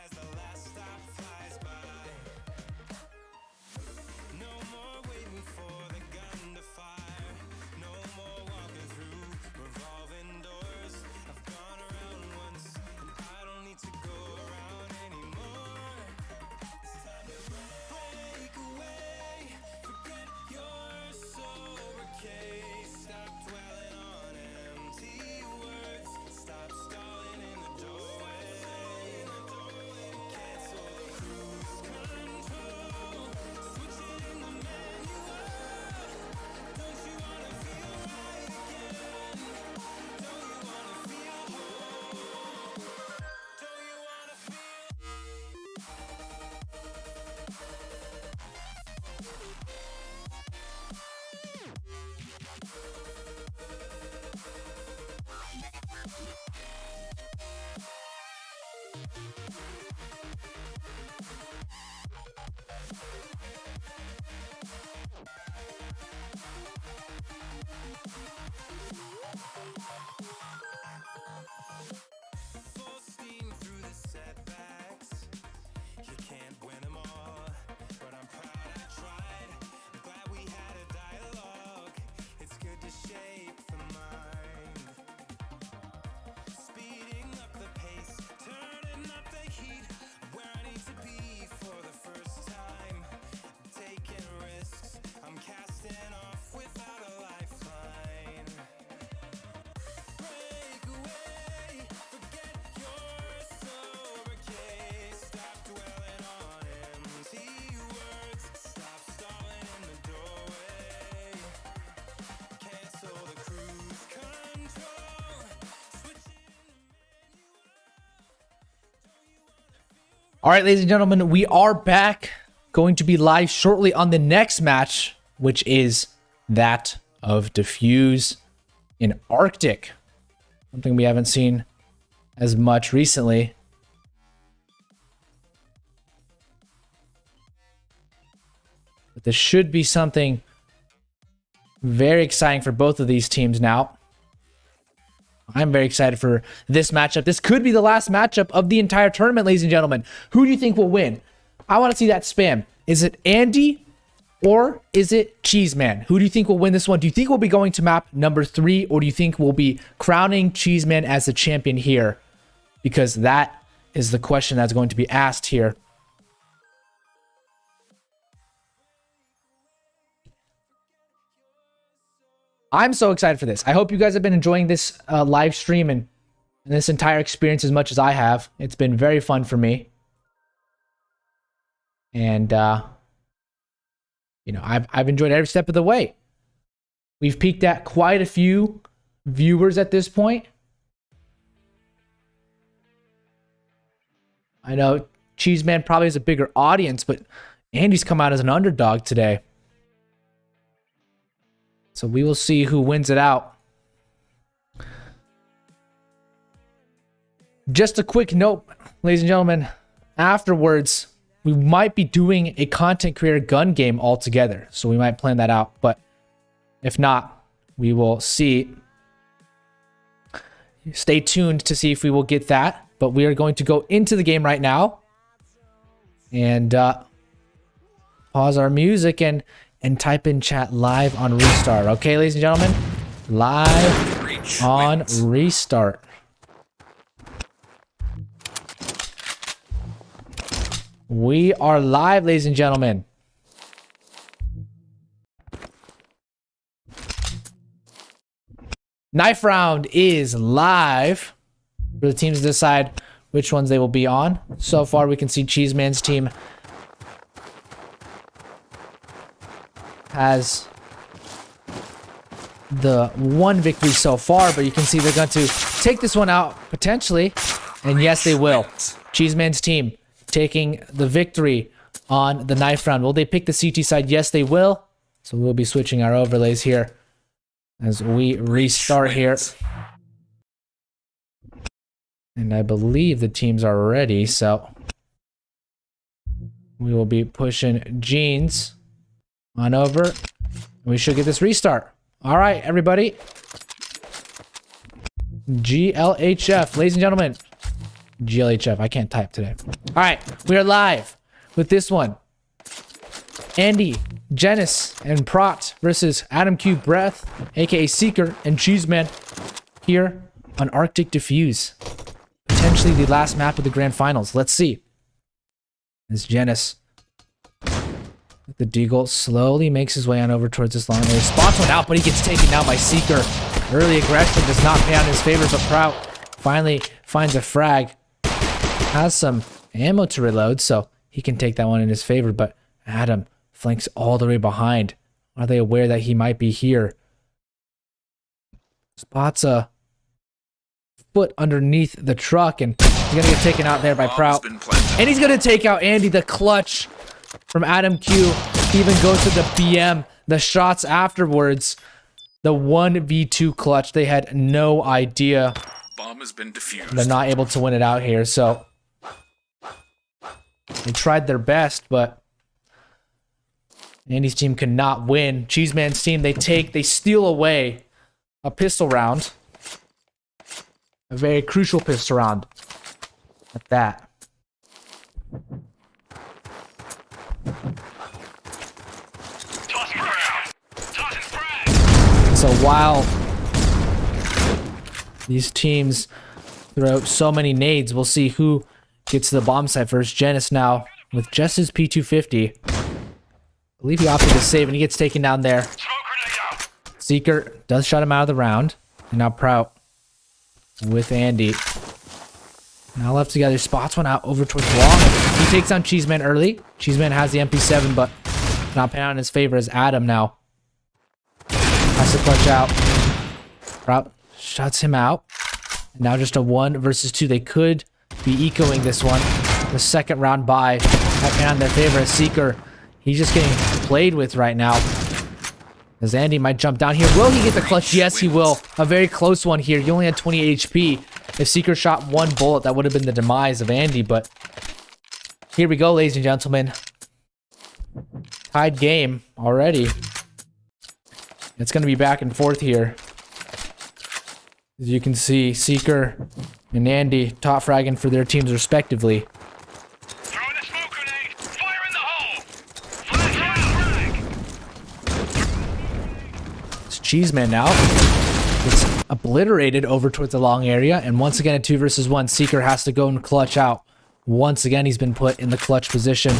as the last stop flies by. No more waiting for the gun to fire. No more walking through revolving All right, ladies and gentlemen, we are back. Going to be live shortly on the next match, which is that of defuse in Arctic. Something we haven't seen as much recently. But this should be something very exciting for both of these teams now. I'm very excited for this matchup. This could be the last matchup of the entire tournament, ladies and gentlemen. Who do you think will win? I want to see that spam. Is it Andy or is it Cheeseman? Who do you think will win this one? Do you think we'll be going to map number 3, or do you think we'll be crowning Cheeseman as the champion here? Because that is the question that's going to be asked here. I'm so excited for this. I hope you guys have been enjoying this live stream and this entire experience as much as I have. It's been very fun for me. And, you know, I've enjoyed every step of the way. We've peaked at quite a few viewers at this point. I know Cheeseman probably has a bigger audience, but Andy's come out as an underdog today. So we will see who wins it out. Just a quick note, ladies and gentlemen. Afterwards, we might be doing a content creator gun game altogether. So we might plan that out. But if not, we will see. Stay tuned to see if we will get that. But we are going to go into the game right now. And pause our music and type in chat live on restart. Okay, ladies and gentlemen? Live on restart. We are live, ladies and gentlemen. Knife round is live for the teams to decide which ones they will be on. So far, we can see Cheeseman's team has the one victory so far, but you can see they're going to take this one out potentially, and yes, they will. Cheeseman's team taking the victory on the knife round. Will they pick the CT side? Yes, they will. So we'll be switching our overlays here as we restart here. And I believe the teams are ready, so we will be pushing Jeans on over. We should get this restart. All right, everybody. GLHF, ladies and gentlemen. GLHF, I can't type today. All right, we are live with this one. Andy, Genis, and Prot versus Adam Q Breath, aka Seeker, and Cheeseman here on Arctic Defuse. Potentially the last map of the grand finals. Let's see. As Genis, the Deagle, slowly makes his way on over towards this long area. Spots one out, but he gets taken down by Seeker. Early aggression does not pay out in his favor, but Prout finally finds a frag. Has some ammo to reload, so he can take that one in his favor, but Adam flanks all the way behind. Are they aware that he might be here? Spots a foot underneath the truck, and he's gonna get taken out there by Prout. And he's gonna take out Andy. The clutch from Adam Q even goes to the BM. The shots afterwards, the 1v2 clutch, they had no idea. Bomb has been defused. They're not able to win it out here, so they tried their best, but Andy's team could not win. Cheeseman's team, they steal away a pistol round. A very crucial pistol round at that. So while these teams throw so many nades, we'll see who gets to the bomb site first. Genis now with just his P250. I believe he opted to save, and he gets taken down there. Seeker does shut him out of the round. And now Prout with Andy. Now left together, spots one out over towards Long. He takes on Cheeseman early. Cheeseman has the MP7, but not paying out in his favor as Adam now has to clutch out. Prout shuts him out. And now just a 1 versus 2. They could be ecoing this one. the second round bye and their favorite Seeker. He's just getting played with right now. As Andy might jump down here. Will he get the clutch? Yes, he will. A very close one here. He only had 28 HP. If Seeker shot one bullet, that would have been the demise of Andy, but here we go, ladies and gentlemen. Tied game already. It's going to be back and forth here. As you can see, Seeker and Andy top fragging for their teams respectively. Throwing a smoke grenade! Fire in the hole! Flash! It's Cheeseman now. It's obliterated over towards the long area, and once again, a 2 versus 1. Seeker has to go and clutch out. Once again, he's been put in the clutch position.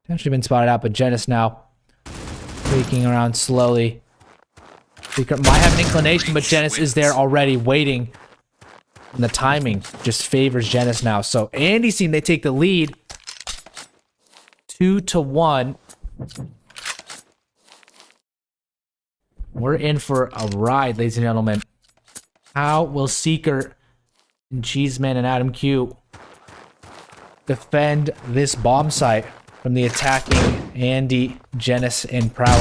Potentially been spotted out, but Genis now peeking around slowly. Seeker might have an inclination, but Genis is there already waiting. And the timing just favors Genis now. So Andy's team, they take the lead. 2-1. We're in for a ride, ladies and gentlemen. How will Seeker and Cheeseman and Adam Q defend this bomb site from the attacking Andy, Genis, and Prout?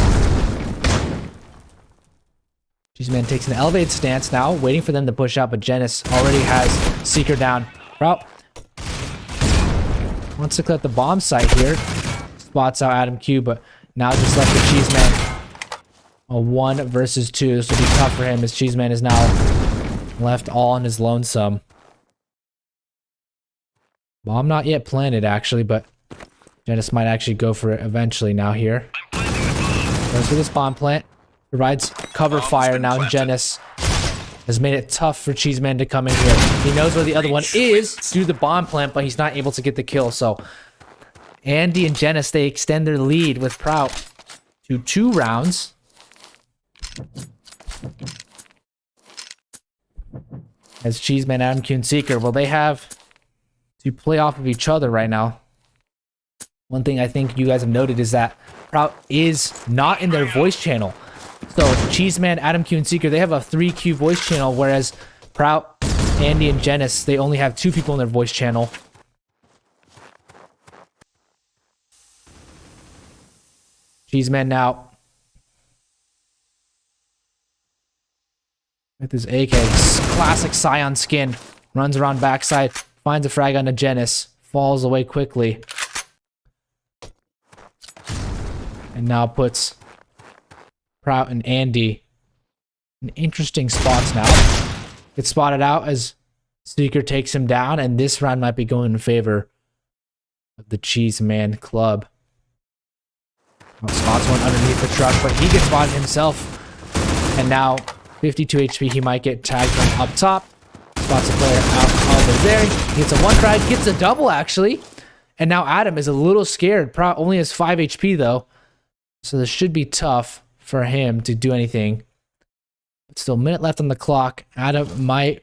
Cheeseman takes an elevated stance now, waiting for them to push out, but Genis already has Seeker down. Prout wants to clear the bomb site here. Spots out Adam Q, but now just left with Cheeseman. A 1 versus 2. This will be tough for him as Cheeseman is now left all on his lonesome. Bomb not yet planted, actually, but Genis might actually go for it eventually now here. Goes for this bomb plant. Provides cover fire now. Genis has made it tough for Cheeseman to come in here. He knows where the other one is due to the bomb plant, but he's not able to get the kill. So Andy and Genis, they extend their lead with Prout to 2 rounds. As Cheeseman, Adam Q, and Seeker, well, they have to play off of each other right now. One thing I think you guys have noted is that Prout is not in their voice channel. So Cheeseman, Adam Q, and Seeker, they have a 3Q voice channel, whereas Prout, Andy, and Genis, they only have 2 people in their voice channel. Cheeseman now with his AK, classic Scion skin, runs around backside, finds a frag onto Genis, falls away quickly, and now puts Prout and Andy in interesting spots now. Gets spotted out as Seeker takes him down, and this round might be going in favor of the Cheeseman club. Spots one underneath the truck, but he gets spotted himself, and now 52 HP, he might get tagged from up top. Spots a player out over there. He gets a 1 frag, gets a double actually. And now Adam is a little scared. Prout only has 5 HP though. So this should be tough for him to do anything. But still, a minute left on the clock. Adam might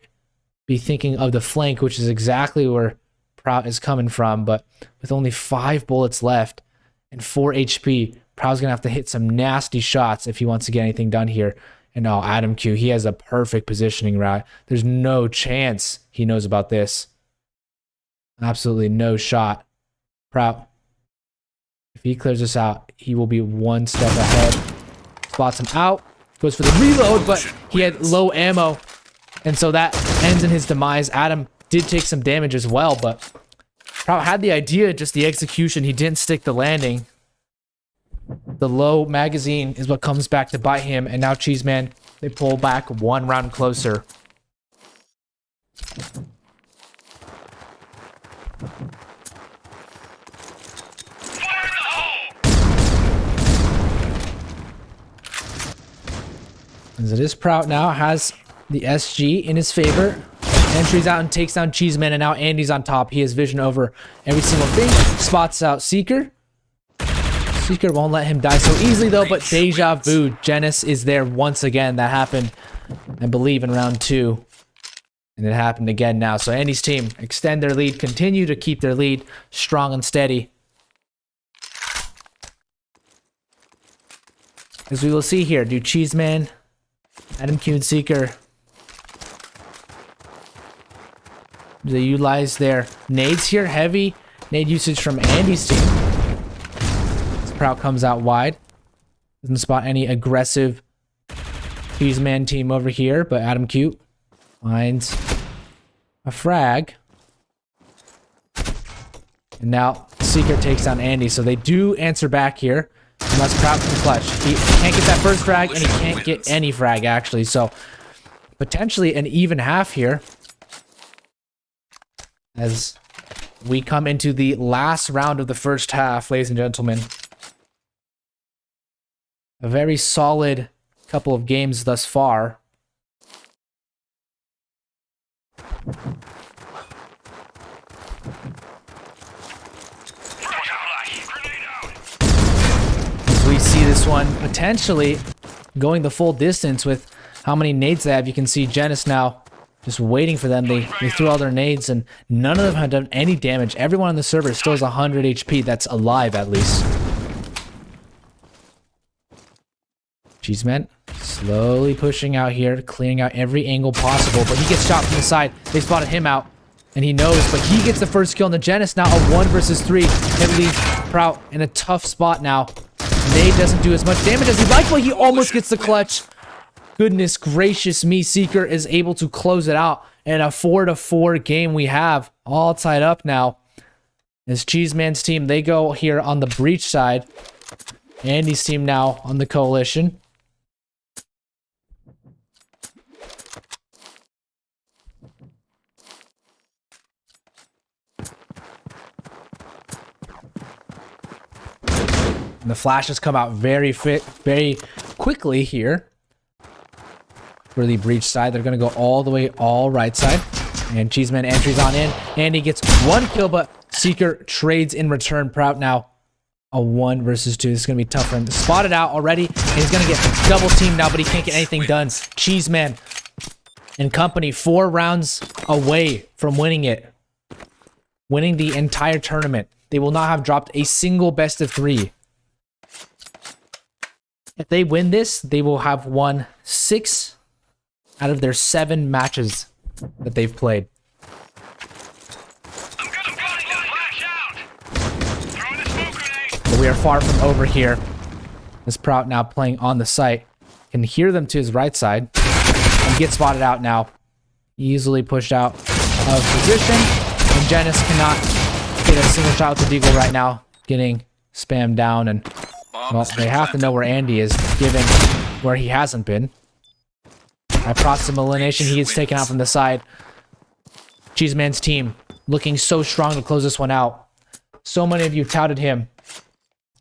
be thinking of the flank, which is exactly where Prout is coming from. But with only 5 bullets left and 4 HP, Prout's going to have to hit some nasty shots if he wants to get anything done here. And now Adam Q, he has a perfect positioning route. There's no chance he knows about this. Absolutely no shot. Prout, if he clears this out, he will be 1 step ahead. Spots him out. Goes for the reload, but he had low ammo. And so that ends in his demise. Adam did take some damage as well, but Prout had the idea, just the execution. He didn't stick the landing. The low magazine is what comes back to bite him, and now Cheeseman, they pull back 1 round closer. Fire in the hole! As it is, Prout now has the SG in his favor. Entries out and takes down Cheeseman, and now Andy's on top. He has vision over every single thing. Spots out Seeker. Seeker won't let him die so easily though, but deja vu. Genis is there once again. That happened, I believe, in round 2. And it happened again now. So Andy's team extend their lead, continue to keep their lead strong and steady. As we will see here, do Cheeseman, Adam Q, and Seeker They utilize their nades here. Heavy nade usage from Andy's team. Prout comes out wide. Doesn't spot any aggressive Cheeseman team over here, but Adam Q finds a frag. And now Secret takes down Andy, so they do answer back here. Unless Prout can clutch. He can't get that first frag, and he can't get any frag, actually. So, potentially an even half here. As we come into the last round of the first half, ladies and gentlemen. A very solid couple of games thus far. As we see this one potentially going the full distance with how many nades they have. You can see Genis now just waiting for them. They threw all their nades and none of them have done any damage. Everyone on the server still has 100 HP. That's alive at least. Cheeseman slowly pushing out here, clearing out every angle possible, but he gets shot from the side. They spotted him out, and he knows, but he gets the first kill on the Genis. Now a 1 versus 3. It leaves Prout in a tough spot now. Nade doesn't do as much damage as he'd like, but he almost gets the clutch. Goodness gracious me, Seeker is able to close it out. And a 4-4 game we have, all tied up now. As Cheeseman's team, they go here on the breach side. Andy's team now on the coalition. And the flashes come out very quickly here for the breach side. They're going to go all the way all right side. And Cheeseman entries on in. Andy gets 1 kill, but Seeker trades in return. Prout now a 1 versus 2. This is going to be tough for him. Spotted out already. And he's going to get double teamed now, but he can't get anything done. Cheeseman and company 4 rounds away from winning it. Winning the entire tournament. They will not have dropped a single best of 3. If they win this, they will have won 6 out of their 7 matches that they've played. But we are far from over here. As Prout now playing on the site. Can hear them to his right side. And get spotted out now. Easily pushed out of position. And Genis cannot get a single shot with the deagle right now. Getting spammed down, and well, they have to know where Andy is, given where he hasn't been. By process of elimination, he gets taken out from the side. Cheeseman's team looking so strong to close this one out. So many of you touted him.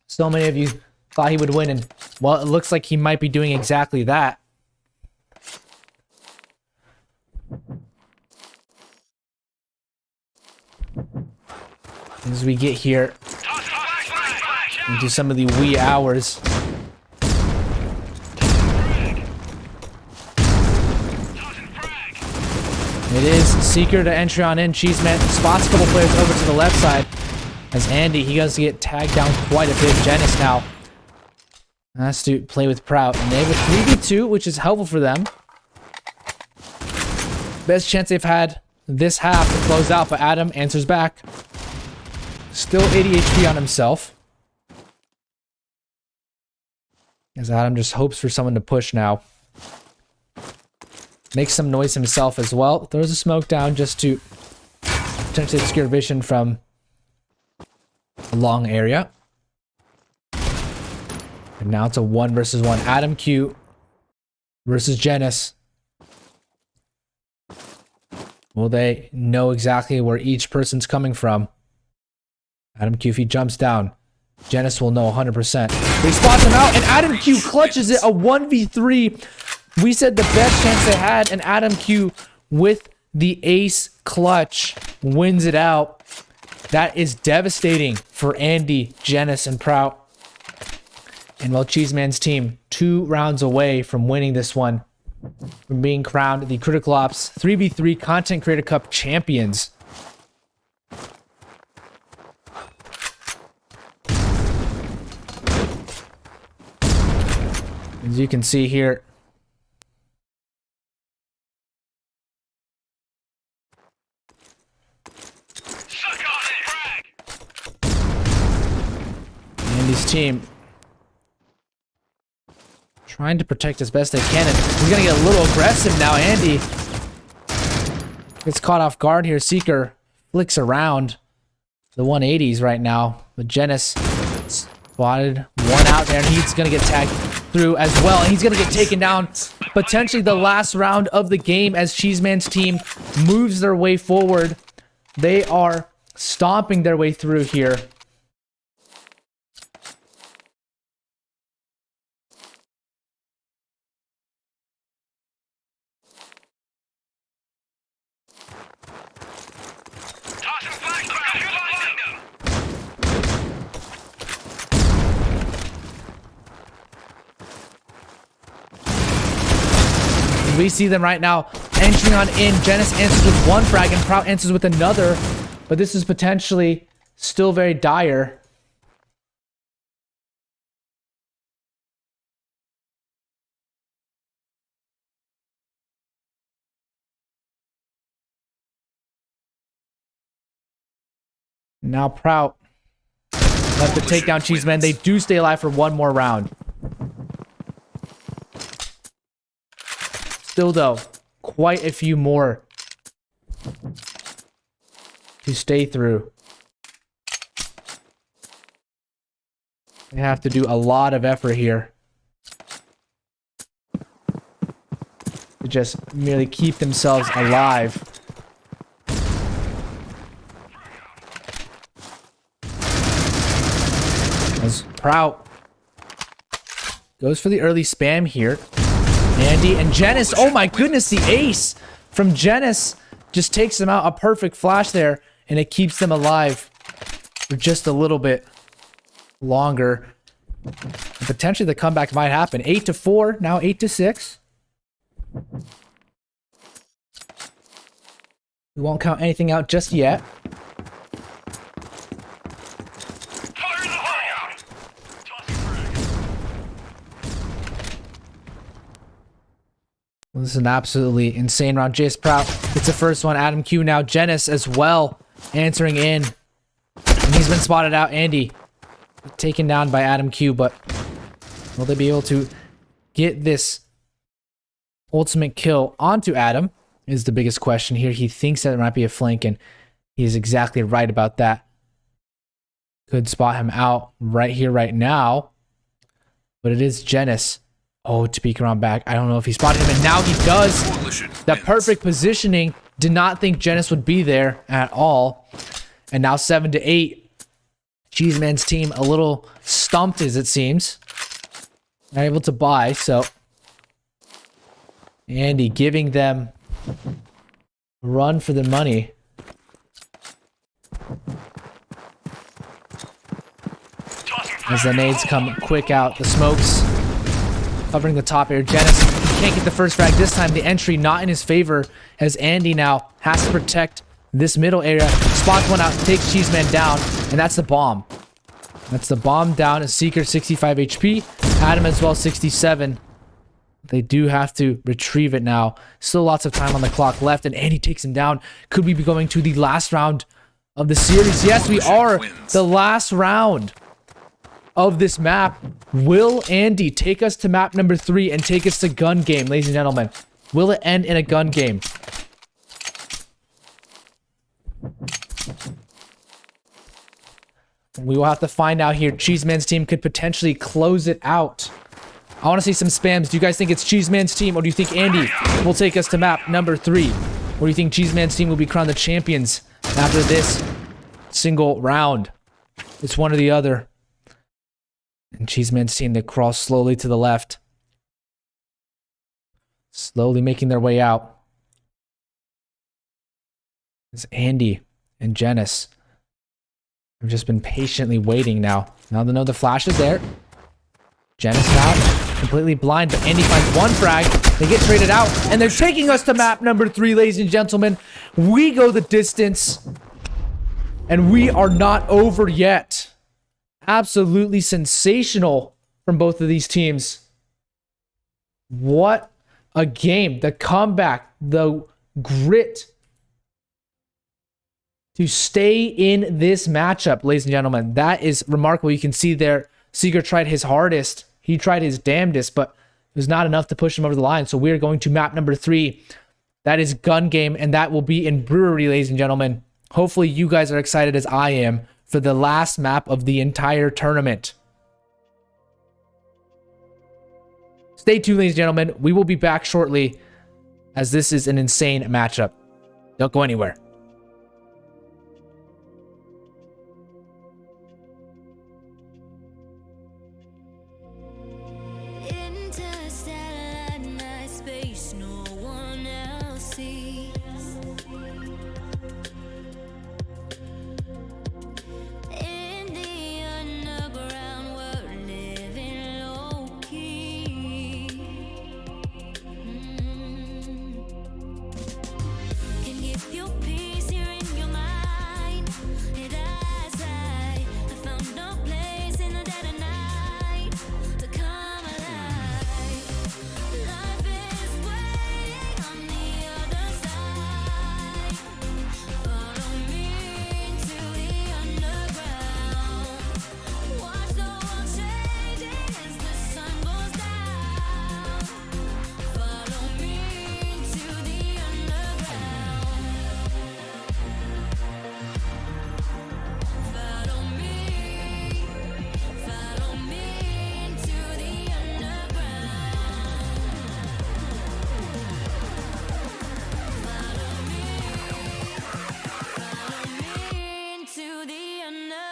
So many of you thought he would win, and well, it looks like he might be doing exactly that. As we get here into some of the wee hours. It is Seeker to entry on in. Cheeseman spots a couple players over to the left side. As Andy, he does get tagged down quite a bit. Genis now has to play with Prout. And they have a 3v2, which is helpful for them. Best chance they've had this half to close out, but Adam answers back. Still 80 HP on himself. As Adam just hopes for someone to push now. Makes some noise himself as well. Throws a smoke down just to potentially obscure vision from a long area. And now it's a 1 versus 1. Adam Q versus Genis. Will they know exactly where each person's coming from? Adam Q, if he jumps down, Genis will know 100%. They spot him out, and Adam Q clutches it, a 1v3. We said the best chance they had, and Adam Q with the ace clutch wins it out. That is devastating for Andy, Genis, and Prout. And while Cheeseman's team 2 rounds away from winning this one, from being crowned the Critical Ops 3v3 Content Creator Cup champions. As you can see here, Andy's team trying to protect as best they can. And we're going to get a little aggressive now. Andy gets caught off guard here. Seeker flicks around the 180s right now. But Genis spotted one out there, and he's going to get tagged through as well. And he's going to get taken down. Potentially the last round of the game as Cheeseman's team moves their way forward. They are stomping their way through here. We see them right now entering on in. Genis answers with one frag and Prout answers with another. But this is potentially still very dire. Now Prout left to take down Cheeseman. They do stay alive for one more round. Still though, quite a few more to stay through. They have to do a lot of effort here to just merely keep themselves alive. As Prout goes for the early spam here. Andy and Genis, oh my goodness, the ace from Genis just takes them out. A perfect flash there, and it keeps them alive for just a little bit longer. And potentially the comeback might happen. 8-4, now 8-6. We won't count anything out just yet. Well, this is an absolutely insane round. Jace Prout gets the first one. Adam Q now. Genis as well answering in. And he's been spotted out. Andy taken down by Adam Q, but will they be able to get this ultimate kill onto Adam is the biggest question here. He thinks that it might be a flank, and he is exactly right about that. Could spot him out right here, right now. But it is Genis. Oh, to peek around back. I don't know if he spotted him, and now he does. That perfect positioning. Did not think Genis would be there at all. And now 7-8. Cheeseman's team a little stumped, as it seems. Not able to buy, so Andy giving them a run for the money. As the nades come quick out, the smokes covering the top air. Genis can't get the first frag this time. The entry not in his favor, as Andy now has to protect this middle area. Spots one out, takes Cheeseman down, and that's the bomb. That's the bomb down. A Seeker 65 HP, Adam as well 67. They do have to retrieve it now. Still lots of time on the clock left, and Andy takes him down. Could we be going to the last round of the series? Yes, we are. The last round of this map. Will Andy take us to map number 3 and take us to gun game, ladies and gentlemen? Will it end in a gun game? We will have to find out here. Cheeseman's team could potentially close it out. I want to see some spams. Do you guys think it's Cheeseman's team, or do you think Andy will take us to map number 3? Or do you think Cheeseman's team will be crowned the champions after this single round? It's one or the other. And Cheeseman's team, they crawl slowly to the left. Slowly making their way out. It's Andy and Genis. I've just been patiently waiting now. Now they know the flash is there. Genis now completely blind, but Andy finds one frag. They get traded out, and they're taking us to map number 3, ladies and gentlemen. We go the distance, and we are not over yet. Absolutely sensational from both of these teams. What a game. The comeback, the grit to stay in this matchup, ladies and gentlemen. That is remarkable. You can see there Seeker tried his hardest. He tried his damnedest, but it was not enough to push him over the line. So we are going to map number 3. That is Gun Game, and that will be in Brewery, ladies and gentlemen. Hopefully you guys are excited as I am for the last map of the entire tournament. Stay tuned, ladies and gentlemen. We will be back shortly, as this is an insane matchup. Don't go anywhere. Interstellar night space, no one else sees. In the underground, we're living low key. Can give you peace here in your mind. And as I found no place in the dead of night to come alive. Life is waiting on the other side. Follow me into the underground. Watch the world changing as the sun goes down. Follow me into the underground. Follow me into the underground. Follow me into the under.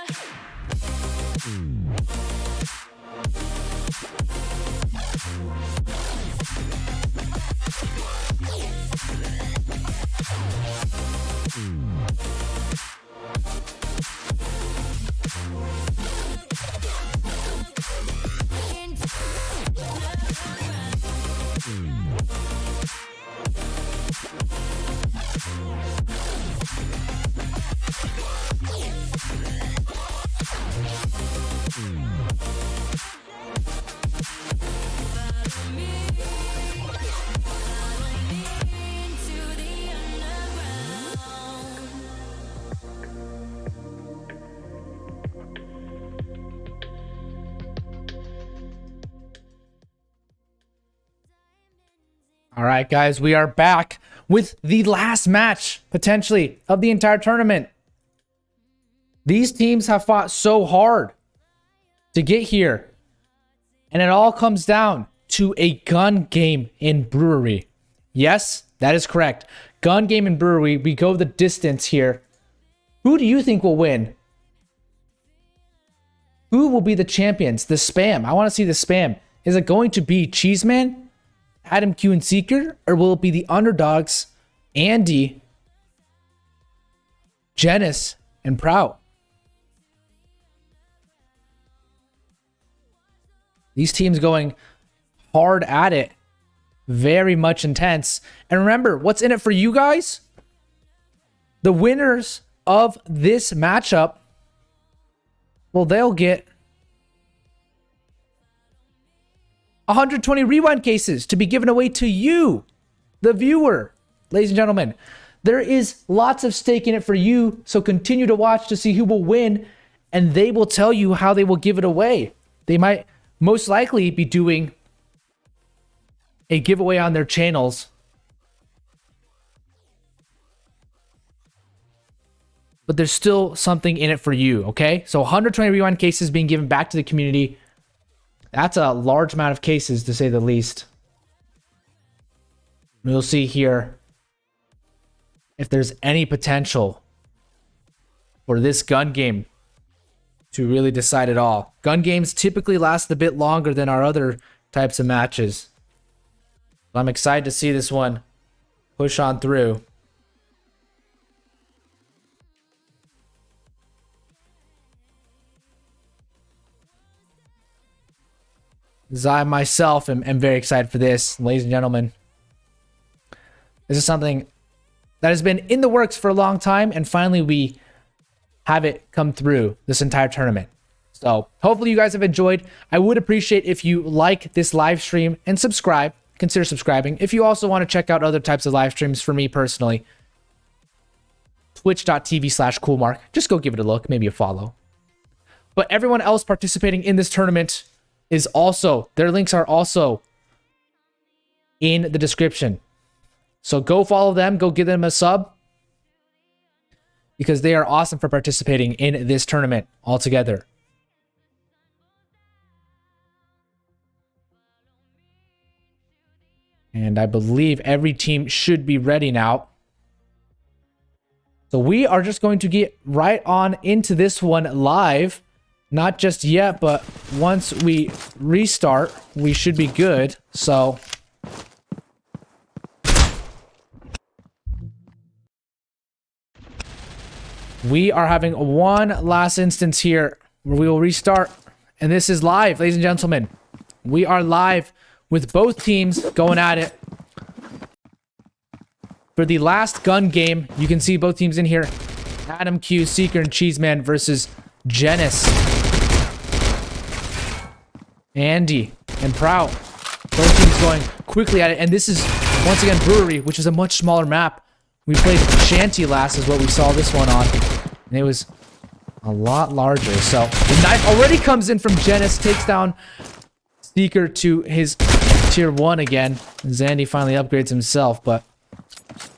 Into the underground. All right, guys, we are back with the last match, potentially, of the entire tournament. These teams have fought so hard to get here, and it all comes down to a gun game in Brewery. Yes, that is correct. Gun game in Brewery. We go the distance here. Who do you think will win? Who will be the champions? The spam. I want to see the spam. Is it going to be Cheeseman, Adam Q, and Seeker? Or will it be the underdogs, Andy, Janice, and Prout? These teams going hard at it. Very much intense. And remember, what's in it for you guys? The winners of this matchup, well, they'll get 120 rewind cases to be given away to you, the viewer. Ladies and gentlemen, there is lots of stake in it for you, so continue to watch to see who will win, and they will tell you how they will give it away. They might most likely be doing a giveaway on their channels. But there's still something in it for you, okay? So 120 rewind cases being given back to the community. That's a large amount of cases, to say the least. We'll see here if there's any potential for this gun game to really decide it all. Gun games typically last a bit longer than our other types of matches. I'm excited to see this one push on through. As I myself am very excited for this, ladies and gentlemen. This is something that has been in the works for a long time, and finally we have it come through this entire tournament. So hopefully you guys have enjoyed. I would appreciate if you like this live stream and subscribe. Consider subscribing. If you also want to check out other types of live streams for me personally, twitch.tv/Coolmark. Just go give it a look, maybe a follow. But everyone else participating in this tournament is also, their links are also in the description. So go follow them, go give them a sub, because they are awesome for participating in this tournament altogether. And I believe every team should be ready now. So we are just going to get right on into this one live. Not just yet, but once we restart, we should be good. So we are having one last instance here where we will restart. And this is live, ladies and gentlemen. We are live with both teams going at it. For the last gun game, you can see both teams in here. Adam Q, Seeker, and Cheeseman versus Genis, Andy, and Prout. Both teams going quickly at it. And this is, once again, Brewery, which is a much smaller map. We played Shanty last is what we saw this one on. And it was a lot larger. So the knife already comes in from Genis, takes down Seeker to his tier 1 again. Zandy finally upgrades himself, but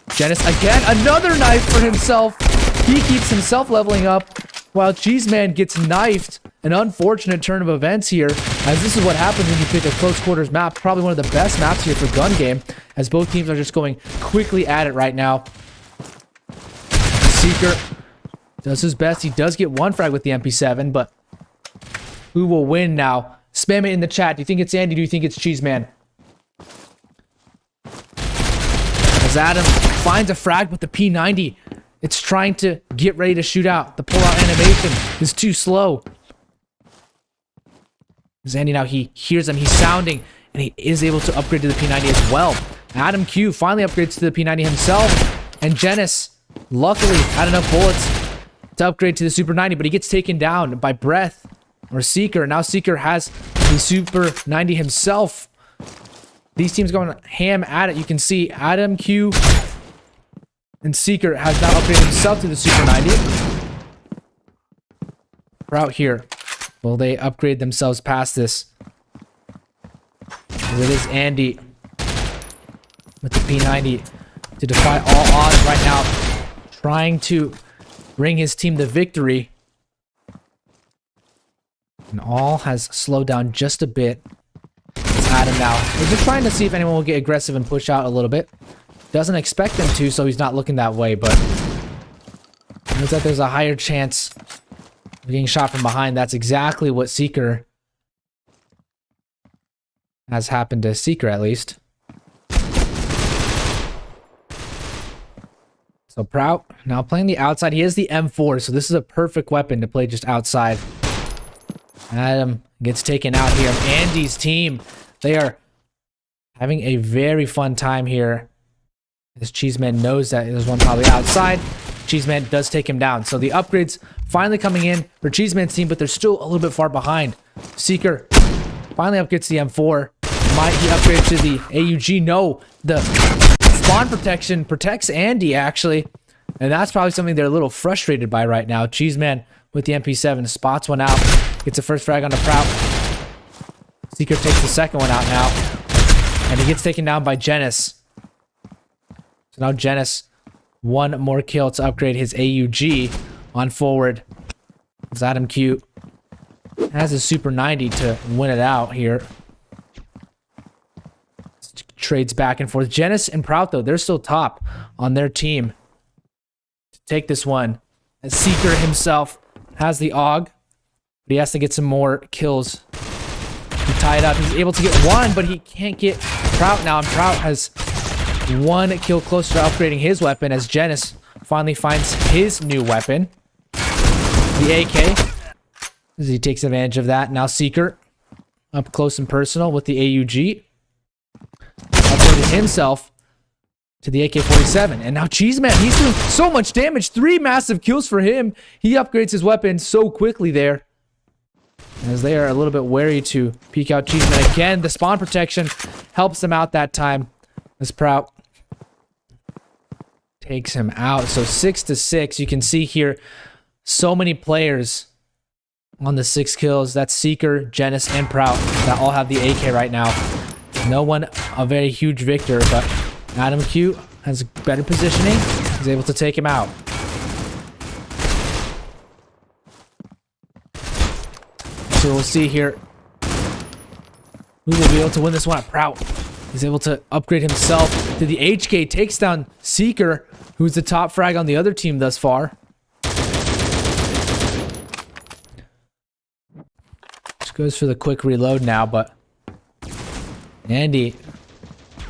Genis again, another knife for himself. He keeps himself leveling up while Cheeseman gets knifed. An unfortunate turn of events here, as this is what happens when you pick a close quarters map. Probably one of the best maps here for gun game, as both teams are just going quickly at it right now. Seeker does his best. He does get one frag with the MP7, but who will win now? Spam it in the chat. Do you think it's Andy? Do you think it's Cheeseman? As Adam finds a frag with the P90, it's trying to get ready to shoot out. The pull-out animation is too slow. Zandy now, he hears him, he's sounding, and he is able to upgrade to the P90 as well. Adam Q finally upgrades to the P90 himself, and Genis luckily had enough bullets to upgrade to the Super 90, but he gets taken down by Breath or Seeker. Now Seeker has the Super 90 himself. These teams going ham at it. You can see Adam Q and Seeker has now upgraded himself to the Super 90. We're out here. Will they upgrade themselves past this? It is Andy with the P90 to defy all odds right now, trying to bring his team to victory. And all has slowed down just a bit. It's Adam now. We're just trying to see if anyone will get aggressive and push out a little bit. Doesn't expect them to, so he's not looking that way, but knows that there's a higher chance of getting shot from behind. That's exactly what Seeker has happened to Seeker, at least. So Prout now playing the outside. He has the M4, so this is a perfect weapon to play just outside. Adam gets taken out here. Andy's team, they are having a very fun time here. This Cheeseman knows that there's one probably outside. Cheeseman does take him down. So the upgrades finally coming in for Cheeseman's team, but they're still a little bit far behind. Seeker finally upgrades the M4. Might he upgrade to the AUG? No. The spawn protection protects Andy, actually. And that's probably something they're a little frustrated by right now. Cheeseman with the MP7 spots one out. Gets a first frag on the Prout. Seeker takes the second one out now. And he gets taken down by Genis. So now Genis, one more kill to upgrade his AUG on forward. As Adam Q has a Super 90 to win it out here. Trades back and forth. Genis and Prout, though, they're still top on their team to take this one. As Seeker himself has the AUG, but he has to get some more kills to tie it up. He's able to get one, but he can't get Prout now, and Prout has one kill closer to upgrading his weapon as Genis finally finds his new weapon, the AK, as he takes advantage of that. Now Seeker up close and personal with the AUG, upgraded himself to the AK-47. And now Cheeseman, he's doing so much damage. 3 massive kills for him. He upgrades his weapon so quickly there, as they are a little bit wary to peek out Cheeseman again. The spawn protection helps them out that time as Prout takes him out. So 6-6. You can see here so many players on the 6 kills. That's Seeker, Genis, and Prout that all have the AK right now. No one a very huge victor, but Adam Q has better positioning. He's able to take him out. So we'll see here who will be able to win this one. Prout. He's able to upgrade himself to the HK. Takes down Seeker, who's the top frag on the other team thus far. Just goes for the quick reload now, but Andy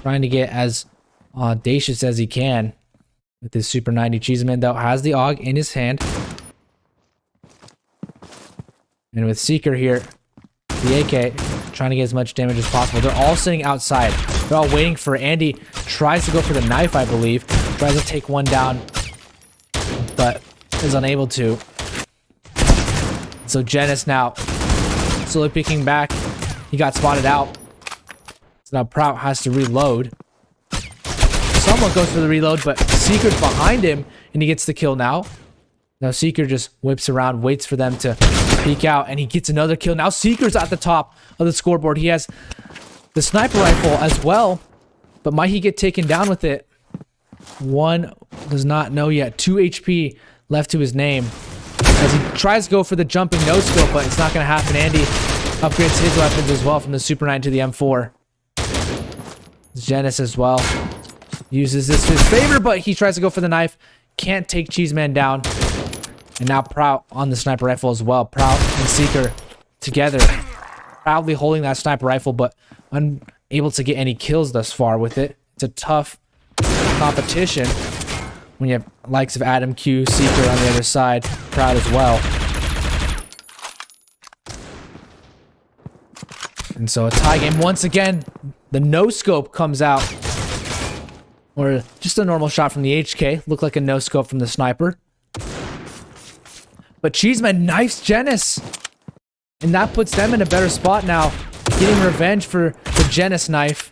trying to get as audacious as he can with his Super 90. Cheeseman, though, has the AUG in his hand. And with Seeker here, the AK, trying to get as much damage as possible. They're all sitting outside. They're all waiting for Andy. Tries to go for the knife, I believe. Tries to take one down, but is unable to. So Genis now slowly picking back. He got spotted out. So now Prout has to reload. Someone goes for the reload, but Seeker's behind him, and he gets the kill now. Now Seeker just whips around, waits for them to peek out, and he gets another kill. Now Seeker's at the top of the scoreboard. He has the sniper rifle as well, but might he get taken down with it? One does not know yet. 2 HP left to his name as he tries to go for the jumping no-scope, but it's not going to happen. Andy upgrades his weapons as well from the Super 9 to the M4. Genis as well uses this to his favor, but he tries to go for the knife. Can't take Cheeseman down. And now Prout on the sniper rifle as well. Prout and Seeker together, proudly holding that sniper rifle, but unable to get any kills thus far with it. It's a tough competition when you have likes of Adam Q, Seeker on the other side, Prout as well. And so a tie game once again. The no-scope comes out. Or just a normal shot from the HK. Looked like a no-scope from the sniper. But Cheeseman knifes Genis. And that puts them in a better spot now. Getting revenge for the Genis knife.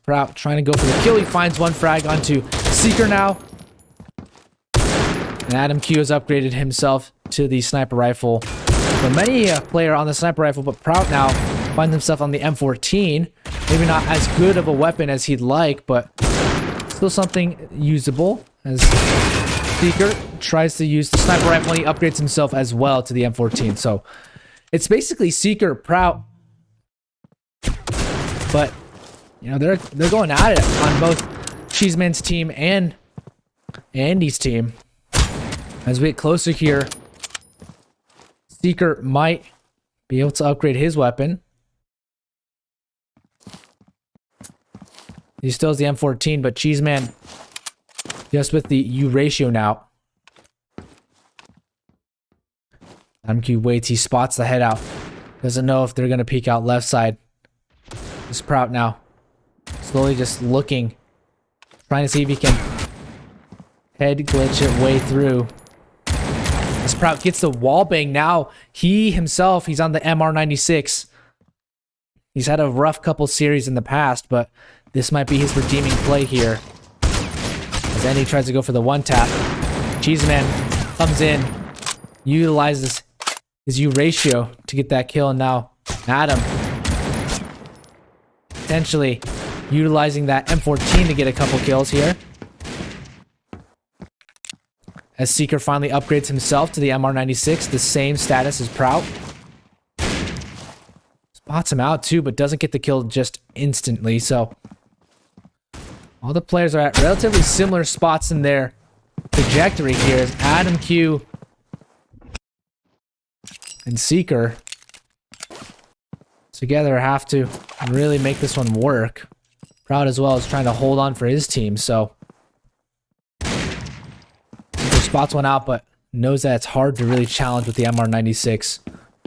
Prout trying to go for the kill. He finds one frag onto Seeker now. And Adam Q has upgraded himself to the sniper rifle. But many player on the sniper rifle, but Prout now finds himself on the M14. Maybe not as good of a weapon as he'd like, but still something usable. As Seeker tries to use the sniper rifle, and he upgrades himself as well to the M14. So it's basically Seeker, Prout. But you know, they're going at it on both Cheeseman's team and Andy's team. As we get closer here, Seeker might be able to upgrade his weapon. He still has the M14, but Cheeseman just with the U ratio now. MQ waits, he spots the head out. Doesn't know if they're going to peek out left side. Just Prout now. Slowly just looking. Trying to see if he can head glitch it way through. As Prout gets the wall bang now. He himself, he's on the MR96. He's had a rough couple series in the past, but this might be his redeeming play here. As Andy tries to go for the one tap. Cheeseman comes in, utilizes his U ratio to get that kill, and now Adam potentially utilizing that M14 to get a couple kills here. As Seeker finally upgrades himself to the MR96, the same status as Prout. Spots him out too, but doesn't get the kill just instantly, so all the players are at relatively similar spots in their trajectory here as Adam Q and Seeker together have to really make this one work. Prout as well is trying to hold on for his team, so Seeker spots one out, but knows that it's hard to really challenge with the MR96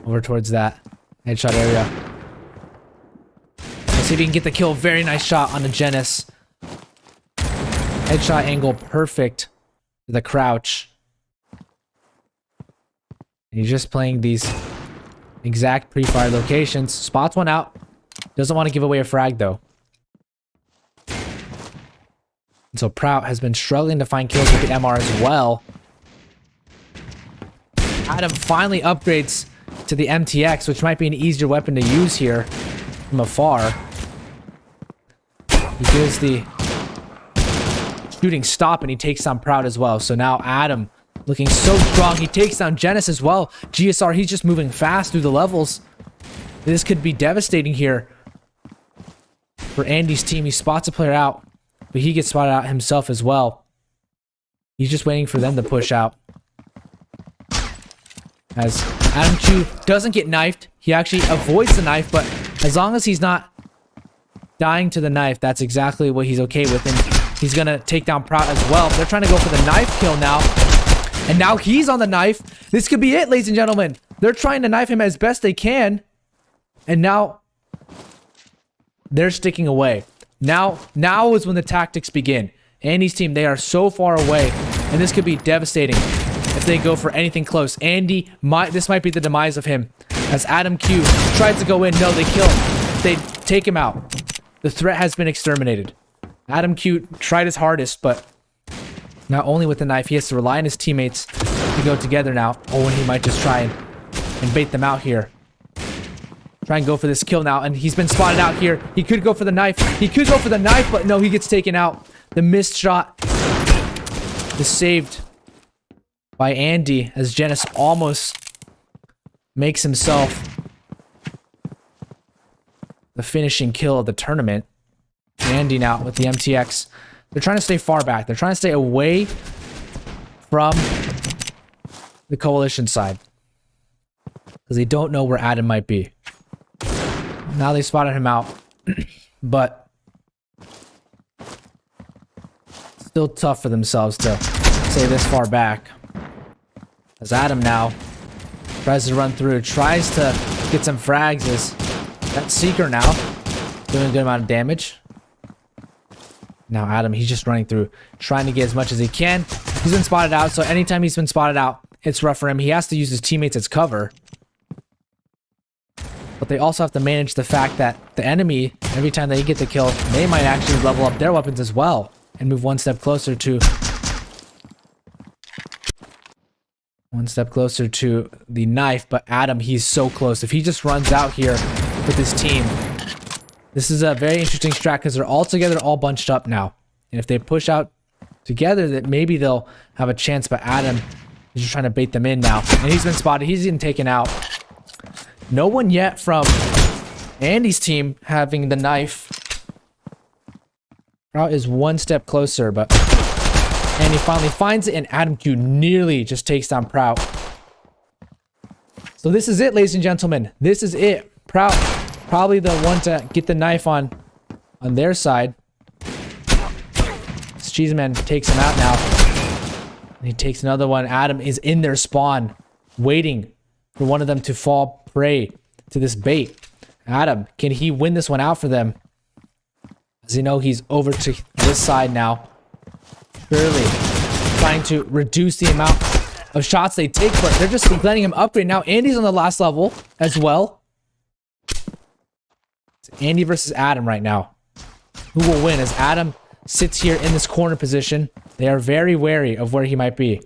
over towards that headshot area. Let's see if he can get the kill. Very nice shot on the Genis. Headshot angle perfect for the crouch. And he's just playing these exact pre-fire locations. Spots one out. Doesn't want to give away a frag though. And so Prout has been struggling to find kills with the MR as well. Adam finally upgrades to the MTX, which might be an easier weapon to use here from afar. He gives the shooting stop and he takes down Proud as well. So now Adam looking so strong. He takes down Genis as well. GSR, he's just moving fast through the levels. This could be devastating here for Andy's team. He spots a player out, but he gets spotted out himself as well. He's just waiting for them to push out. As Adam Q doesn't get knifed, he actually avoids the knife, but as long as he's not dying to the knife, that's exactly what he's okay with, and he's gonna take down Proud as well. They're trying to go for the knife kill now, and now he's on the knife. This could be it, ladies and gentlemen. They're trying to knife him as best they can, and now they're sticking away. Now is when the tactics begin. Andy's team, they are so far away, and this could be devastating if they go for anything close. Andy, this might be the demise of him. As Adam Q tries to go in, no, they kill him. They take him out. The threat has been exterminated. Adam Q tried his hardest, but not only with the knife, he has to rely on his teammates to go together now. Oh, and he might just try and bait them out here. Try and go for this kill now, and he's been spotted out here. He could go for the knife. He could go for the knife, but no, he gets taken out. The missed shot is saved by Andy as Genis almost makes himself the finishing kill of the tournament. Andy now with the MTX. They're trying to stay far back. They're trying to stay away from the coalition side because they don't know where Adam might be. Now they spotted him out, but still tough for themselves to stay this far back. As Adam now tries to run through, tries to get some frags. Is that Seeker now doing a good amount of damage. Now Adam, he's just running through, trying to get as much as he can. He's been spotted out, so anytime he's been spotted out, it's rough for him. He has to use his teammates as cover. But they also have to manage the fact that the enemy, every time they get the kill, they might actually level up their weapons as well and move one step closer to the knife. But Adam, he's so close. If he just runs out here with his team, this is a very interesting strat because they're all together, all bunched up now. And if they push out together, that maybe they'll have a chance. But Adam is just trying to bait them in now. And he's been spotted. He's getting taken out. No one yet from Andy's team having the knife. Proud is one step closer, but Andy finally finds it, and Adam Q nearly just takes down Proud. So this is it, ladies and gentlemen. This is it. Proud, probably the one to get the knife on their side. Cheeseman takes him out now. And he takes another one. Adam is in their spawn, waiting for one of them to fall prey to this bait. Adam, can he win this one out for them? As you know, he's over to this side now. Surely trying to reduce the amount of shots they take, but they're just letting him upgrade. Now Andy's on the last level as well. It's Andy versus Adam right now. Who will win as Adam sits here in this corner position? They are very wary of where he might be.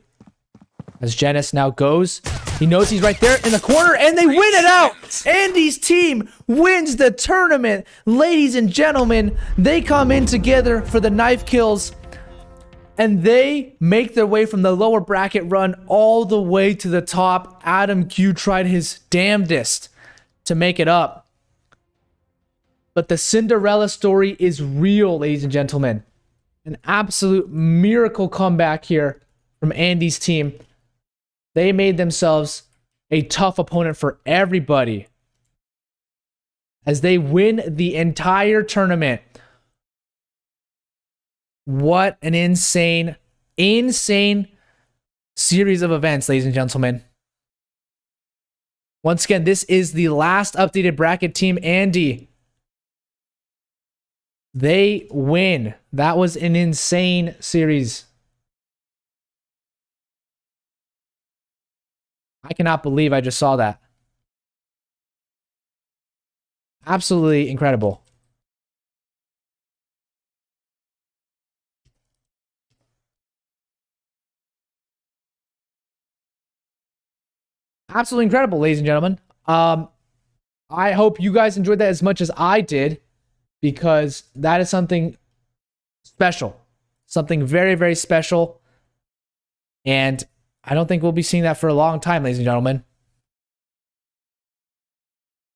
As Genis now goes, he knows he's right there in the corner, and they win it out! Andy's team wins the tournament. Ladies and gentlemen, they come in together for the knife kills, and they make their way from the lower bracket run all the way to the top. Adam Q tried his damnedest to make it up. But the Cinderella story is real, ladies and gentlemen. An absolute miracle comeback here from Andy's team. They made themselves a tough opponent for everybody as they win the entire tournament. What an insane series of events, ladies and gentlemen. Once again, this is the last updated bracket. Team Andy, they win. That was an insane series. I cannot believe I just saw that. Absolutely incredible. absolutely incredible, ladies and gentlemen. I hope you guys enjoyed that as much as I did, because that is something special, something very, very special. And I don't think we'll be seeing that for a long time, ladies and gentlemen.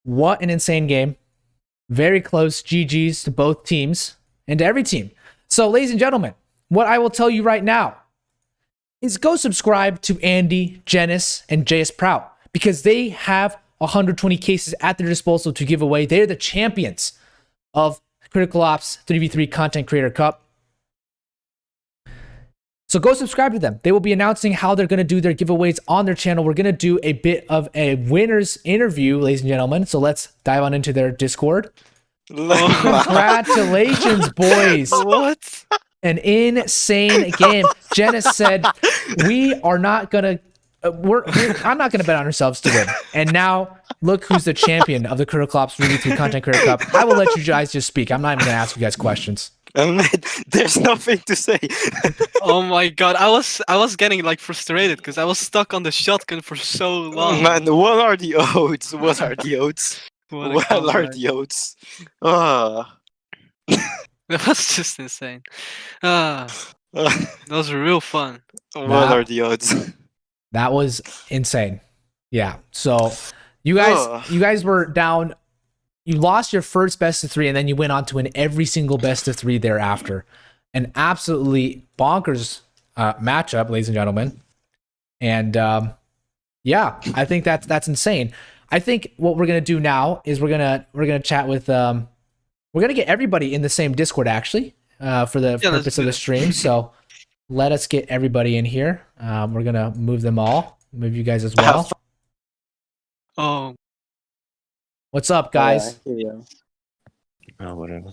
What an insane game. Very close GGs to both teams and to every team. So, ladies and gentlemen, what I will tell you right now is go subscribe to Andy, Janice, and JS Prout, because they have 120 cases at their disposal to give away. They're the champions of Critical Ops 3v3 Content Creator Cup. So go subscribe to them. They will be announcing how they're going to do their giveaways on their channel. We're going to do a bit of a winner's interview, ladies and gentlemen. So let's dive on into their Discord. Congratulations, boys. What? An insane game. Janice said, we are not going to, I'm not going to bet on ourselves to win. And now, look who's the champion of the Critical Ops 3v3 Content Creator Cup. I will let you guys just speak. I'm not even going to ask you guys questions. There's nothing to say. Oh my god, I was getting like frustrated because I was stuck on the shotgun for so long. Man, what are the odds? What are the odds? What a What are comeback. the odds? Ah. That was just insane. That was real fun. What are the odds? That was insane. Yeah. So you guys were down. You lost your first best of 3, and then you went on to win every single best of 3 thereafter. An absolutely bonkers matchup, ladies and gentlemen. And yeah, I think that's insane. I think what we're gonna do now is we're gonna chat with we're gonna get everybody in the same Discord actually for the purpose of the stream. So let us get everybody in here. We're gonna move them all, move you guys as well. Oh, What's up, guys? Here we go. Oh, whatever.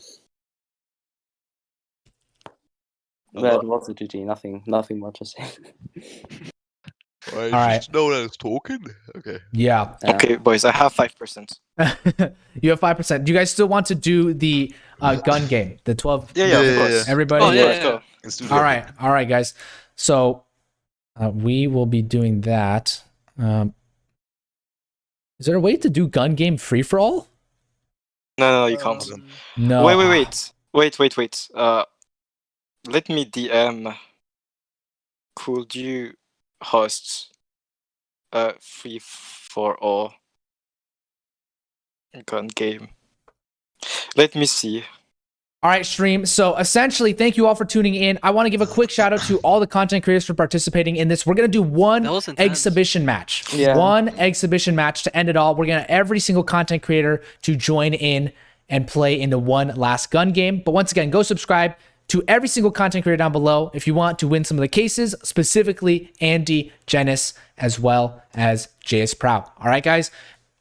That was a GG. Nothing more to say. All right. No one else talking? Okay. Yeah. Okay, boys, I have 5%. You have 5%. Do you guys still want to do the gun game, the 12? Yeah, of course. Everybody. Oh, yeah, Let's go. Let's do All that. right, guys. So we will be doing that. Is there a way to do gun game free for all? No, you can't. No. Wait. Let me DM. Could you host free for all gun game? Let me see. All right, stream. So essentially, thank you all for tuning in. I want to give a quick shout out to all the content creators for participating in this. We're going to do one That was intense. exhibition match. Yeah. One exhibition match to end it all. We're going to every single content creator to join in and play in the one last gun game. But once again, go subscribe to every single content creator down below if you want to win some of the cases, specifically Andy, Janice, as well as JS Prout. All right, guys.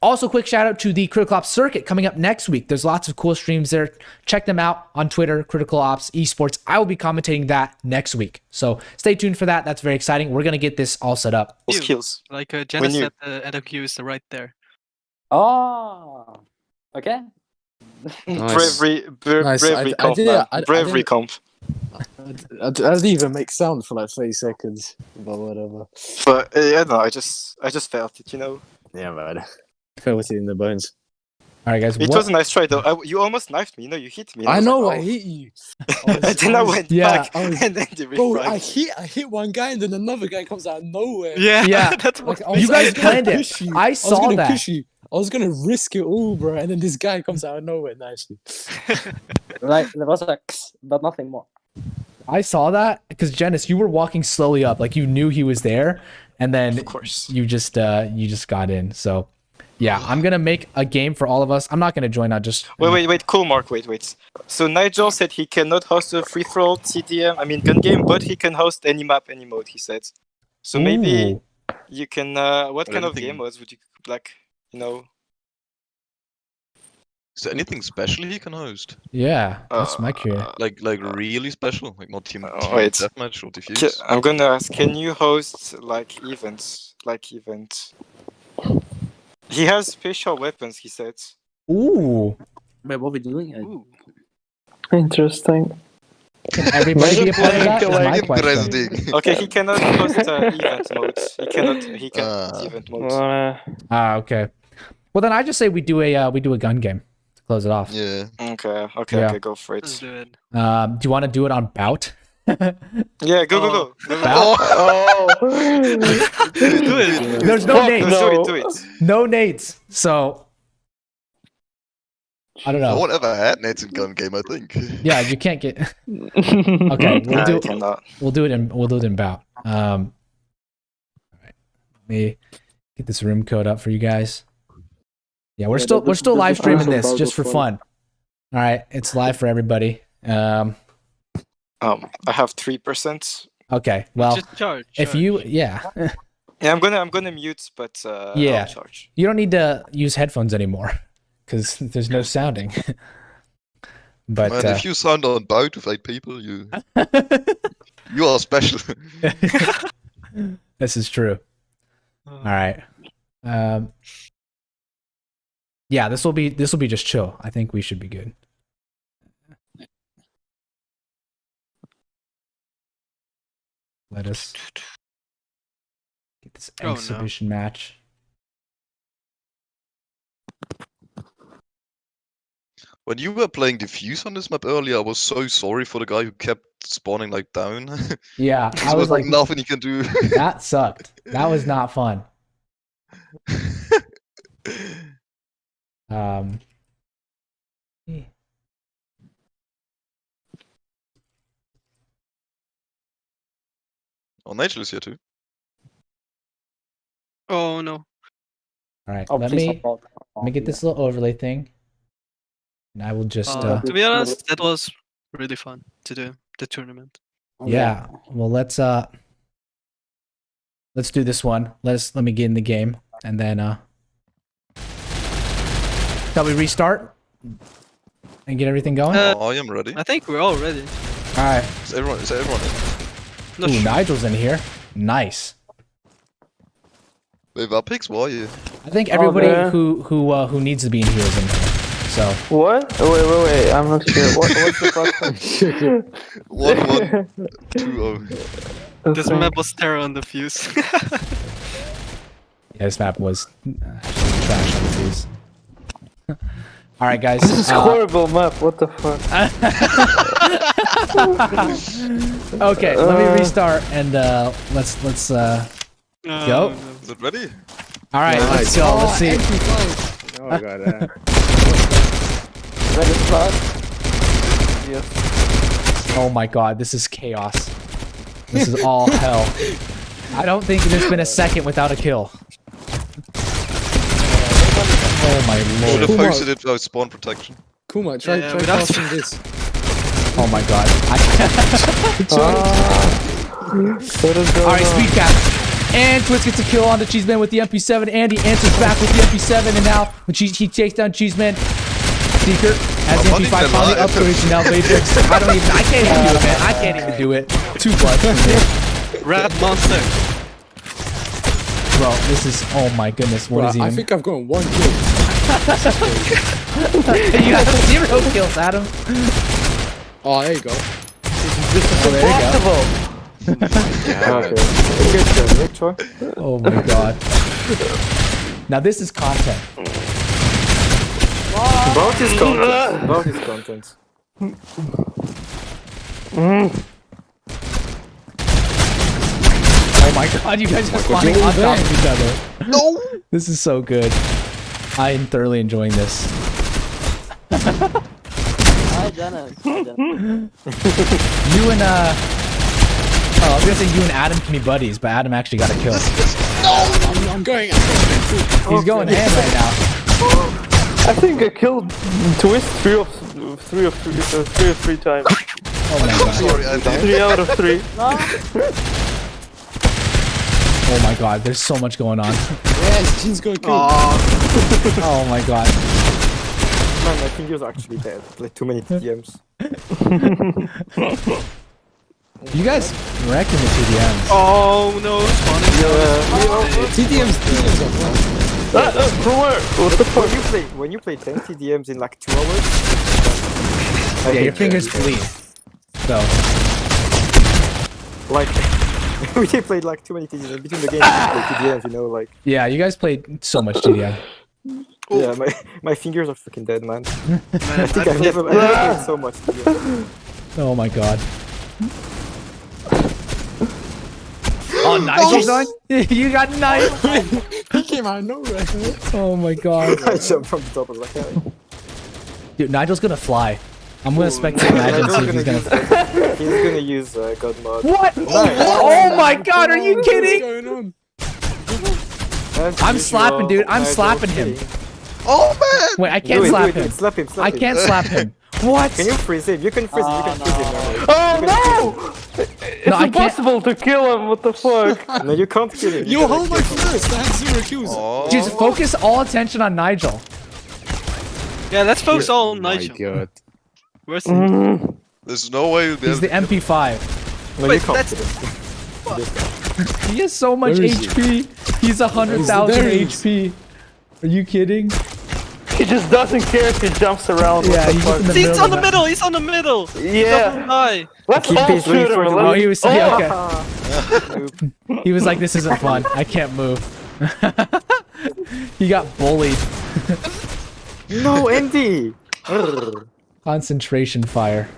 Also, quick shout out to the Critical Ops Circuit coming up next week. There's lots of cool streams there. Check them out on Twitter, Critical Ops Esports. I will be commentating that next week. So stay tuned for that. That's very exciting. We're going to get this all set up. You. Skills. Like When Janice you- said, the NOQ is right there. Oh, okay. Nice. Bravery Nice. bravery I comp, did- man. I Bravery didn't- comp. I didn't even make sound for like 30 seconds, but whatever. But yeah, no, I just felt it, you know. Yeah, man. Felt it in the bones. All right, guys. It was a nice try though. You almost knifed me, you know. You hit me. and I was know, like, I oh. hit you. And then I went Yeah, back, I was- and then the Bro, I refrag. hit one guy and then another guy comes out of nowhere. Yeah, Yeah. that's what. Like, I was You guys gonna planned it. push you. I was saw gonna that. Push you. I was gonna risk it all, bro, and then this guy comes out of nowhere nicely. Like there was a but nothing more. I saw that because Janice, you were walking slowly up, like you knew he was there, and then Of course. you just got in. So yeah, I'm gonna make a game for all of us. I'm not gonna join. I just Wait, Coolmark, wait. So Nigel said he cannot host a free-for-all TDM, I mean gun game, but he can host any map, any mode, he said. So maybe Ooh. you can, what kind of Anything. game modes would you, like, you know? Is there anything special he can host? Yeah, that's my curiosity. Like really special? Like not team wait. deathmatch or defuse? I'm gonna ask, can you host, like, events? He has special weapons, he said. Ooh. Wait, what are we doing? Ooh. Interesting. Can everybody be a part of that? Is my question. Interesting. Okay, he cannot post event modes. He cannot post event modes. Okay. Well, then I just say we do a gun game to close it off. Yeah. Okay, Yeah. go for Let's it. do it. Do you want to do it on bout? Yeah, go. Bout? Do it. There's no nades. Do it. No nades. So I don't No know. one ever had nades in gun game, I think. Yeah, you can't get. Okay, Nah, I cannot. we'll do it in bout. All right. Let me get this room code up for you guys. Yeah, we're still live streaming this just for fun. All right, it's live for everybody. I have 3%. Okay, well, Just charge. if you yeah, Yeah, I'm gonna mute, but Yeah. I'll charge. you don't need to use headphones anymore because there's no sounding. But Man, if you sound on bout with 8 people, you are special. this is true. All right. Yeah, this will be just chill. I think we should be good. Let us get this Oh, no. exhibition match. When you were playing defuse on this map earlier, I was so sorry for the guy who kept spawning like down. Yeah, I There was like, nothing he can do. that sucked. That was not fun. Oh, Nigel is here too. Oh no. All right, Oh, let please me don't. get this little overlay thing, and I will just To be honest, that was really fun to do the tournament. yeah. Well, let's do this one. Let me get in the game, and then shall we restart and get everything going? I am ready. I think we're all ready. All right. Is everyone in? Not Ooh, sure. Nigel's in here. Nice. Wait, Vapix, where are you? I think everybody Okay. who needs to be in here is in here. So What? Oh, wait, I'm not sure. What's the fuck? 1120. This map was terror on the fuse. yeah, this map was absolute trash on the fuse. All right, guys. This is a horrible map. What the fuck? Okay, let me restart and let's go. No. Is it ready? All right, let's Nice. go. Let's see. Oh god. Ready to start? Yes. Oh my god, this is chaos. This is all hell. I don't think there's been a second without a kill. Oh my Should lord. have posted it without spawn protection. Kuma, try without- passing this. Oh my god. What is going Alright, on? speed cap. And Twitz gets a kill on the Cheeseman with the MP7. Andy answers back with the MP7. And now when he takes down Cheeseman, Seeker has the I'm MP5 running finally alive. upgrades. And now Matrix. I can't even do it, man. I can't even do it. 2 blood for me. Rat monster. Bro, this is, oh my goodness. What is Bro, I even? think I've gotten 1 kill. You have 0 kills, Adam. Oh, there you go. Oh, there you go. Okay. Good job, Victor. Oh my god. Now this is content. Both is content. Both is content. Oh my god, you guys are flying on top of each other. No! This is so good. I am thoroughly enjoying this. Hi, Dennis. Hi, Dennis. You and oh, I was gonna say you and Adam can be buddies, but Adam actually got a kill. I'm going. He's going ham right now. I think I killed Twist three times. Oh my god. Sorry, Andy. 3 out of 3. Oh my god, there's so much going on. Yes, Jin's going kill. Oh my god. Man, I think he was actually dead. Like too many TDMs. You guys wrecking the TDMs. Oh no, spawning. TDM's are fun. What the fuck? When you play 10 TDMs in like 2 hours, Yeah, your fingers bleed. So Like, we played like too many TDMs in between the games. We played TDMs, you know, like. yeah, you guys played so much TDM. Yeah, my fingers are freaking dead, man. Man, I think I've never played so much TDM. Oh my god. Oh, Nigel's on? You got knifed! He came out of nowhere. Oh my god. I jumped from the top of the guy. Dude, Nigel's gonna fly. I'm gonna spectate Nigel and see if he's gonna fly. He's gonna use God mod. What? Oh my god, are you kidding? Going on? I'm slapping, dude. I'm slapping him. Oh man! Wait, I can't slap him. Slap him, slap I him. can't slap him. What? Can you freeze him? You can freeze him, you can freeze him. Oh no! It's No, I can't- impossible to kill him. What the fuck? No, you can't kill him. Yo, hold my first. I had 0 kills. Oh. Just focus all attention on Nigel. Yeah, let's focus all on My Nigel. god. Where's There's no way you'll be He's able the MP5. No, Wait, you can't that's- kill him. He has so much Where is he? HP. He's 100,000 There he is. HP. Are you kidding? He just doesn't care if he jumps around. Yeah, what the he's fuck? in the He's middle on the of middle! He's on the middle! Yeah. Don't die! Let's Keep all his shoot wing him. for the and Oh, let- he was okay. Noob. He was like, "This isn't fun. I can't move." He got bullied. No, Andy! Urgh. Concentration fire.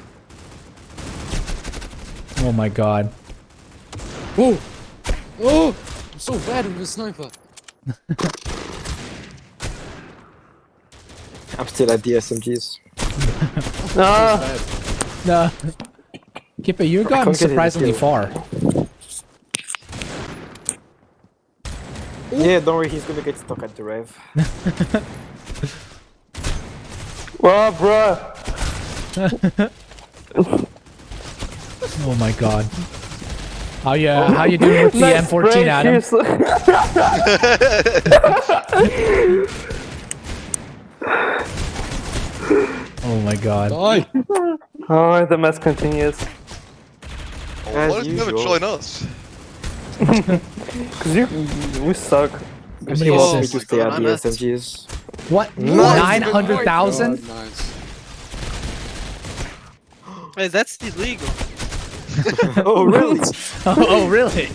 Oh my god. Oh! Oh! I'm so bad with a sniper. I'm still at the SMGs. Nah. Nah. Kippa, you've gotten can't get any surprisingly kill. far. Yeah, don't worry, he's gonna get stuck at the rev. Well, bruh. Oh my god. How you doing with the Nice M14, break, Adam? seriously. Oh my god. Die! Oh, the mess continues. Oh, As why did you never usual. join us? Cause we suck. How He many wants me assists? to stay at I'm the at- SMGs. What? Nice. 900,000? Nice. Wait, that's illegal. Oh, really? Oh, really?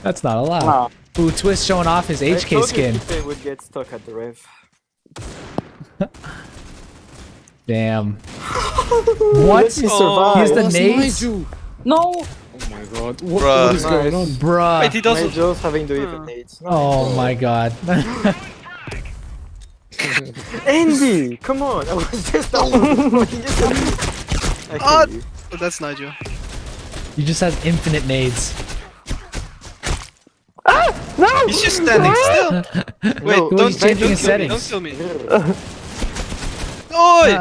That's not allowed. Nah. Ooh, Twist showing off his I HK told you skin. Kipe would get stuck at the rev. Damn. What? He survived. He's the That's nades? Nigel. No. Oh my god. What Bruh. is going on? Bruh. Wait, he doesn't. Nigel's having the even nades. Oh my god. Andy! Come on! I was just I Ah! killed you. Oh, that's Nigel. He just has infinite nades. No. He's just standing still. Wait, No, don't, he's changing his don't kill me, settings. don't kill me. Oi!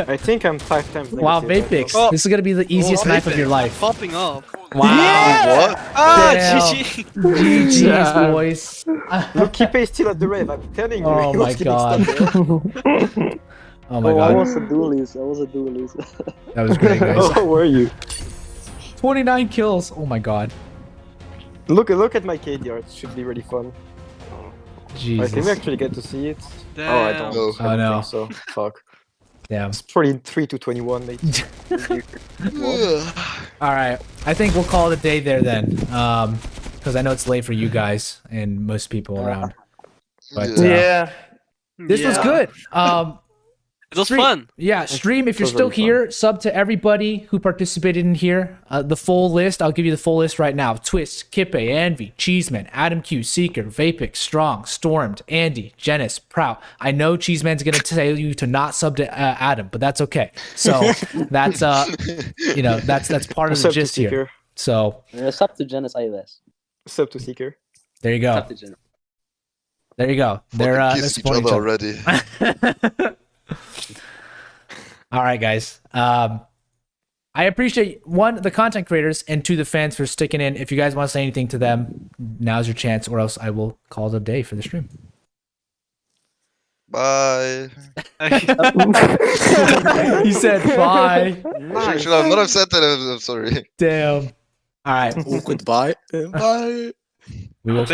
I think I'm 5 times negative. Wow, right Vapix. Oh. This is gonna be the easiest knife of your life. Popping off. Wow. What? Ah, Damn. GG. GG's, boys. now. Look, Kipe is still at the rev. I'm telling you. Oh he my was getting god. stuck there. Oh my god. a duelist. I was a duelist. That was great, guys. Oh, how were you? 29 kills. Oh my god. Look at my KDR. It should be really fun. Wait, can we Jesus. actually get to see it? Damn. Oh, I don't. No. I don't Oh, no. think so. Fuck. Damn. It's probably 3 to 21, mate. Alright. I think we'll call it a day there then. Because I know it's late for you guys and most people around. But Yeah. this was Yeah. good. It was Stream. fun. Yeah, stream. If you're was still really fun. here, sub to everybody who participated in here. The full list, I'll give you the full list right now. Twist, Kippe, Envy, Cheeseman, Adam Q, Seeker, Vapix, Strong, Stormed, Andy, Jenis, Prout. I know Cheeseman's gonna tell you to not sub to Adam, but that's okay. So that's that's part of the Sub to gist here. Seeker. So Sub to Genesis iOS. Sub to Seeker. there you go. Sub to Genesis. There you go. They're Fucking they're kiss each supporting other each other. already. All right, guys. I appreciate the content creators, and the fans for sticking in. If you guys want to say anything to them, now's your chance, or else I will call it a day for the stream. Bye. He said bye. Should I not have said that? I'm sorry. Damn. All right. Goodbye. Bye. We will